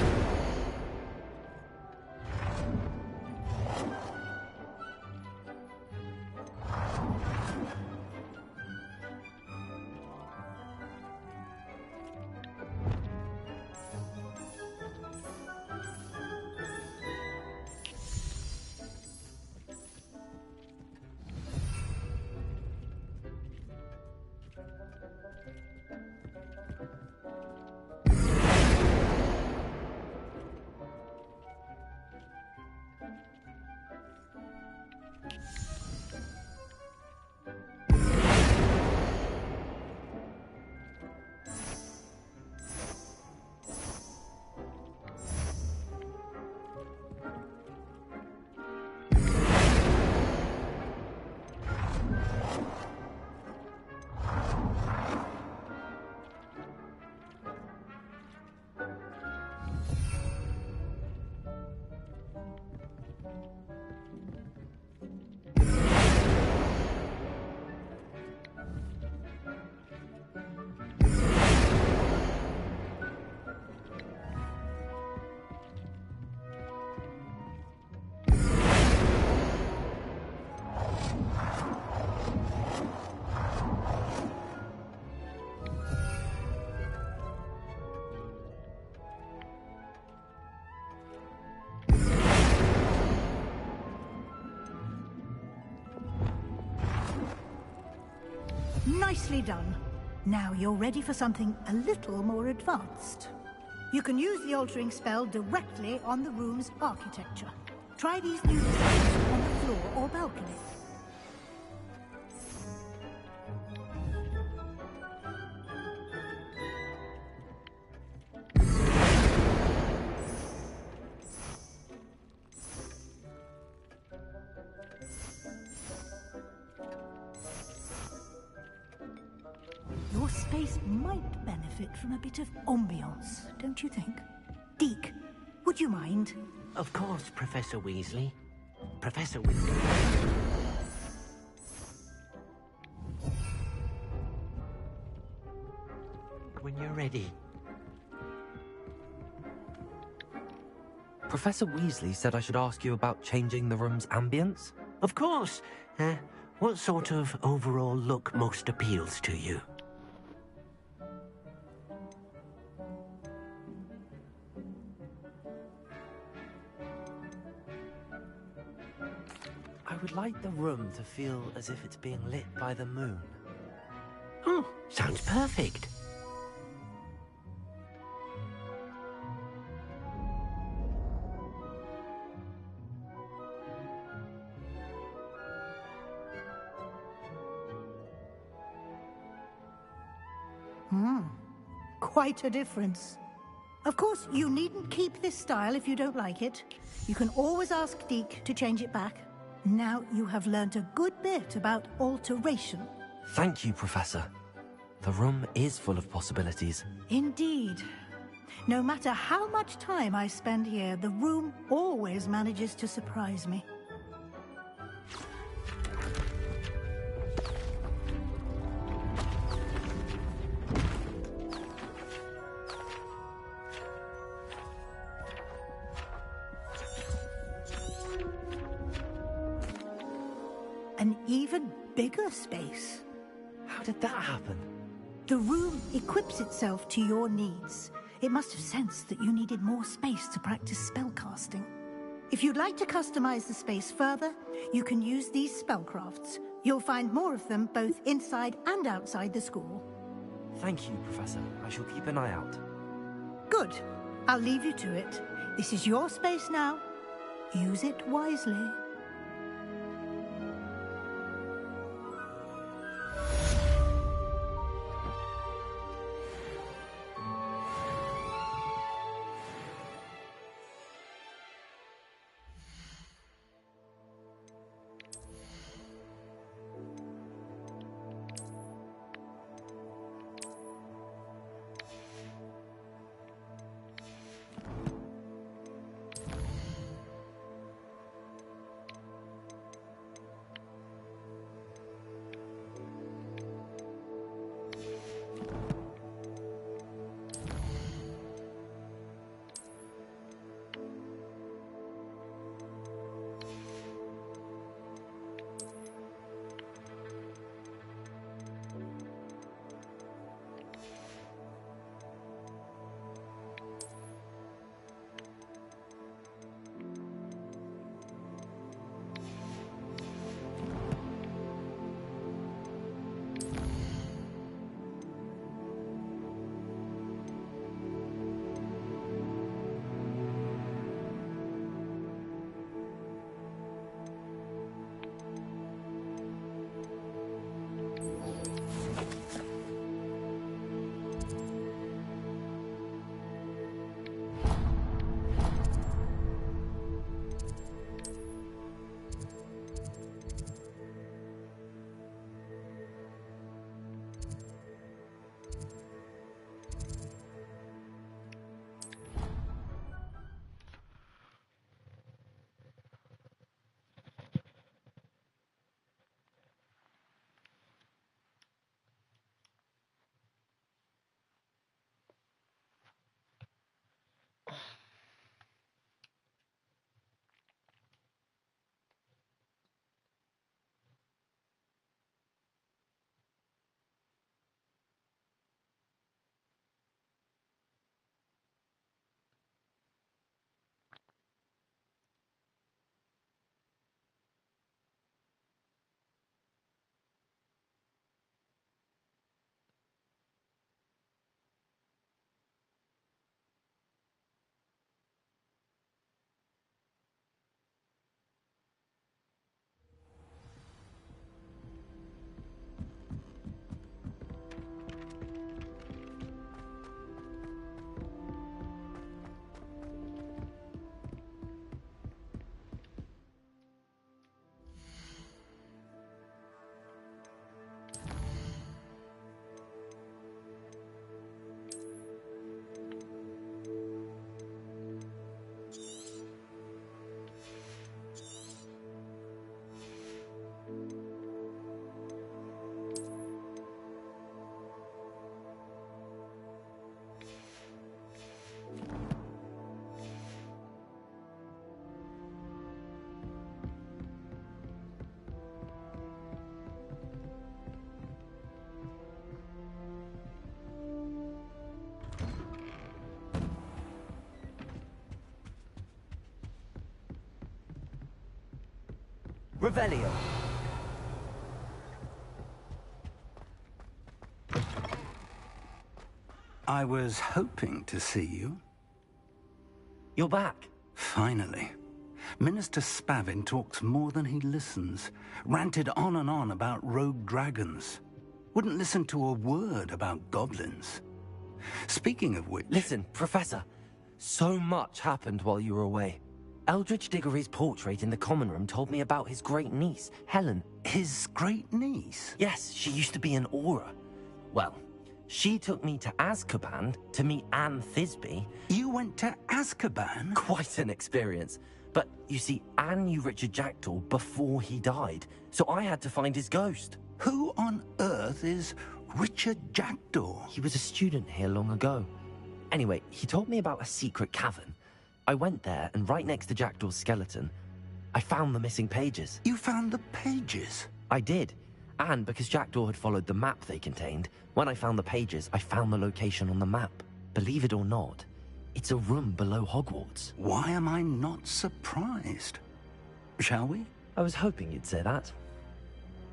Nicely done. Now you're ready for something a little more advanced. You can use the altering spell directly on the room's architecture. Try these new designs on the floor or balcony. Your space might benefit from a bit of ambiance, don't you think? Deke, would you mind? Of course, Professor Weasley. Professor Weasley. When you're ready. Professor Weasley said I should ask you about changing the room's ambience? Of course. What sort of overall look most appeals to you? I would like the room to feel as if it's being lit by the moon. Oh, sounds perfect. Quite a difference. Of course, you needn't keep this style if you don't like it. You can always ask Deke to change it back. Now you have learnt a good bit about alteration. Thank you, Professor. The room is full of possibilities. Indeed. No matter how much time I spend here, the room always manages to surprise me. An even bigger space. How did that happen? The room equips itself to your needs. It must have sensed that you needed more space to practice spellcasting. If you'd like to customize the space further, you can use these spellcrafts. You'll find more of them both inside and outside the school. Thank you, Professor. I shall keep an eye out. Good. I'll leave you to it. This is your space now. Use it wisely. Revelio. I was hoping to see you. You're back. Finally. Minister Spavin talks more than he listens. Ranted on and on about rogue dragons. Wouldn't listen to a word about goblins. Speaking of which... Listen, Professor. So much happened while you were away. Eldridge Diggory's portrait in the common room told me about his great niece, Helen. His great niece? Yes, she used to be an Auror. Well, she took me to Azkaban to meet Anne Thisbe. You went to Azkaban? Quite an experience. But, you see, Anne knew Richard Jackdaw before he died, so I had to find his ghost. Who on earth is Richard Jackdaw? He was a student here long ago. Anyway, he told me about a secret cavern. I went there, and right next to Jackdaw's skeleton, I found the missing pages. You found the pages? I did. And because Jackdaw had followed the map they contained, when I found the pages, I found the location on the map. Believe it or not, it's a room below Hogwarts. Why am I not surprised? Shall we? I was hoping you'd say that.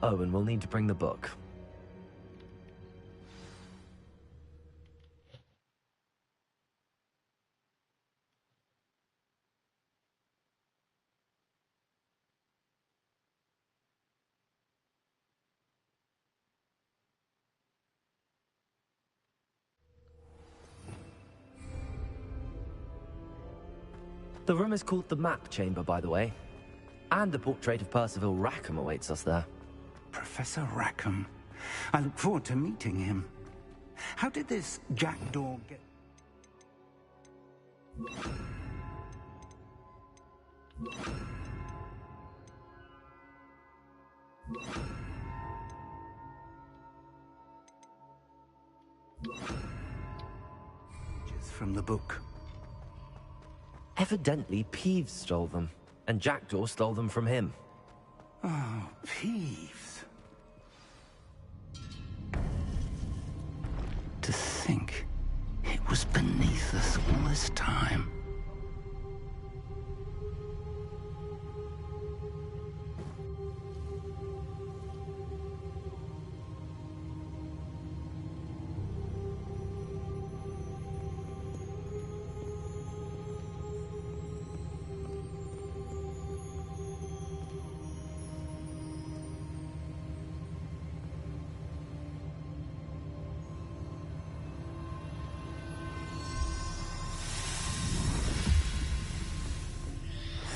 Oh, and we'll need to bring the book. The room is called the Map Chamber, by the way. And a portrait of Percival Rackham awaits us there. Professor Rackham. I look forward to meeting him. How did this Jackdaw get... From the book. Evidently, Peeves stole them, and Jackdaw stole them from him. Oh, Peeves. To think it was beneath us all this time.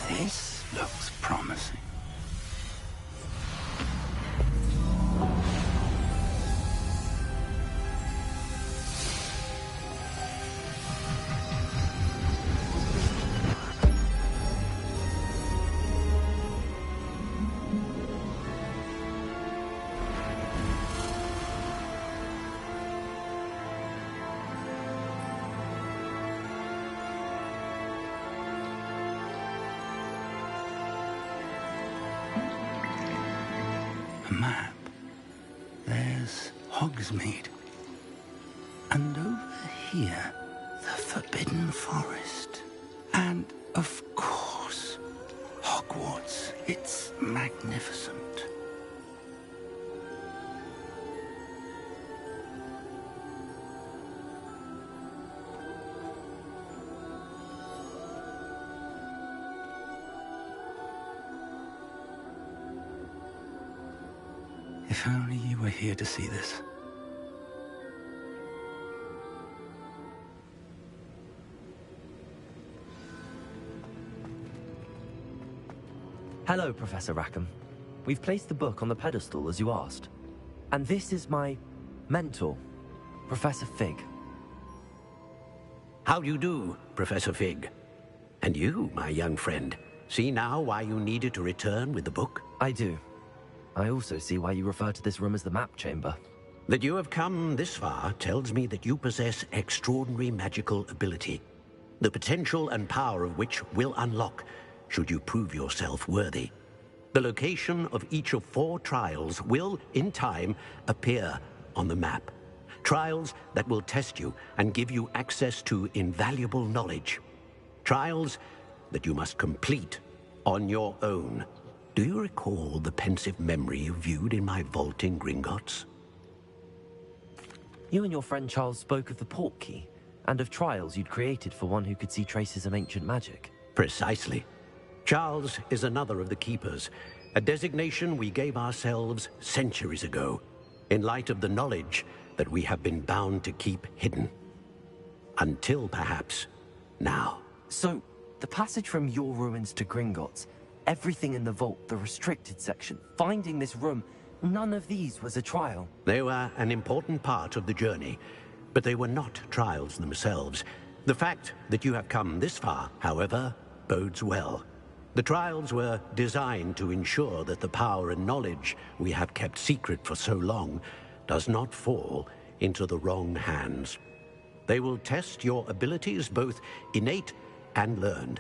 This looks promising. A map. There's Hogsmeade. And over here, the Forbidden Forest. And, of course, Hogwarts. It's magnificent. If only you were here to see this. Hello, Professor Rackham. We've placed the book on the pedestal, as you asked. And this is my mentor, Professor Fig. How do you do, Professor Fig? And you, my young friend, see now why you needed to return with the book? I do. I also see why you refer to this room as the map chamber. That you have come this far tells me that you possess extraordinary magical ability, the potential and power of which will unlock should you prove yourself worthy. The location of each of 4 trials will, in time, appear on the map. Trials that will test you and give you access to invaluable knowledge. Trials that you must complete on your own. Do you recall the pensive memory you viewed in my vault in Gringotts? You and your friend Charles spoke of the portkey, and of trials you'd created for one who could see traces of ancient magic. Precisely. Charles is another of the Keepers, a designation we gave ourselves centuries ago, in light of the knowledge that we have been bound to keep hidden. Until, perhaps, now. So, the passage from your ruins to Gringotts, everything in the vault, the restricted section, finding this room, none of these was a trial. They were an important part of the journey, but they were not trials themselves. The fact that you have come this far, however, bodes well. The trials were designed to ensure that the power and knowledge we have kept secret for so long does not fall into the wrong hands. They will test your abilities, both innate and learned.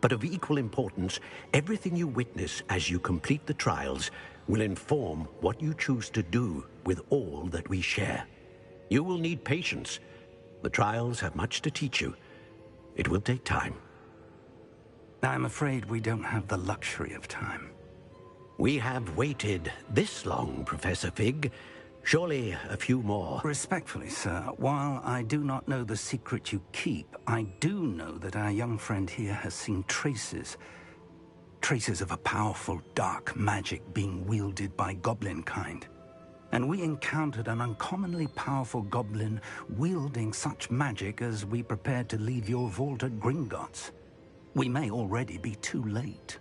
But of equal importance, everything you witness as you complete the trials will inform what you choose to do with all that we share. You will need patience. The trials have much to teach you. It will take time. I'm afraid we don't have the luxury of time. We have waited this long, Professor Fig. Surely a few more. Respectfully, sir, while I do not know the secret you keep, I do know that our young friend here has seen traces of a powerful dark magic being wielded by goblin kind. And we encountered an uncommonly powerful goblin wielding such magic as we prepared to leave your vault at Gringotts. We may already be too late.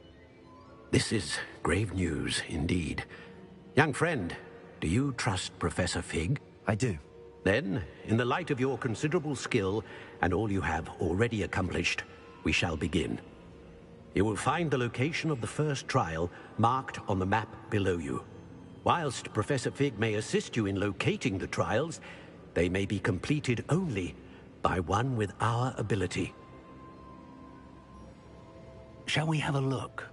This is grave news indeed. Young friend, do you trust Professor Fig? I do. Then, in the light of your considerable skill and all you have already accomplished, we shall begin. You will find the location of the first trial marked on the map below you. Whilst Professor Fig may assist you in locating the trials, They may be completed only by one with our ability. Shall we have a look?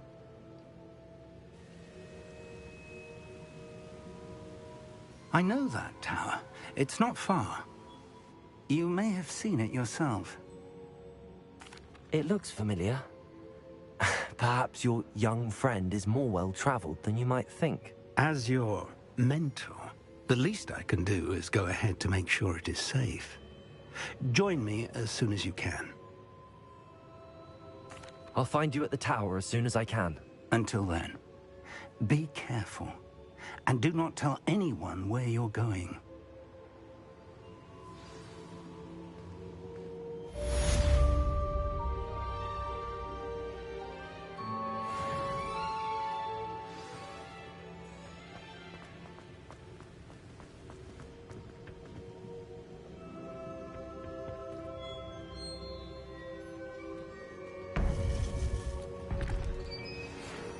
I know that tower. It's not far. You may have seen it yourself. It looks familiar. Perhaps your young friend is more well-traveled than you might think. As your mentor, the least I can do is go ahead to make sure it is safe. Join me as soon as you can. I'll find you at the tower as soon as I can. Until then, be careful, and do not tell anyone where you're going.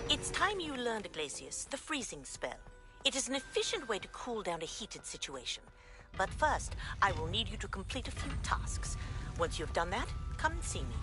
It's time you learned, Glacius, the freezing spell. It is an efficient way to cool down a heated situation. But first, I will need you to complete a few tasks. Once you have done that, come and see me.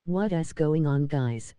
What is going on, guys?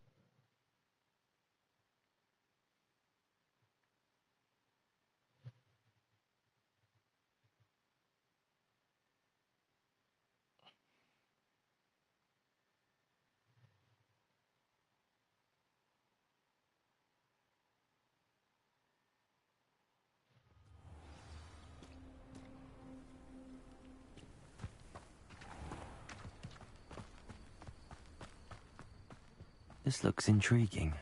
This looks intriguing.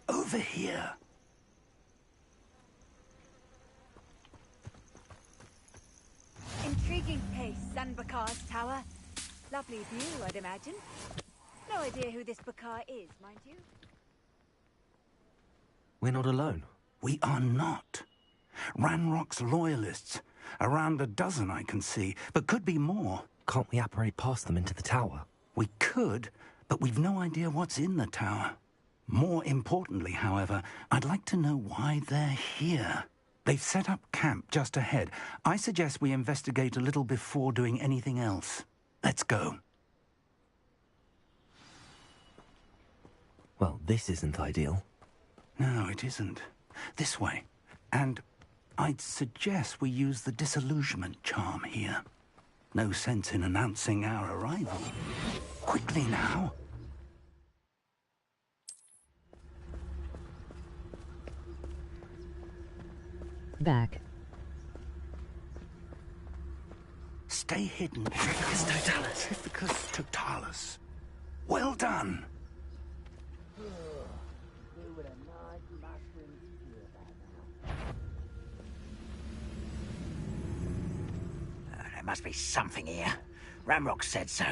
Over here. Intriguing place, Zanbakar's tower. Lovely view, I'd imagine. No idea who this Bakar is, mind you. We're not alone. We are not. Ranrock's loyalists. Around a dozen I can see, but could be more. Can't we apparate past them into the tower? We could, but we've no idea what's in the tower. More importantly, however, I'd like to know why they're here. They've set up camp just ahead. I suggest we investigate a little before doing anything else. Let's go. Well, this isn't ideal. No, it isn't. This way. And I'd suggest we use the disillusionment charm here. No sense in announcing our arrival. Quickly now. Back. Stay hidden. Petrificus totalis. Petrificus totalis. Well done. There must be something here. Ramrock said so.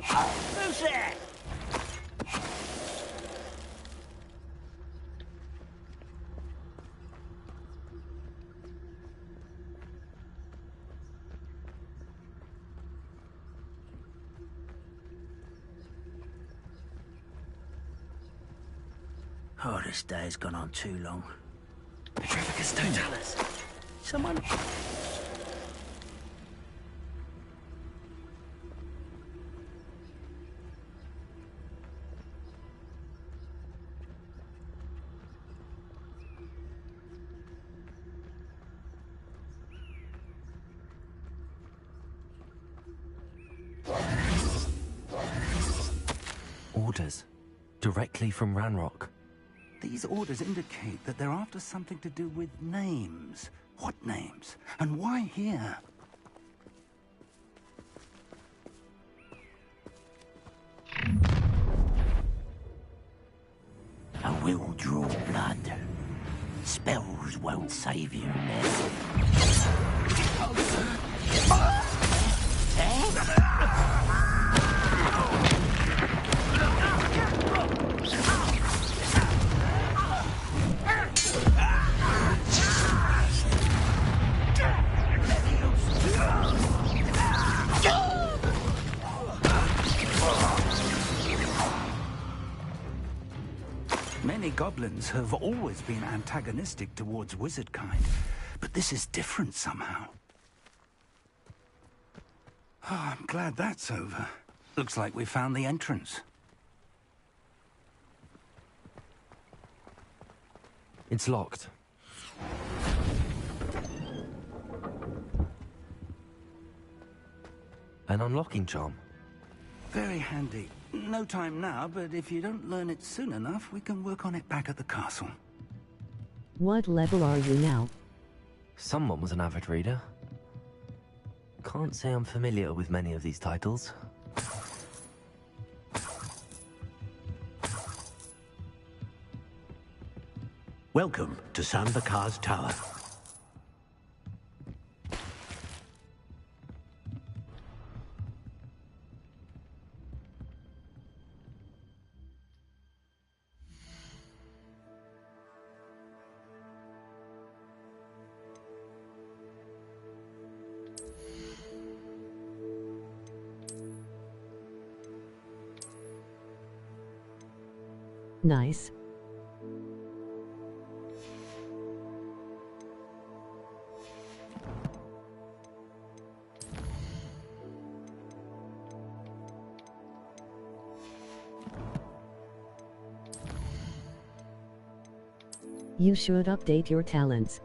Who's there? Oh, this day has gone on too long. Petrificus totalis. Someone... Orders. Directly from Ranrock. These orders indicate that they're after something to do with names. What names? And why here? I will draw blood. Spells won't save you, miss. Many goblins have always been antagonistic towards wizard kind, but this is different somehow. Oh, I'm glad that's over. Looks like we found the entrance. It's locked. An unlocking charm. Very handy. No time now, but if you don't learn it soon enough, we can work on it back at the castle. What level are you now? Someone was an avid reader. Can't say I'm familiar with many of these titles. Welcome to Sambakar's Tower. Nice. You should update your talents.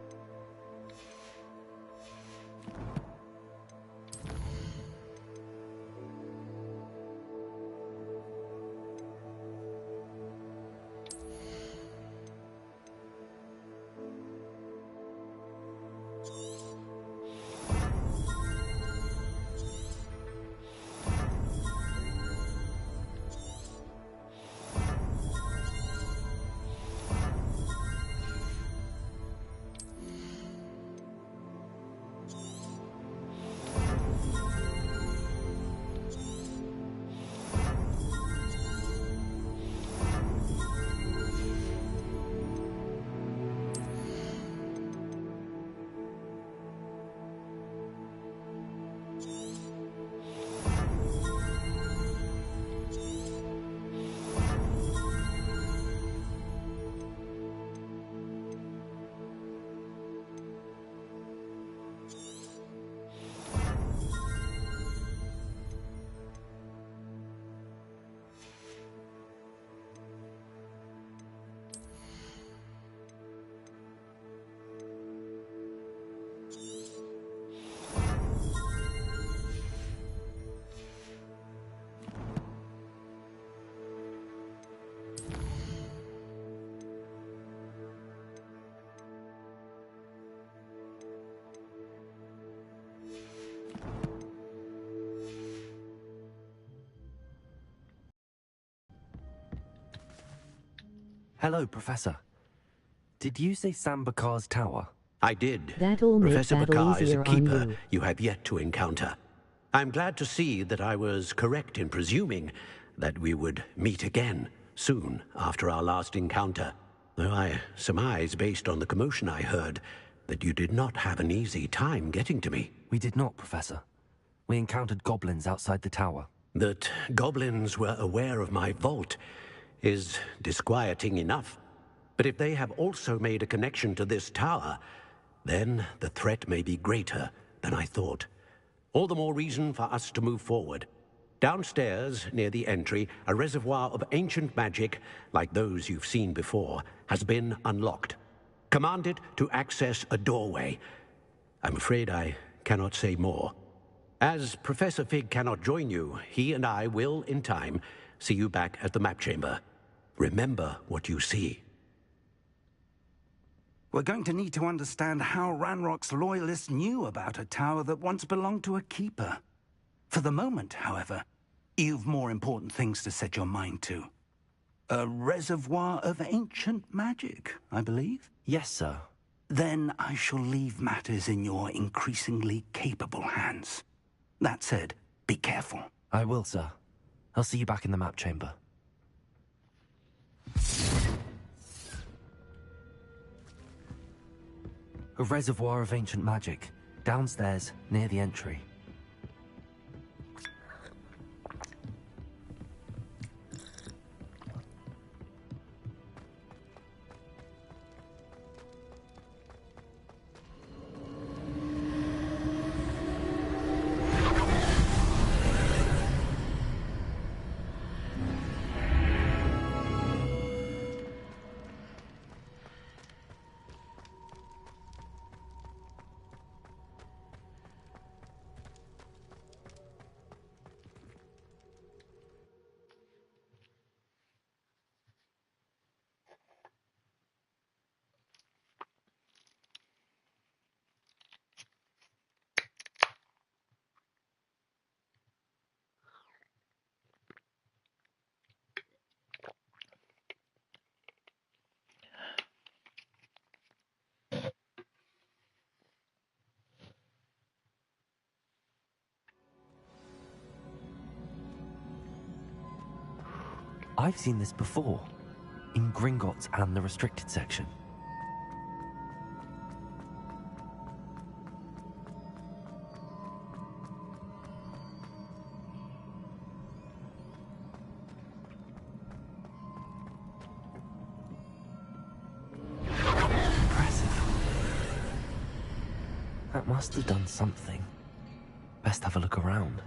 Hello, Professor. Did you say Sam Bakar's tower? I did. That'll make Professor battle Bakar is a easier on keeper you. you have yet to encounter. I'm glad to see that I was correct in presuming that we would meet again soon after our last encounter. Though I surmise, based on the commotion I heard, that you did not have an easy time getting to me. We did not, Professor. We encountered goblins outside the tower. That goblins were aware of my vault is disquieting enough. But if they have also made a connection to this tower, then the threat may be greater than I thought. All the more reason for us to move forward. Downstairs, near the entry, a reservoir of ancient magic, like those you've seen before, has been unlocked. Command it to access a doorway. I'm afraid I cannot say more. As Professor Fig cannot join you, he and I will, in time, see you back at the map chamber. Remember what you see. We're going to need to understand how Ranrock's loyalists knew about a tower that once belonged to a keeper. For the moment, however, you've more important things to set your mind to. A reservoir of ancient magic, I believe? Yes, sir. Then I shall leave matters in your increasingly capable hands. That said, be careful. I will, sir. I'll see you back in the map chamber. A reservoir of ancient magic, downstairs, near the entry. I've seen this before, in Gringotts and the restricted section. Impressive. That must have done something. Best have a look around.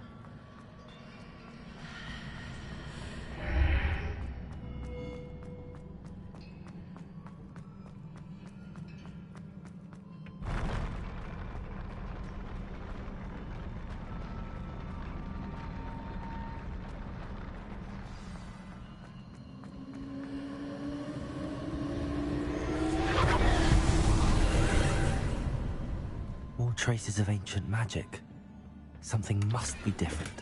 Traces of ancient magic. Something must be different.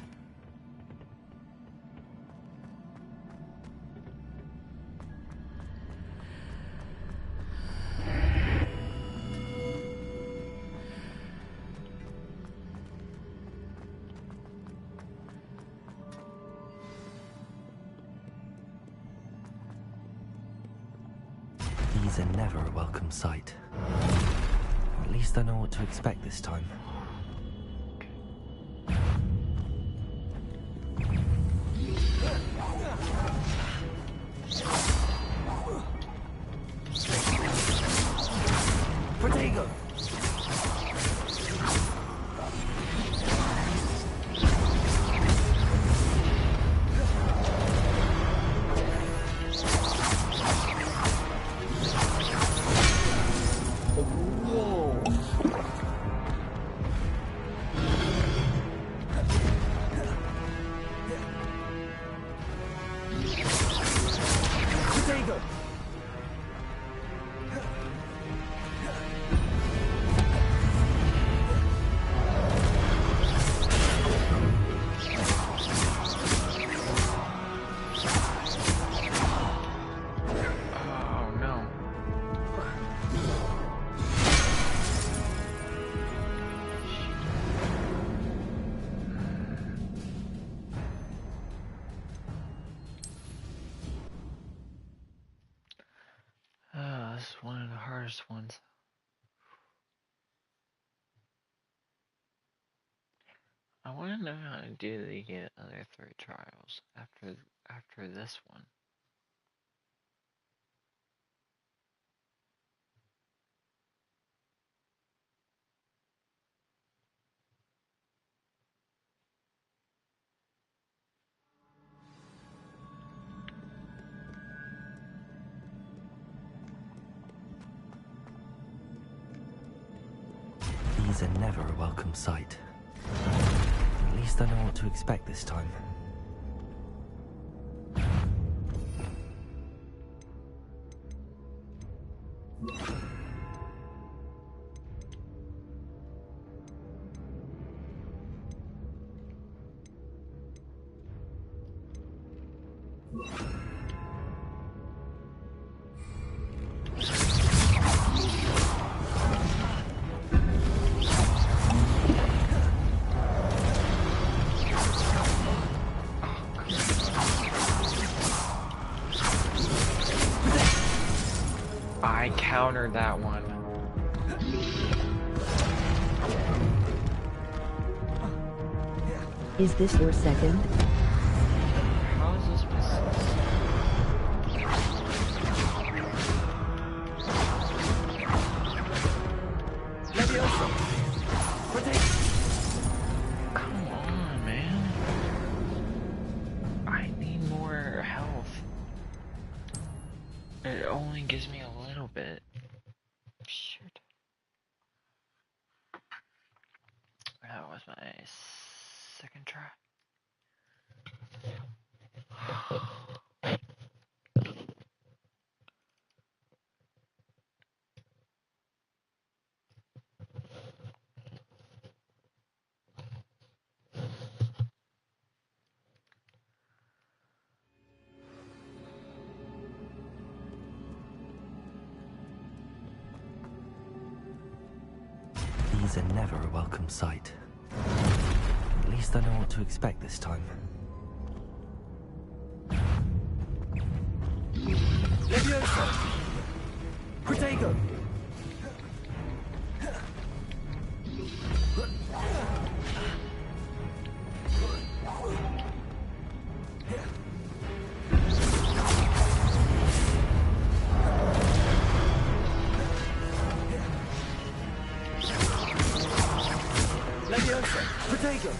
These are never a welcome sight. At least I know what to expect this time. Protego! I want to know how to do the other 3 trials after this one. These are never a welcome sight. At least I know what to expect this time. I countered that one. Is this your second? How is this Come on, man. I need more health. It only gives me a little bit. Shit. That was my second try. These are never a welcome sight. At least I know what to expect this time. Leviosa! Protego! Leviosa! Protego!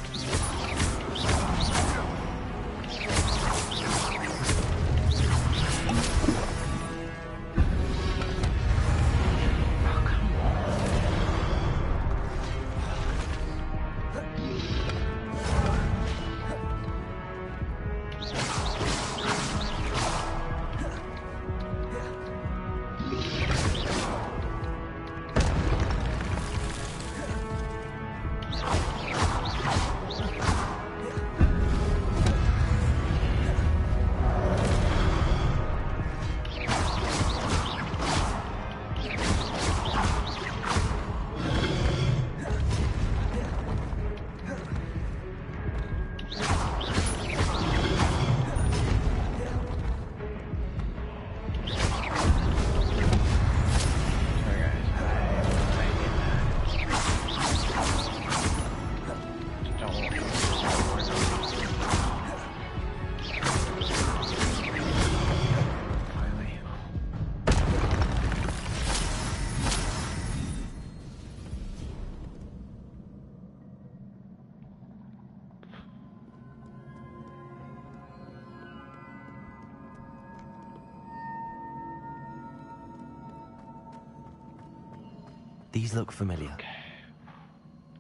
These look familiar.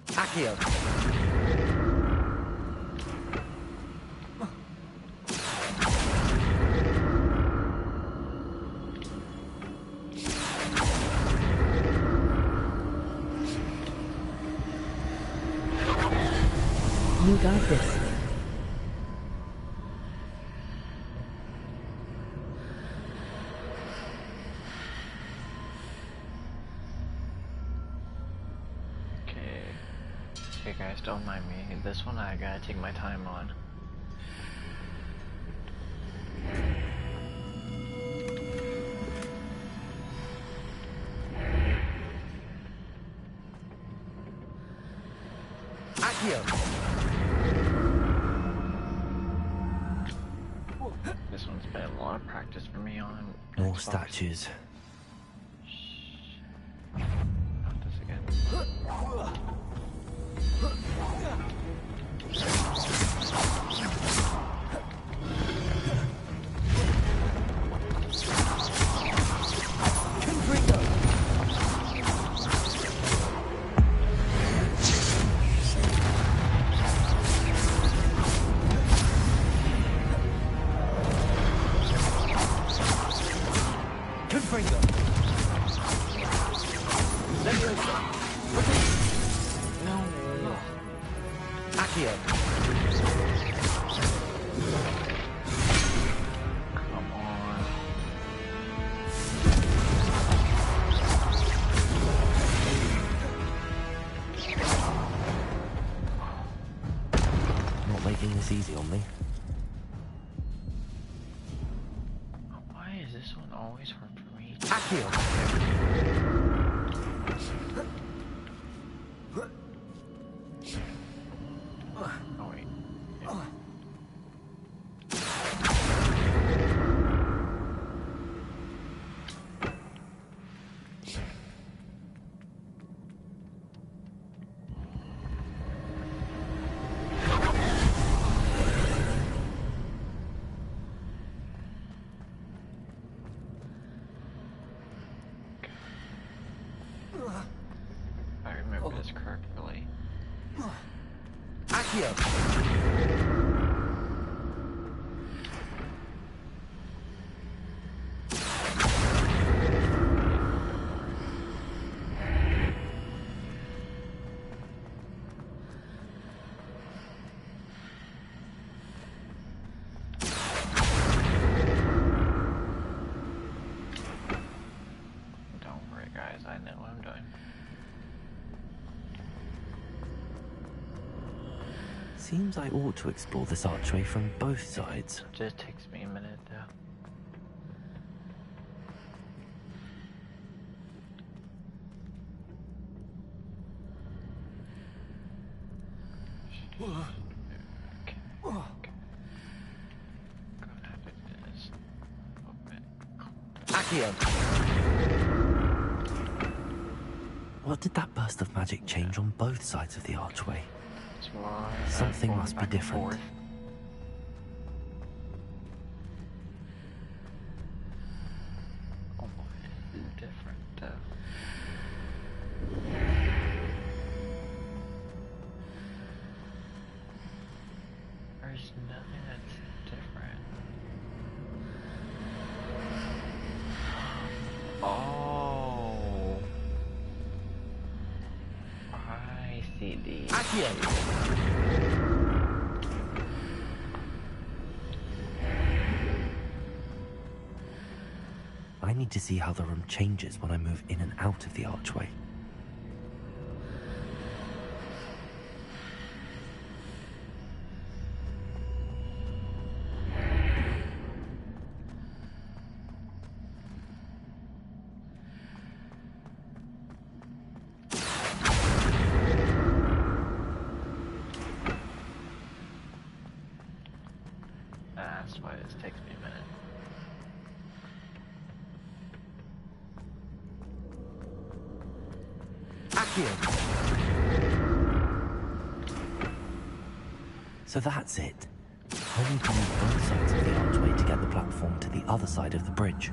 Accio! You got this. Okay guys, don't mind me. This one I gotta take my time on. Accio! this one's been a lot of practice for me on More Xbox. statues. Not this again. Making this easy on me. Why is this one always hard for me? Oh wait. Yeah. I remember this correctly. Don't worry, guys. I know what I'm doing. Seems I ought to explore this archway from both sides. It just takes me a minute, though. What did that burst of magic change on both sides of the archway? That's why Something must be different. Oh boy, this is different, though. There's nothing that's different. Oh. I see the... I need to see how the room changes when I move in and out of the archway. That's why this takes me a minute. So that's it. I need to use both sides of the archway to get the platform to the other side of the bridge.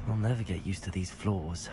I'll never get used to these floors.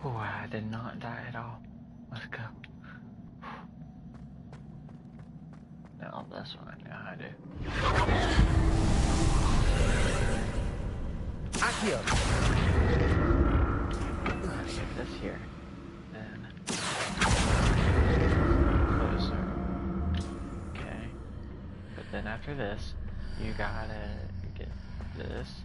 Oh, I did not die at all. Let's go. Now this one I know how to do. Accio! Gotta get this here. Then closer. Okay. But then after this, you gotta get this.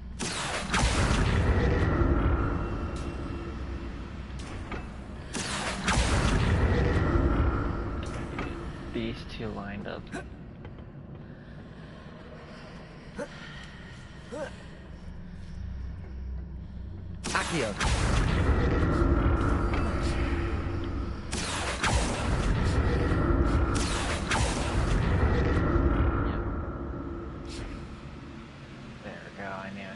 These two lined up. Accio! There we go, I knew it.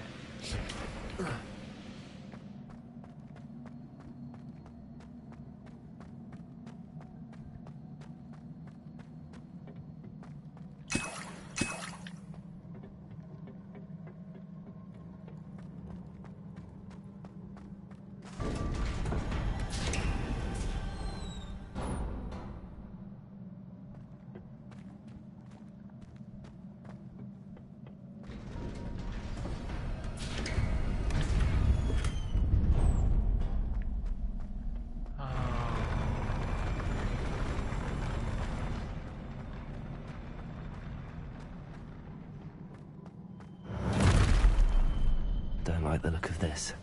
Don't like the look of this.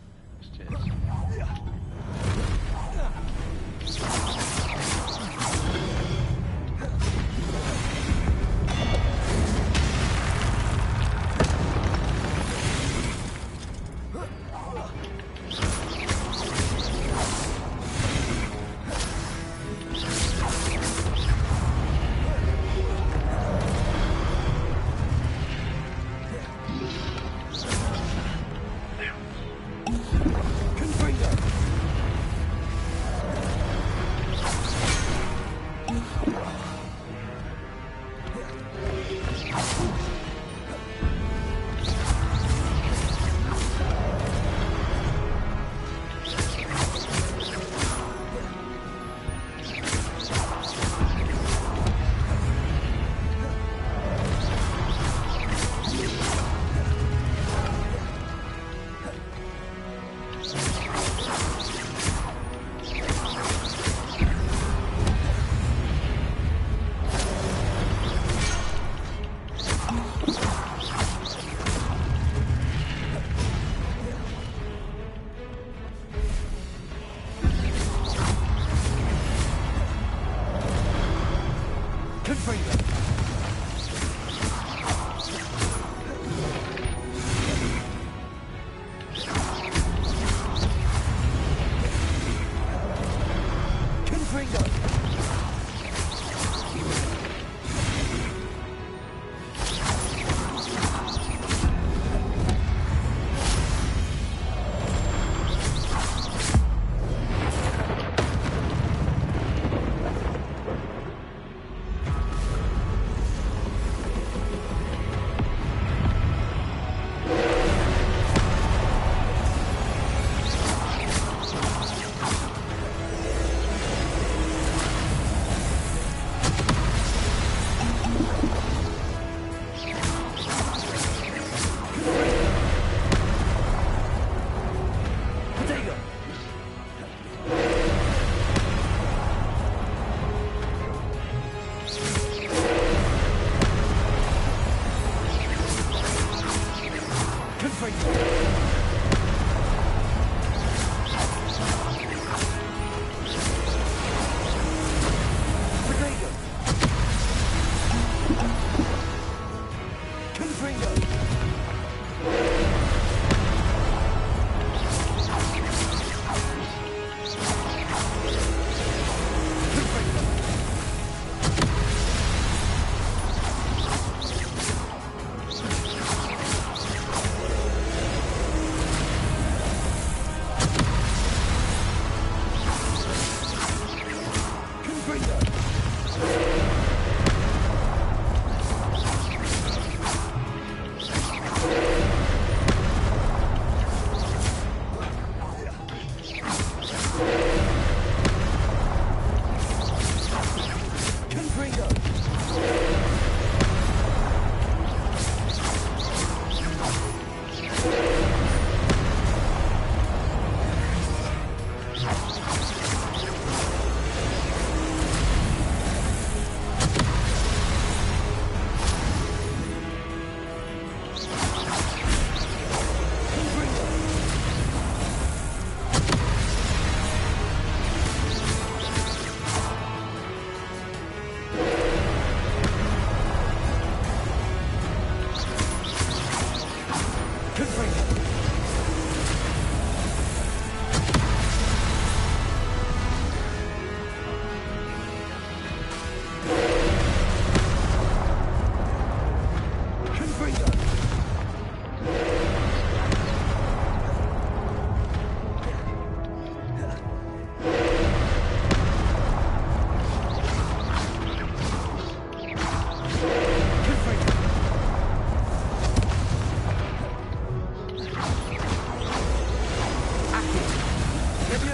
This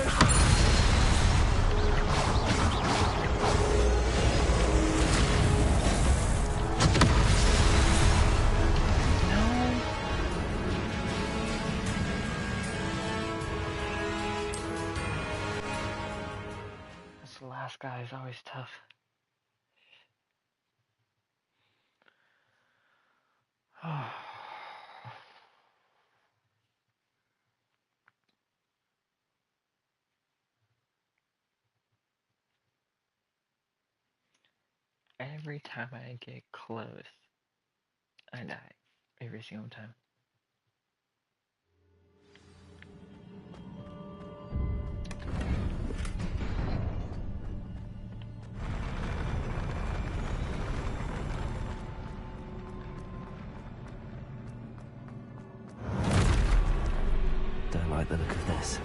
last guy is always tough. Every time I get close, I die. Every single time. Don't like the look of this.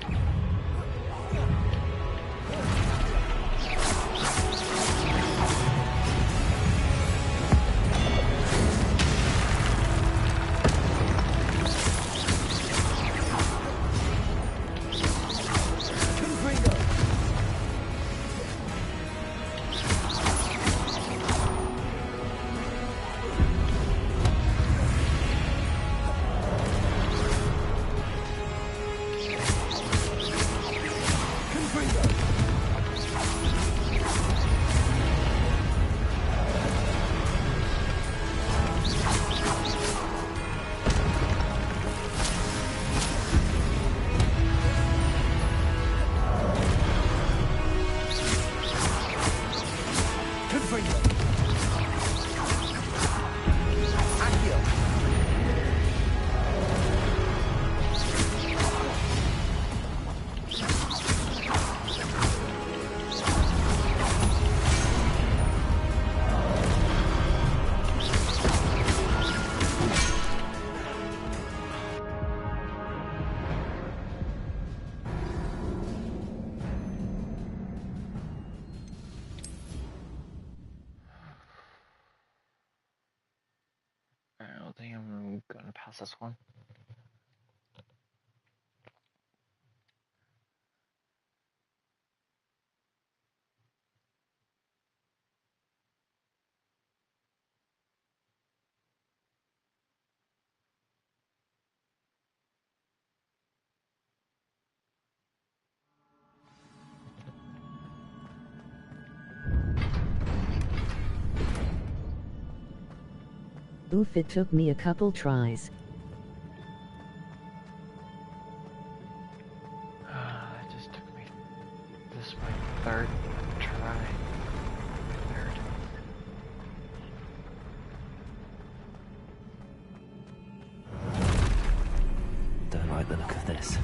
I don't think I'm gonna pass this one. Oof, it took me a couple tries. It just took me. This is my third try. Third. Don't like the look of this.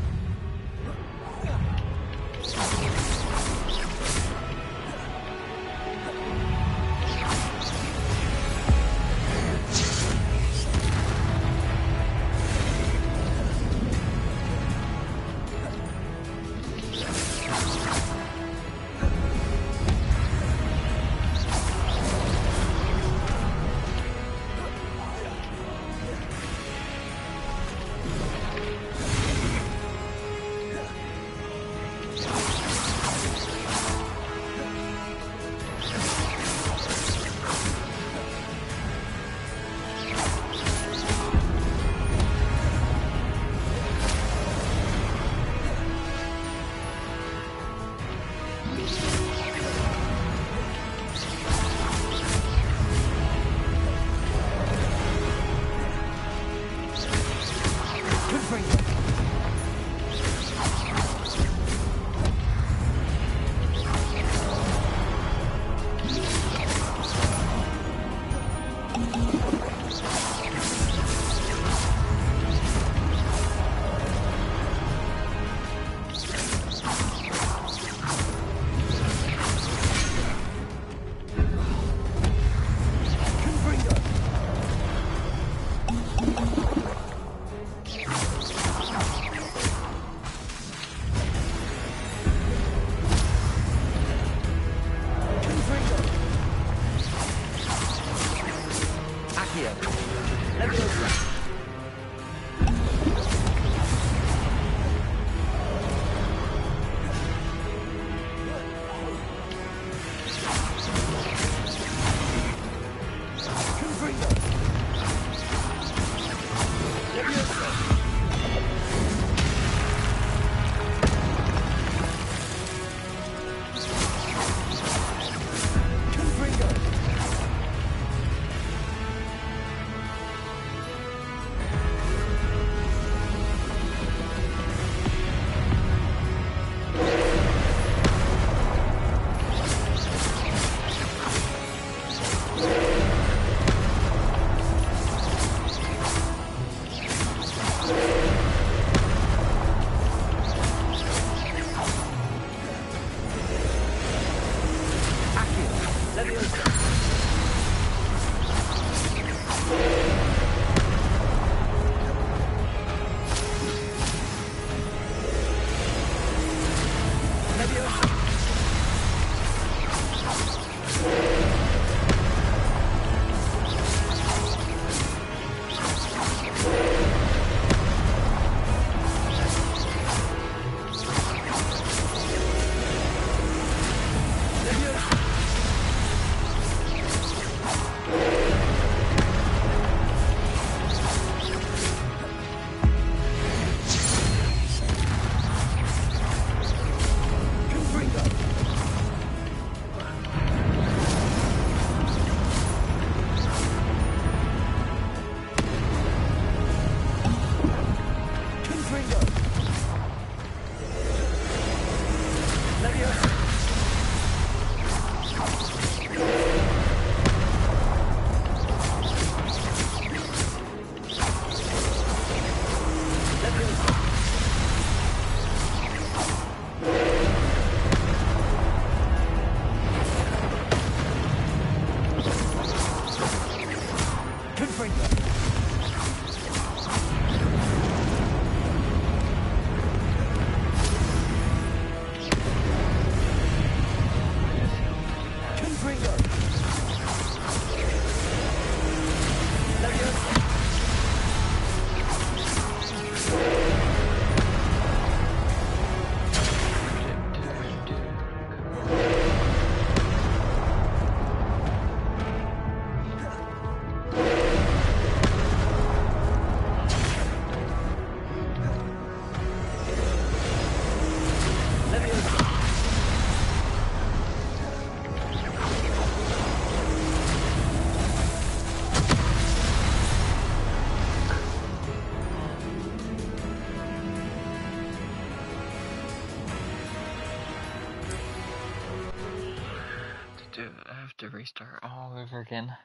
To restart all over again.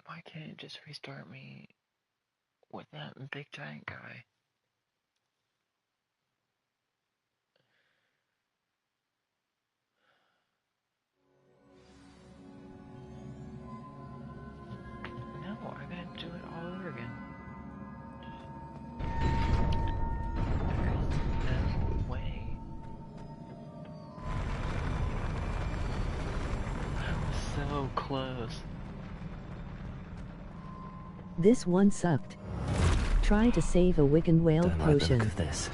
Why can't it just restart me with that big giant guy? No, I gotta do it all over again. There's no way. I was so close. This one sucked. Try to save a Wiccan whale Don't like the potion. look of this.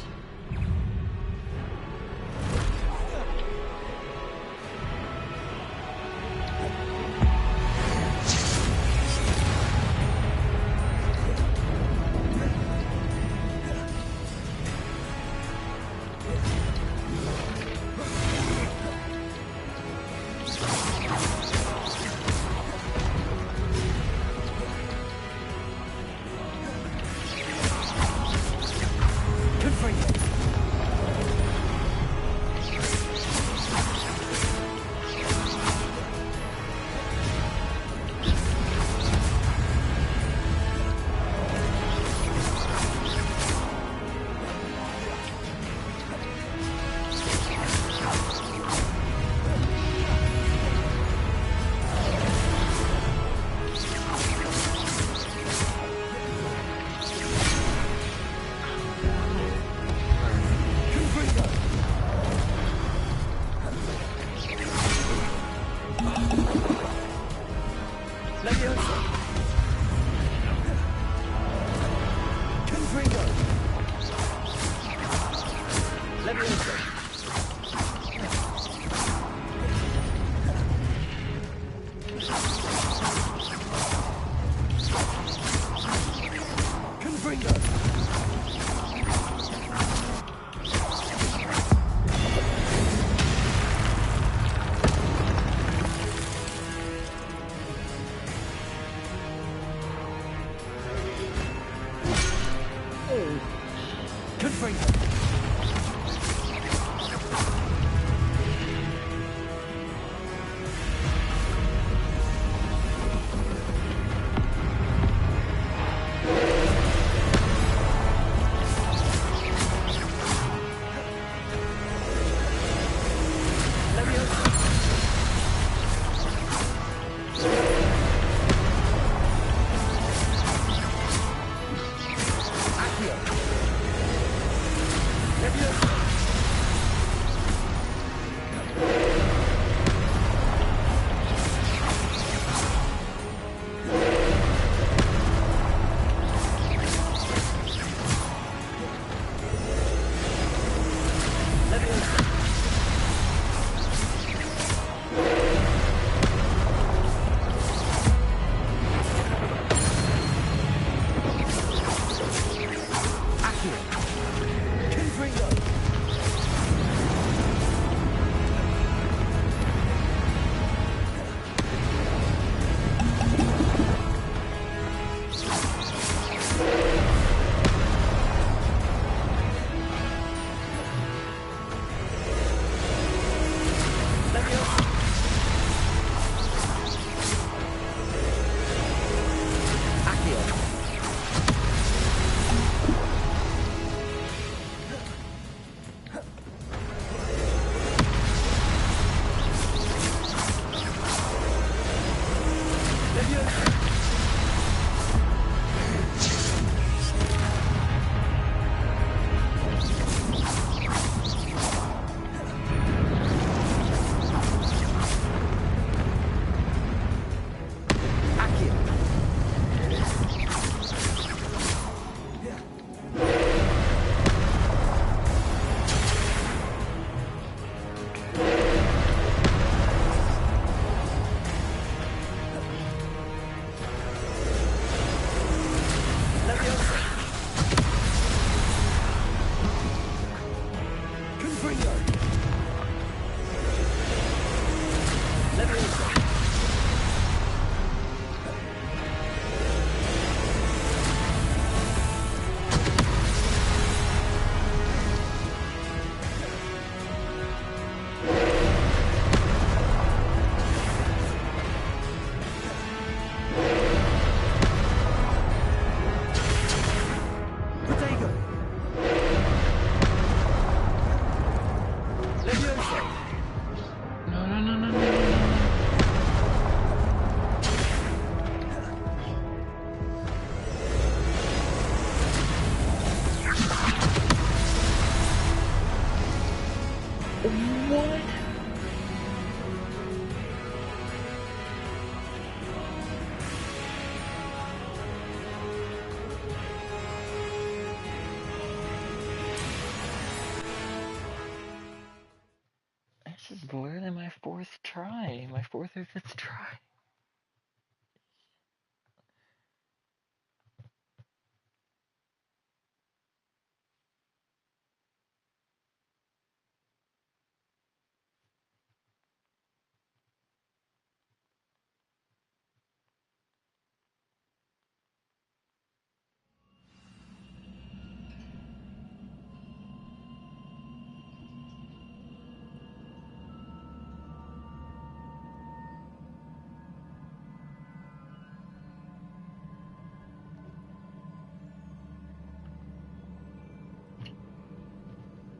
This is literally my fourth try. My fourth or fifth try.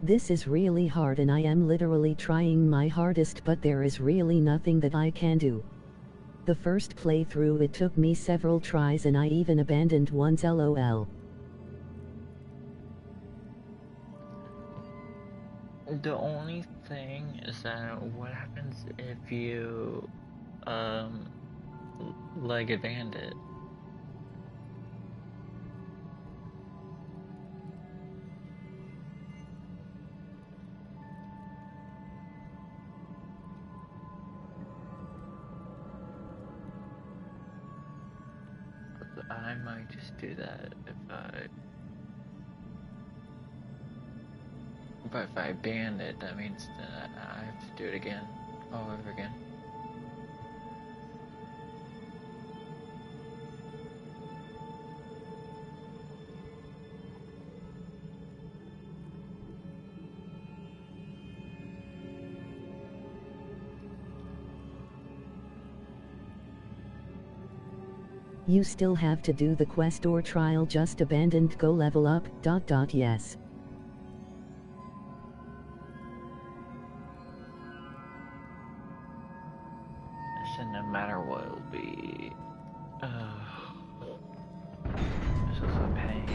This is really hard and I am literally trying my hardest, but there is really nothing that I can do. The first playthrough it took me several tries and I even abandoned once, lol. The only thing is that what happens if you leg a bandit? I might just do that if I ban it, that means that I have to do it again, all over again. You still have to do the quest or trial, just abandoned, go level up, ... yes. So no matter what, it'll be... this is a pain.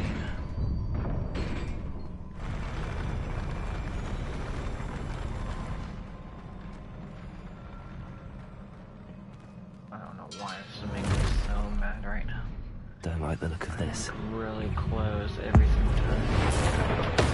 I don't know why this is making me so mad right now. Don't like the look of this. Really close every single time.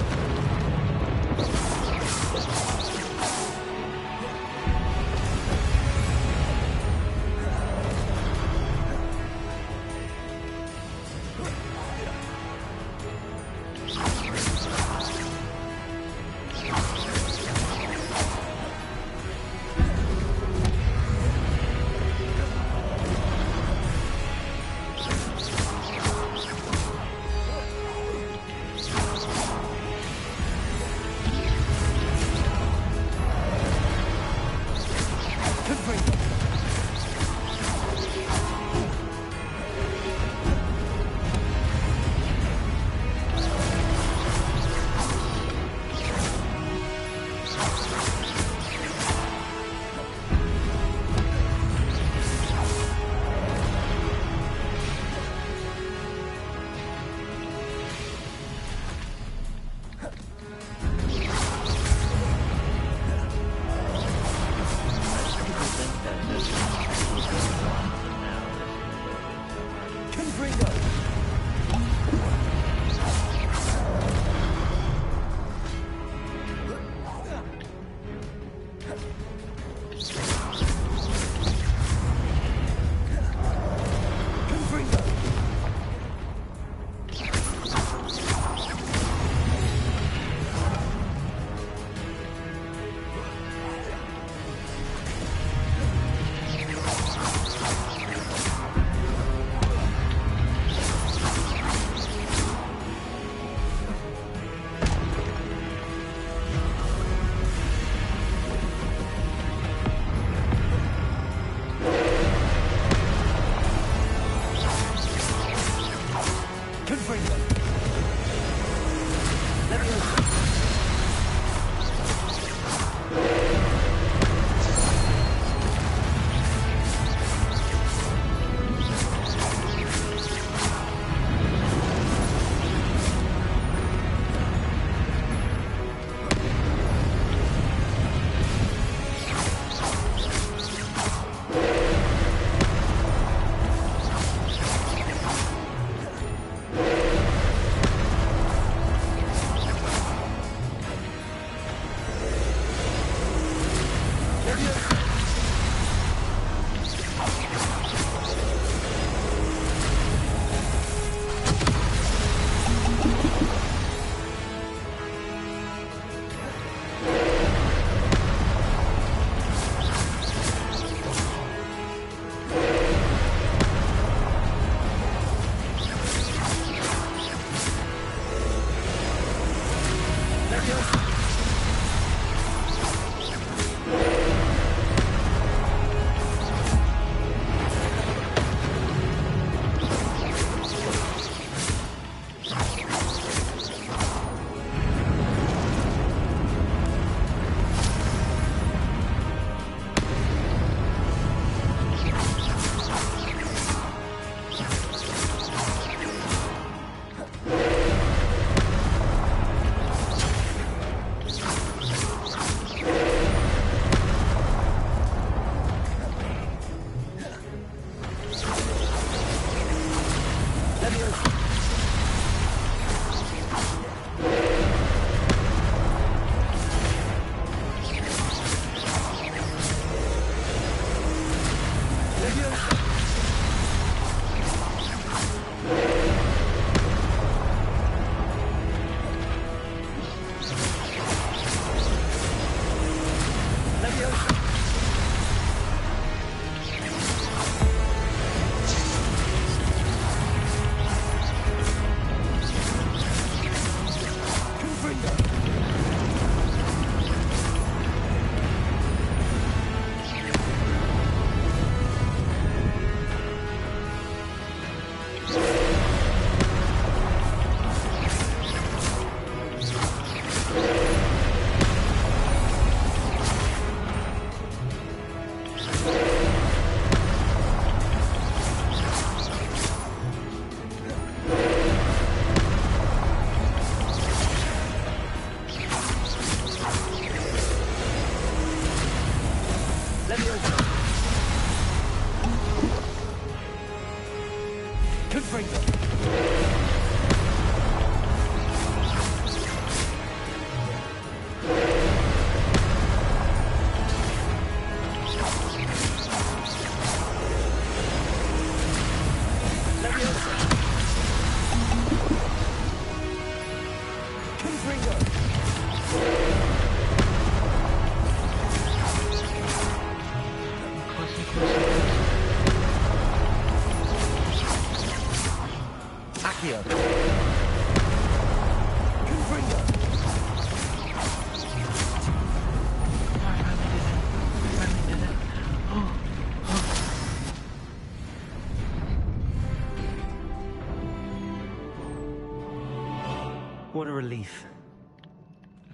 What a relief.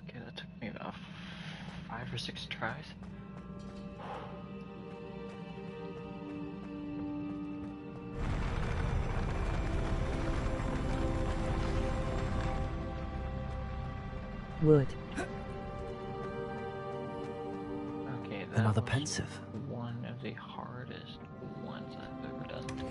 Okay, that took me about 5 or 6 tries. Wood. Okay, that Another was pensive. one of the hardest ones I've ever done.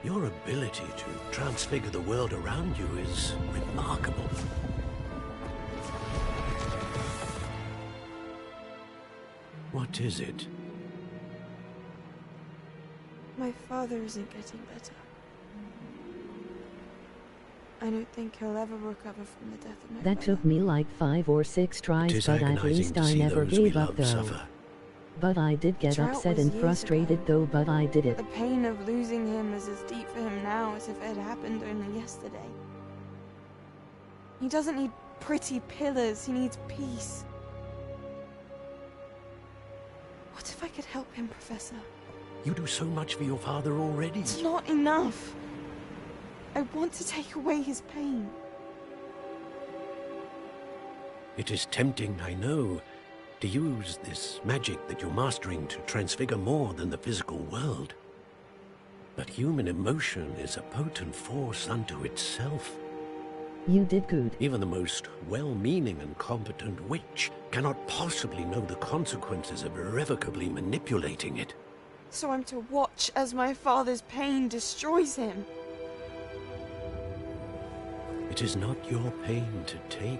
Your ability to transfigure the world around you is remarkable. What is it? My father isn't getting better. I don't think he'll ever recover from the death of my That took me like 5 or 6 tries, but at least I never gave up though. Suffer. But I did get upset and frustrated though, but I did it. The pain of losing him is as deep for him now as if it had happened only yesterday. He doesn't need pretty pillars, he needs peace. What if I could help him, Professor? You do so much for your father already. It's not enough. I want to take away his pain. It is tempting, I know, to use this magic that you're mastering to transfigure more than the physical world. But human emotion is a potent force unto itself. You did good. Even the most well-meaning and competent witch cannot possibly know the consequences of irrevocably manipulating it. So I'm to watch as my father's pain destroys him. It is not your pain to take.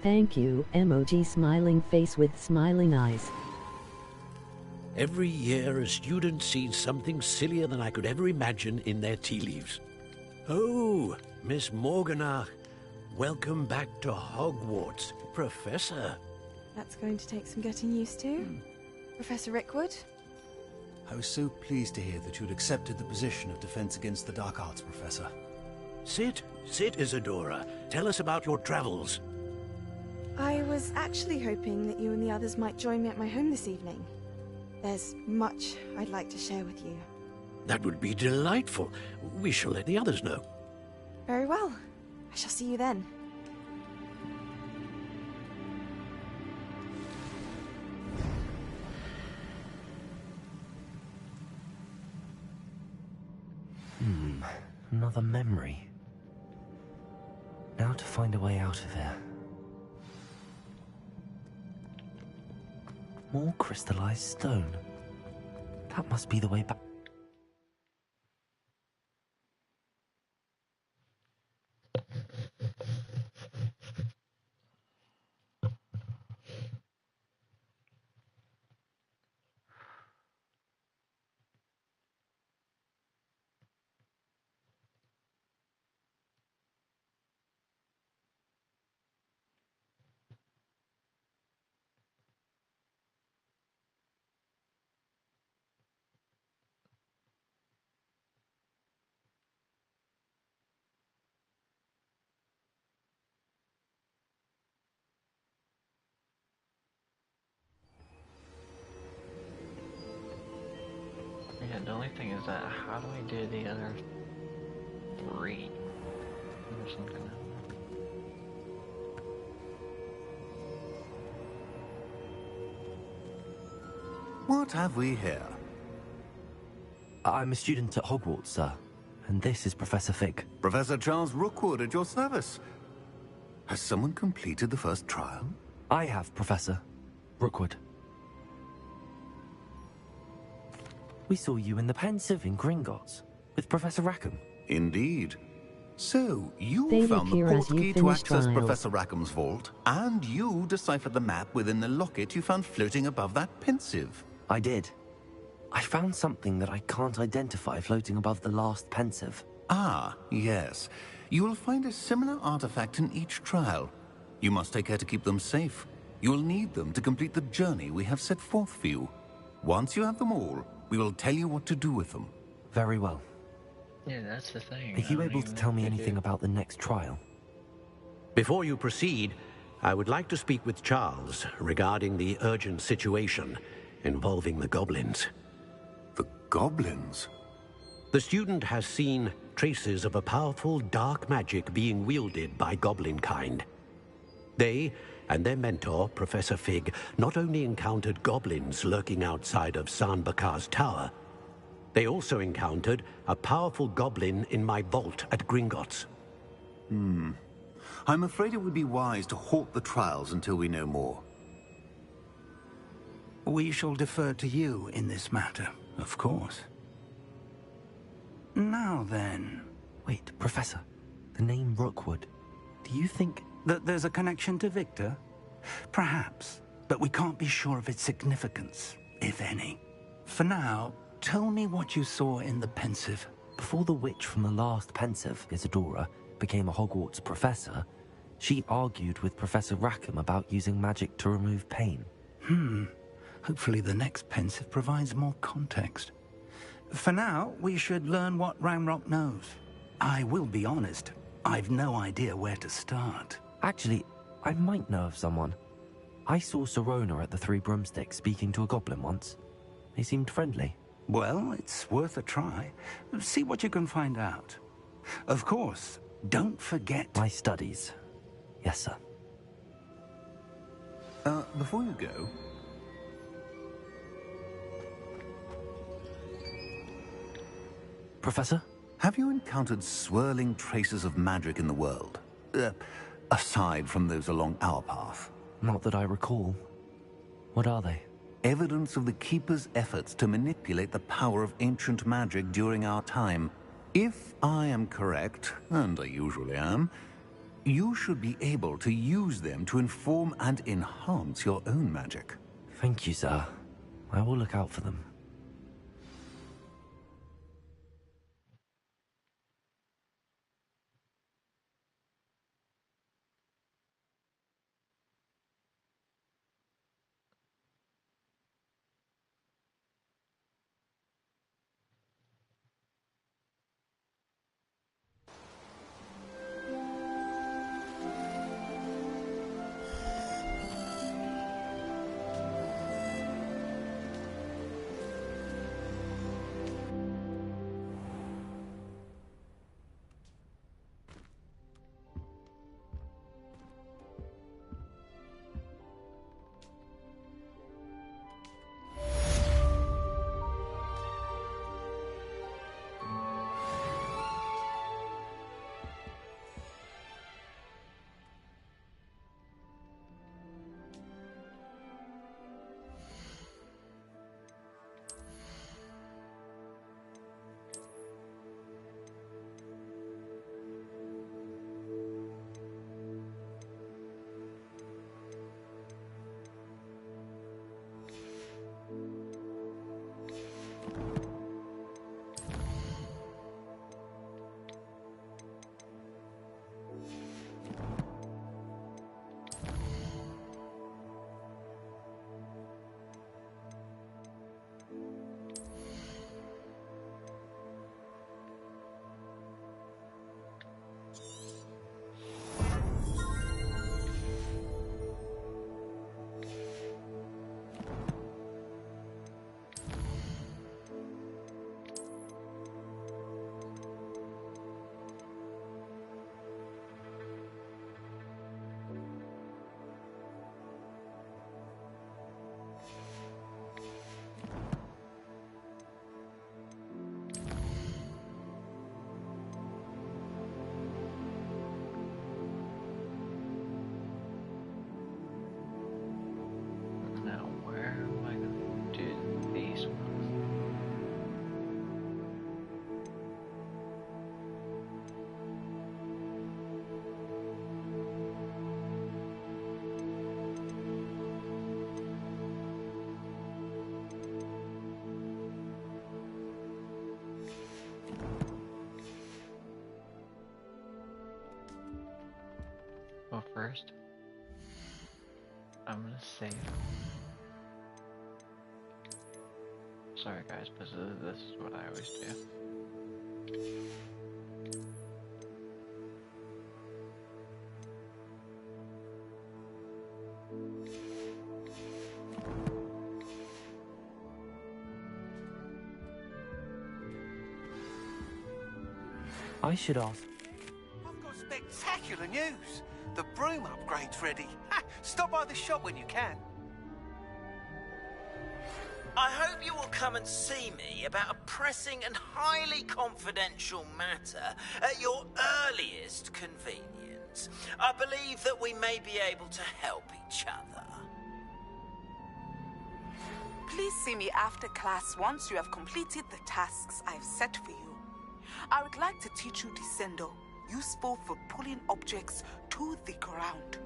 Thank you, emoji smiling face with smiling eyes. Every year a student sees something sillier than I could ever imagine in their tea leaves. Oh, Miss Morganach, welcome back to Hogwarts, Professor. That's going to take some getting used to. Professor Rickwood? I was so pleased to hear that you'd accepted the position of Defense Against the Dark Arts, Professor. Sit, Isadora. Tell us about your travels. I was actually hoping that you and the others might join me at my home this evening. There's much I'd like to share with you. That would be delightful. We shall let the others know. Very well. I shall see you then. Another memory. Now to find a way out of here. More crystallized stone. That must be the way back. Yeah, the only thing is that how do I do the other 3? Or something. What have we here? I'm a student at Hogwarts, sir. And this is Professor Fig. Professor Charles Rookwood at your service. Has someone completed the first trial? I have, Professor Rookwood. We saw you in the Pensive in Gringotts with Professor Rackham. Indeed. So, you They found the appear as port you key to finish access trials. Professor Rackham's vault, and you deciphered the map within the locket you found floating above that Pensive. I did. I found something that I can't identify floating above the last Pensive. Ah, yes. You will find a similar artifact in each trial. You must take care to keep them safe. You will need them to complete the journey we have set forth for you. Once you have them all, we will tell you what to do with them. Very well. Yeah, that's the thing. Are you able to tell me anything about the next trial? Before you proceed, I would like to speak with Charles regarding the urgent situation involving the goblins. The goblins? The student has seen traces of a powerful dark magic being wielded by goblin kind. They and their mentor, Professor Fig, not only encountered goblins lurking outside of Sanbakar's tower, they also encountered a powerful goblin in my vault at Gringotts. I'm afraid it would be wise to halt the trials until we know more. We shall defer to you in this matter, of course. Now then... Wait, Professor. The name Rookwood. Do you think... that there's a connection to Victor? Perhaps, but we can't be sure of its significance, if any. For now, tell me what you saw in the Pensive. Before the witch from the last Pensive, Isadora, became a Hogwarts professor, she argued with Professor Rackham about using magic to remove pain. Hopefully the next Pensive provides more context. For now, we should learn what Ranrock knows. I will be honest, I've no idea where to start. Actually, I might know of someone. I saw Sirona at the Three Broomsticks speaking to a goblin once. They seemed friendly. Well, it's worth a try. See what you can find out. Of course, don't forget... my studies. Yes, sir. Before you go... Professor? Have you encountered swirling traces of magic in the world? Aside from those along our path? Not that I recall. What are they? Evidence of the Keeper's efforts to manipulate the power of ancient magic during our time. If I am correct, and I usually am, you should be able to use them to inform and enhance your own magic. Thank you, sir. I will look out for them. Well, first, I'm gonna save. Sorry guys, but this is what I always do. I should ask. I've got spectacular news. The broom upgrade's ready. Ha! Stop by the shop when you can. I hope you will come and see me about a pressing and highly confidential matter at your earliest convenience. I believe that we may be able to help each other. Please see me after class once you have completed the tasks I've set for you. I would like to teach you Descendo, useful for pulling objects to the ground.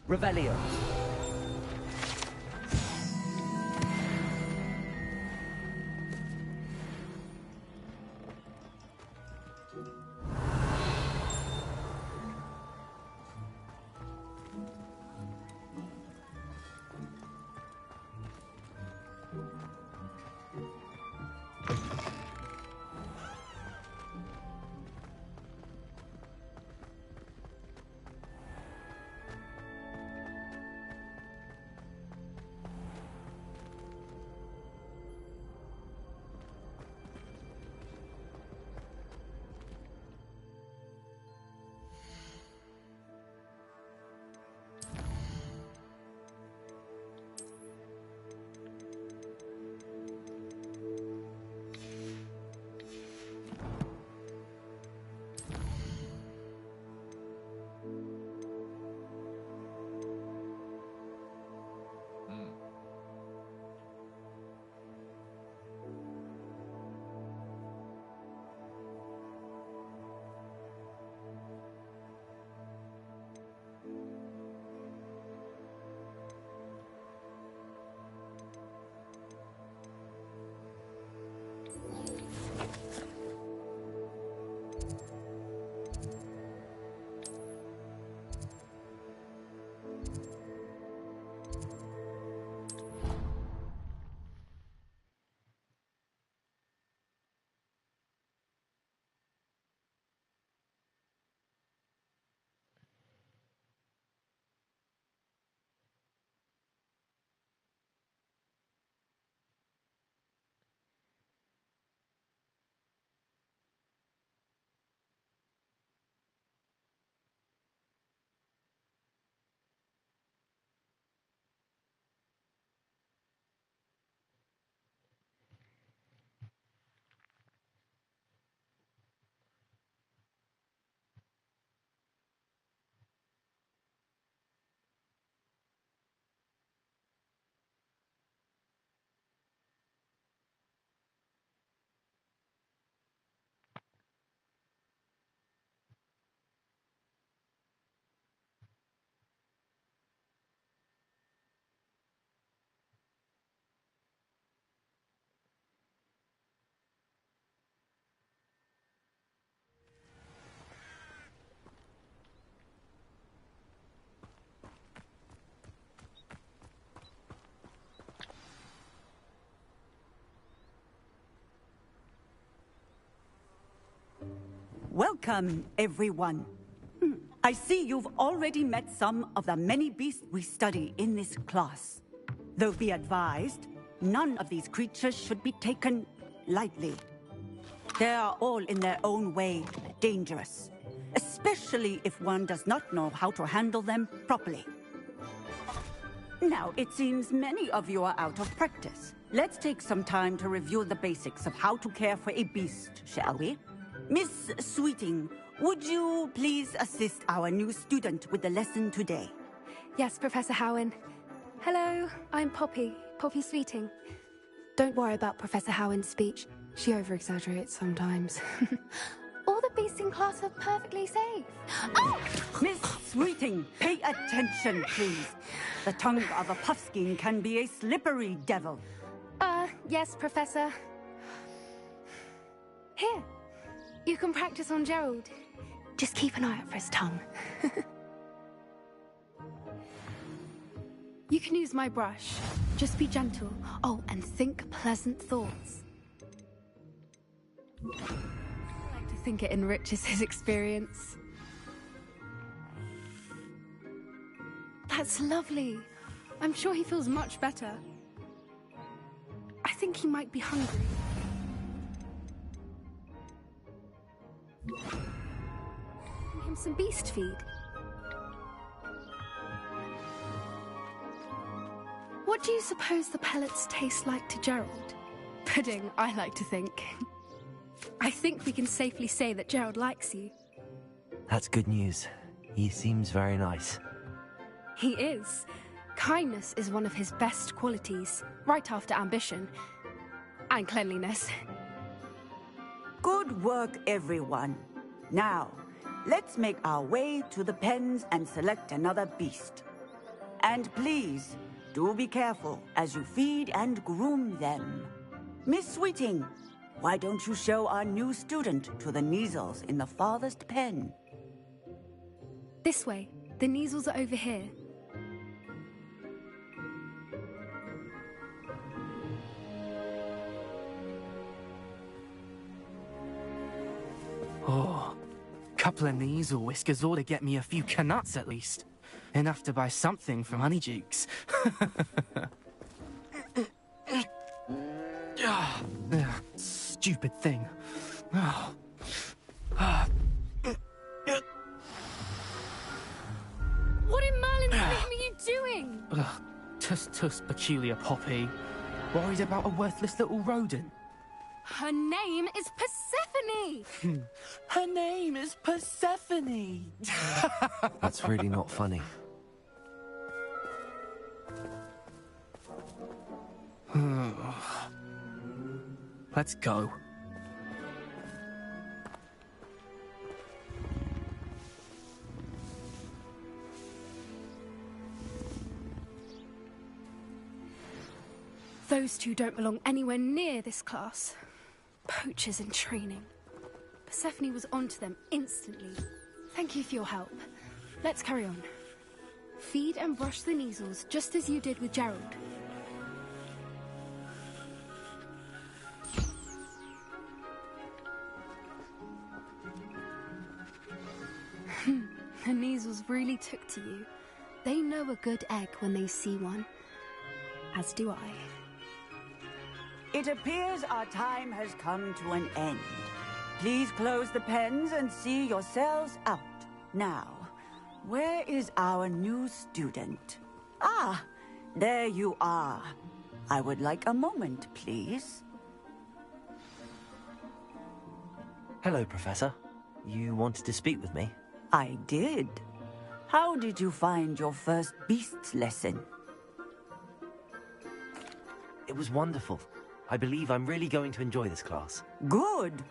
Revelio. Welcome, everyone. I see you've already met some of the many beasts we study in this class. Though be advised, none of these creatures should be taken lightly. They are all in their own way dangerous, especially if one does not know how to handle them properly. Now, it seems many of you are out of practice. Let's take some time to review the basics of how to care for a beast, shall we? Miss Sweeting, would you please assist our new student with the lesson today? Yes, Professor Howen. Hello, I'm Poppy Sweeting. Don't worry about Professor Howen's speech. She over-exaggerates sometimes. All the beasts in class are perfectly safe. Ah! Miss Sweeting, pay attention, please. The tongue of a puffskein can be a slippery devil. Yes, Professor. Here, you can practice on Gerald. Just keep an eye out for his tongue. You can use my brush. Just be gentle. Oh, and think pleasant thoughts. I like to think it enriches his experience. That's lovely. I'm sure he feels much better. I think he might be hungry. Give him some beast feed. What do you suppose the pellets taste like to Gerald? Pudding, I like to think. I think we can safely say that Gerald likes you. That's good news. He seems very nice. He is. Kindness is one of his best qualities, right after ambition. And cleanliness. Good work, everyone. Now, let's make our way to the pens and select another beast. And please, do be careful as you feed and groom them. Miss Sweeting, why don't you show our new student to the Kneazles in the farthest pen? This way. The Kneazles are over here. Oh, couple of Kneazle whiskers ought to get me a few canuts at least. Enough to buy something from Honeydukes. Stupid thing. What in Merlin's name are you doing? Tuss, peculiar Poppy. Worried about a worthless little rodent. Her name is Persephone! Her name is Persephone! That's really not funny. Let's go. Those two don't belong anywhere near this class. Poachers in training. Persephone was onto them instantly. Thank you for your help. Let's carry on. Feed and brush the Kneazles just as you did with Gerald. The Kneazles really took to you. They know a good egg when they see one. As do I. It appears our time has come to an end. Please close the pens and see yourselves out. Now, where is our new student? Ah, there you are. I would like a moment, please. Hello, Professor. You wanted to speak with me? I did. How did you find your first beasts lesson? It was wonderful. I believe I'm really going to enjoy this class. Good.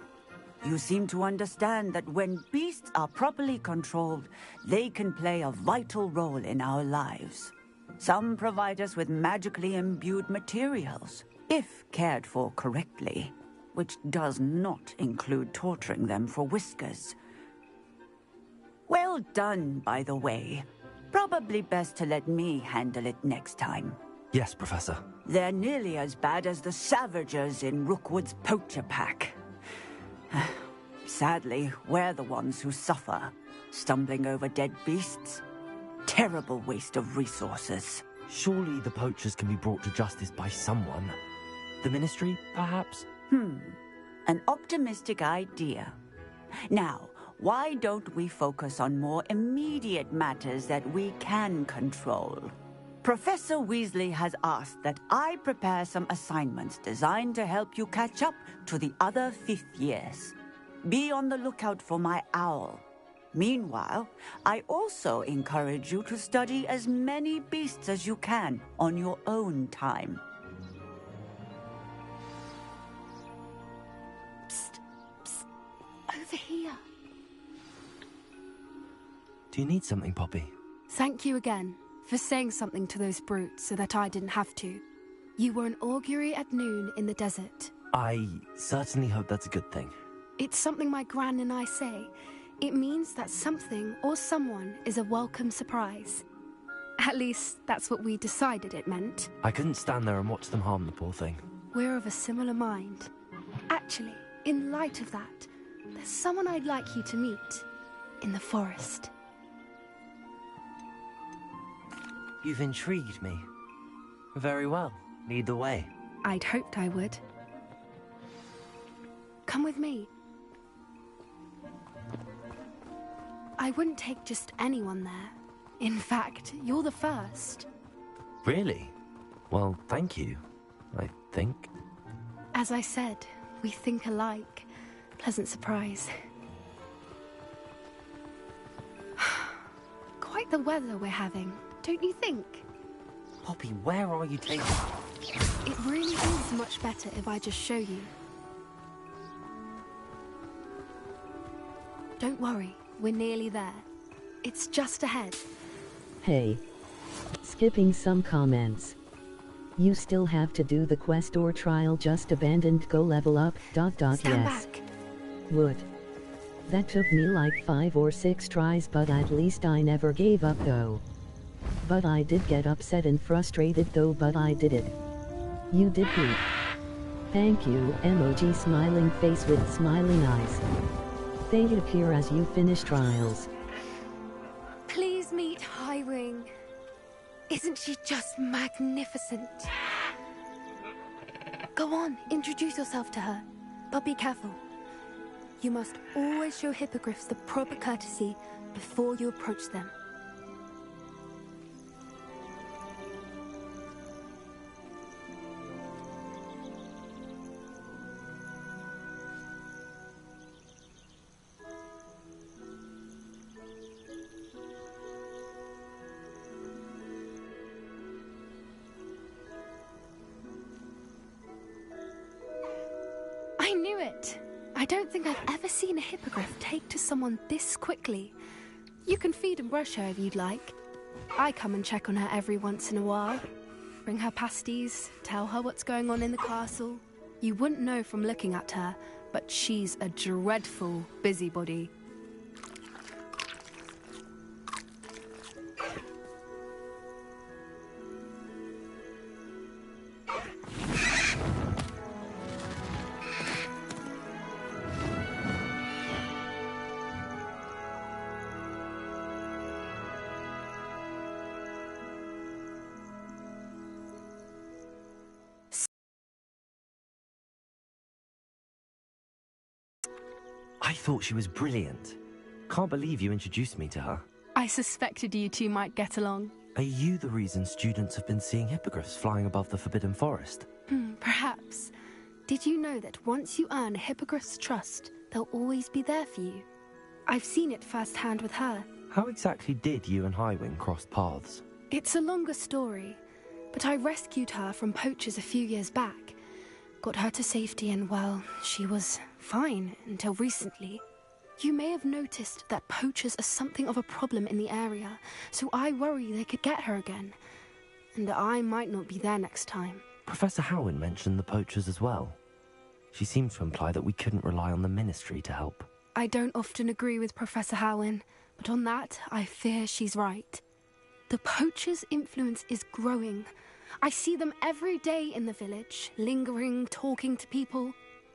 You seem to understand that when beasts are properly controlled, they can play a vital role in our lives. Some provide us with magically imbued materials, if cared for correctly, which does not include torturing them for whiskers. Well done, by the way. Probably best to let me handle it next time. Yes, Professor. They're nearly as bad as the Savagers in Rookwood's poacher pack. Sadly, we're the ones who suffer, stumbling over dead beasts. Terrible waste of resources. Surely the poachers can be brought to justice by someone. The Ministry, perhaps? An optimistic idea. Now, why don't we focus on more immediate matters that we can control? Professor Weasley has asked that I prepare some assignments designed to help you catch up to the other 5th years. Be on the lookout for my owl. Meanwhile, I also encourage you to study as many beasts as you can on your own time. Psst, psst, over here. Do you need something, Poppy? Thank you again for saying something to those brutes so that I didn't have to. You were an augury at noon in the desert. I certainly hope that's a good thing. It's something my gran and I say. It means that something or someone is a welcome surprise. At least, that's what we decided it meant. I couldn't stand there and watch them harm the poor thing. We're of a similar mind. Actually, in light of that, there's someone I'd like you to meet in the forest. You've intrigued me. Very well. Lead the way. I'd hoped I would. Come with me. I wouldn't take just anyone there. In fact, you're the first. Really? Well, thank you, I think. As I said, we think alike. Pleasant surprise. Quite the weather we're having, don't you think? Poppy, where are you taking me? It really is much better if I just show you. Don't worry, we're nearly there. It's just ahead. Hey. Skipping some comments. You still have to do the quest or trial just abandoned go level up, ... Stand yes. back. Would. That took me like 5 or 6 tries, but at least I never gave up though. But I did get upset and frustrated though, but I did it. You did too. Thank you, emoji smiling face with smiling eyes. They appear as you finish trials. Please meet Highwing. Isn't she just magnificent? Go on, introduce yourself to her. But be careful. You must always show hippogriffs the proper courtesy before you approach them. I knew it! I don't think I've ever seen a hippogriff take to someone this quickly. You can feed and brush her if you'd like. I come and check on her every once in a while. Bring her pasties, tell her what's going on in the castle. You wouldn't know from looking at her, but she's a dreadful busybody. I thought she was brilliant. Can't believe you introduced me to her. I suspected you two might get along. Are you the reason students have been seeing hippogriffs flying above the Forbidden Forest? Perhaps. Did you know that once you earn a hippogriff's trust, they'll always be there for you? I've seen it firsthand with her. How exactly did you and Highwing cross paths? It's a longer story, but I rescued her from poachers a few years back. Got her to safety and, well, she was fine until recently. You may have noticed that poachers are something of a problem in the area, so I worry they could get her again. And I might not be there next time. Professor Howin mentioned the poachers as well. She seemed to imply that we couldn't rely on the Ministry to help. I don't often agree with Professor Howin, but on that, I fear she's right. The poachers' influence is growing. I see them every day in the village, lingering, talking to people.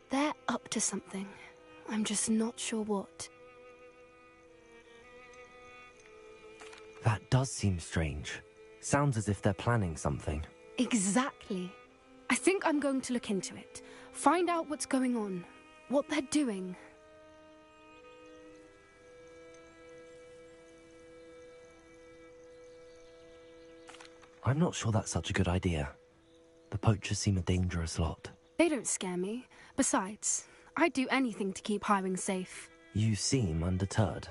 They're up to something. I'm just not sure what. That does seem strange. Sounds as if they're planning something. Exactly. I think I'm going to look into it. Find out what's going on. What they're doing. I'm not sure that's such a good idea. The poachers seem a dangerous lot. They don't scare me. Besides, I'd do anything to keep Highwing safe. You seem undeterred.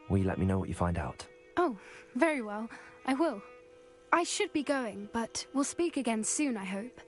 Will you let me know what you find out? Oh, very well. I will. I should be going, but we'll speak again soon, I hope.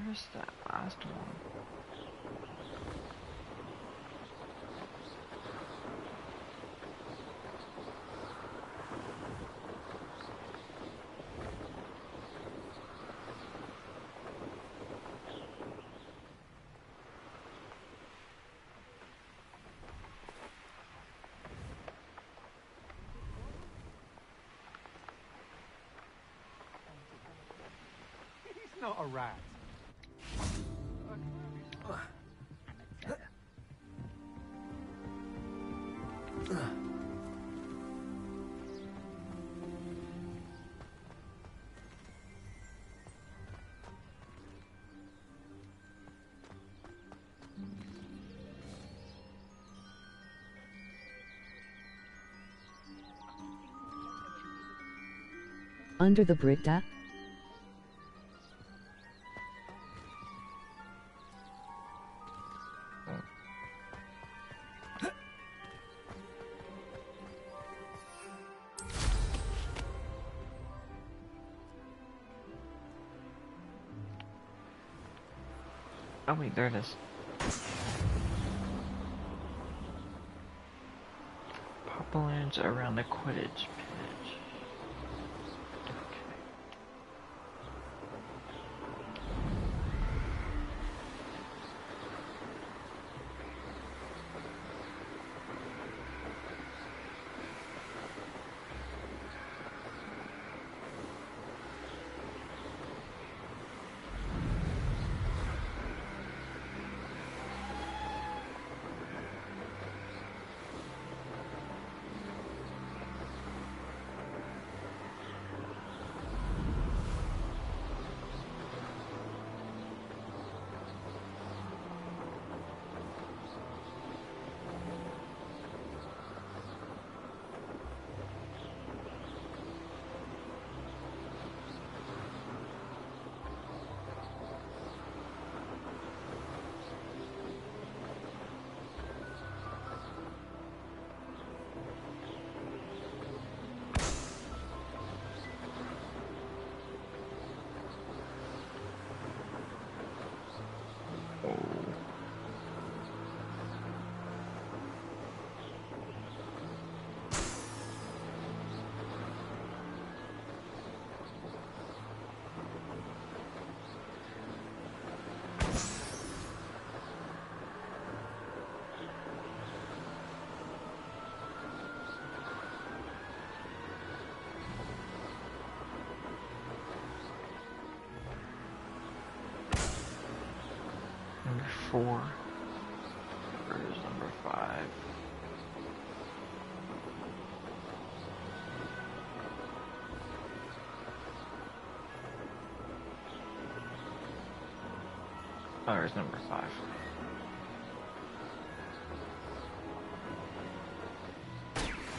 Where's that last one? He's not a rat. Under the Bricta? Oh wait, there it is. Populants around the Quidditch pitch. Number 4. Where's number 5? Oh, there's number 5.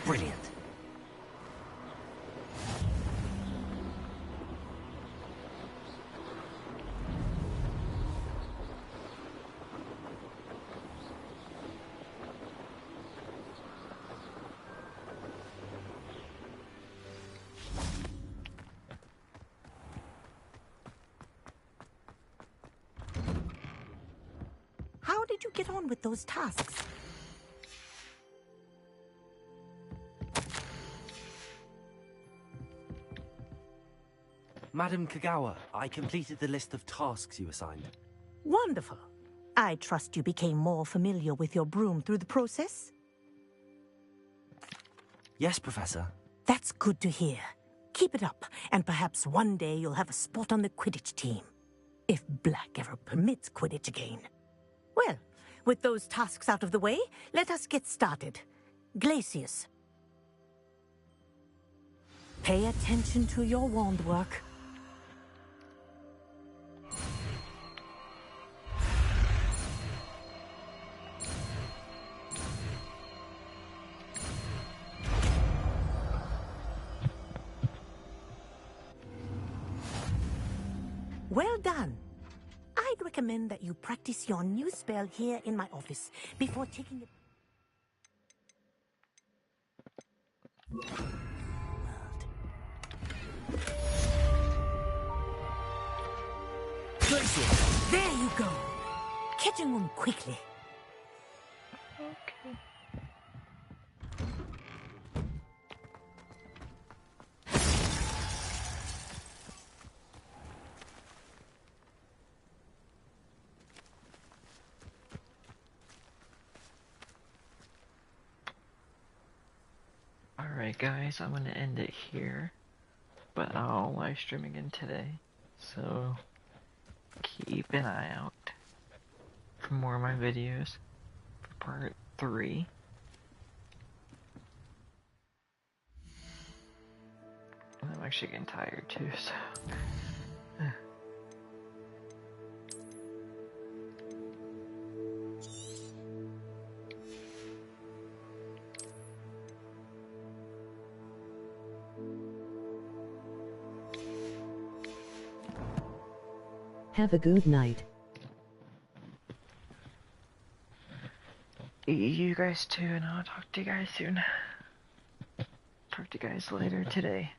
Brilliant. How did you get on with those tasks? Madam Kagawa, I completed the list of tasks you assigned. Wonderful. I trust you became more familiar with your broom through the process? Yes, Professor. That's good to hear. Keep it up, and perhaps one day you'll have a spot on the Quidditch team. If Black ever permits Quidditch again. Well, with those tasks out of the way, let us get started. Glacius. Pay attention to your wand work. Well done. I'd recommend that you practice your new spell here in my office before taking it. There you go. Catching them quickly. Okay. Alright guys, I'm gonna end it here, but I'll live stream again today, so keep an eye out for more of my videos for part 3. actually getting tired too, so. Have a good night. You guys too, and I'll talk to you guys soon. Talk to you guys later today.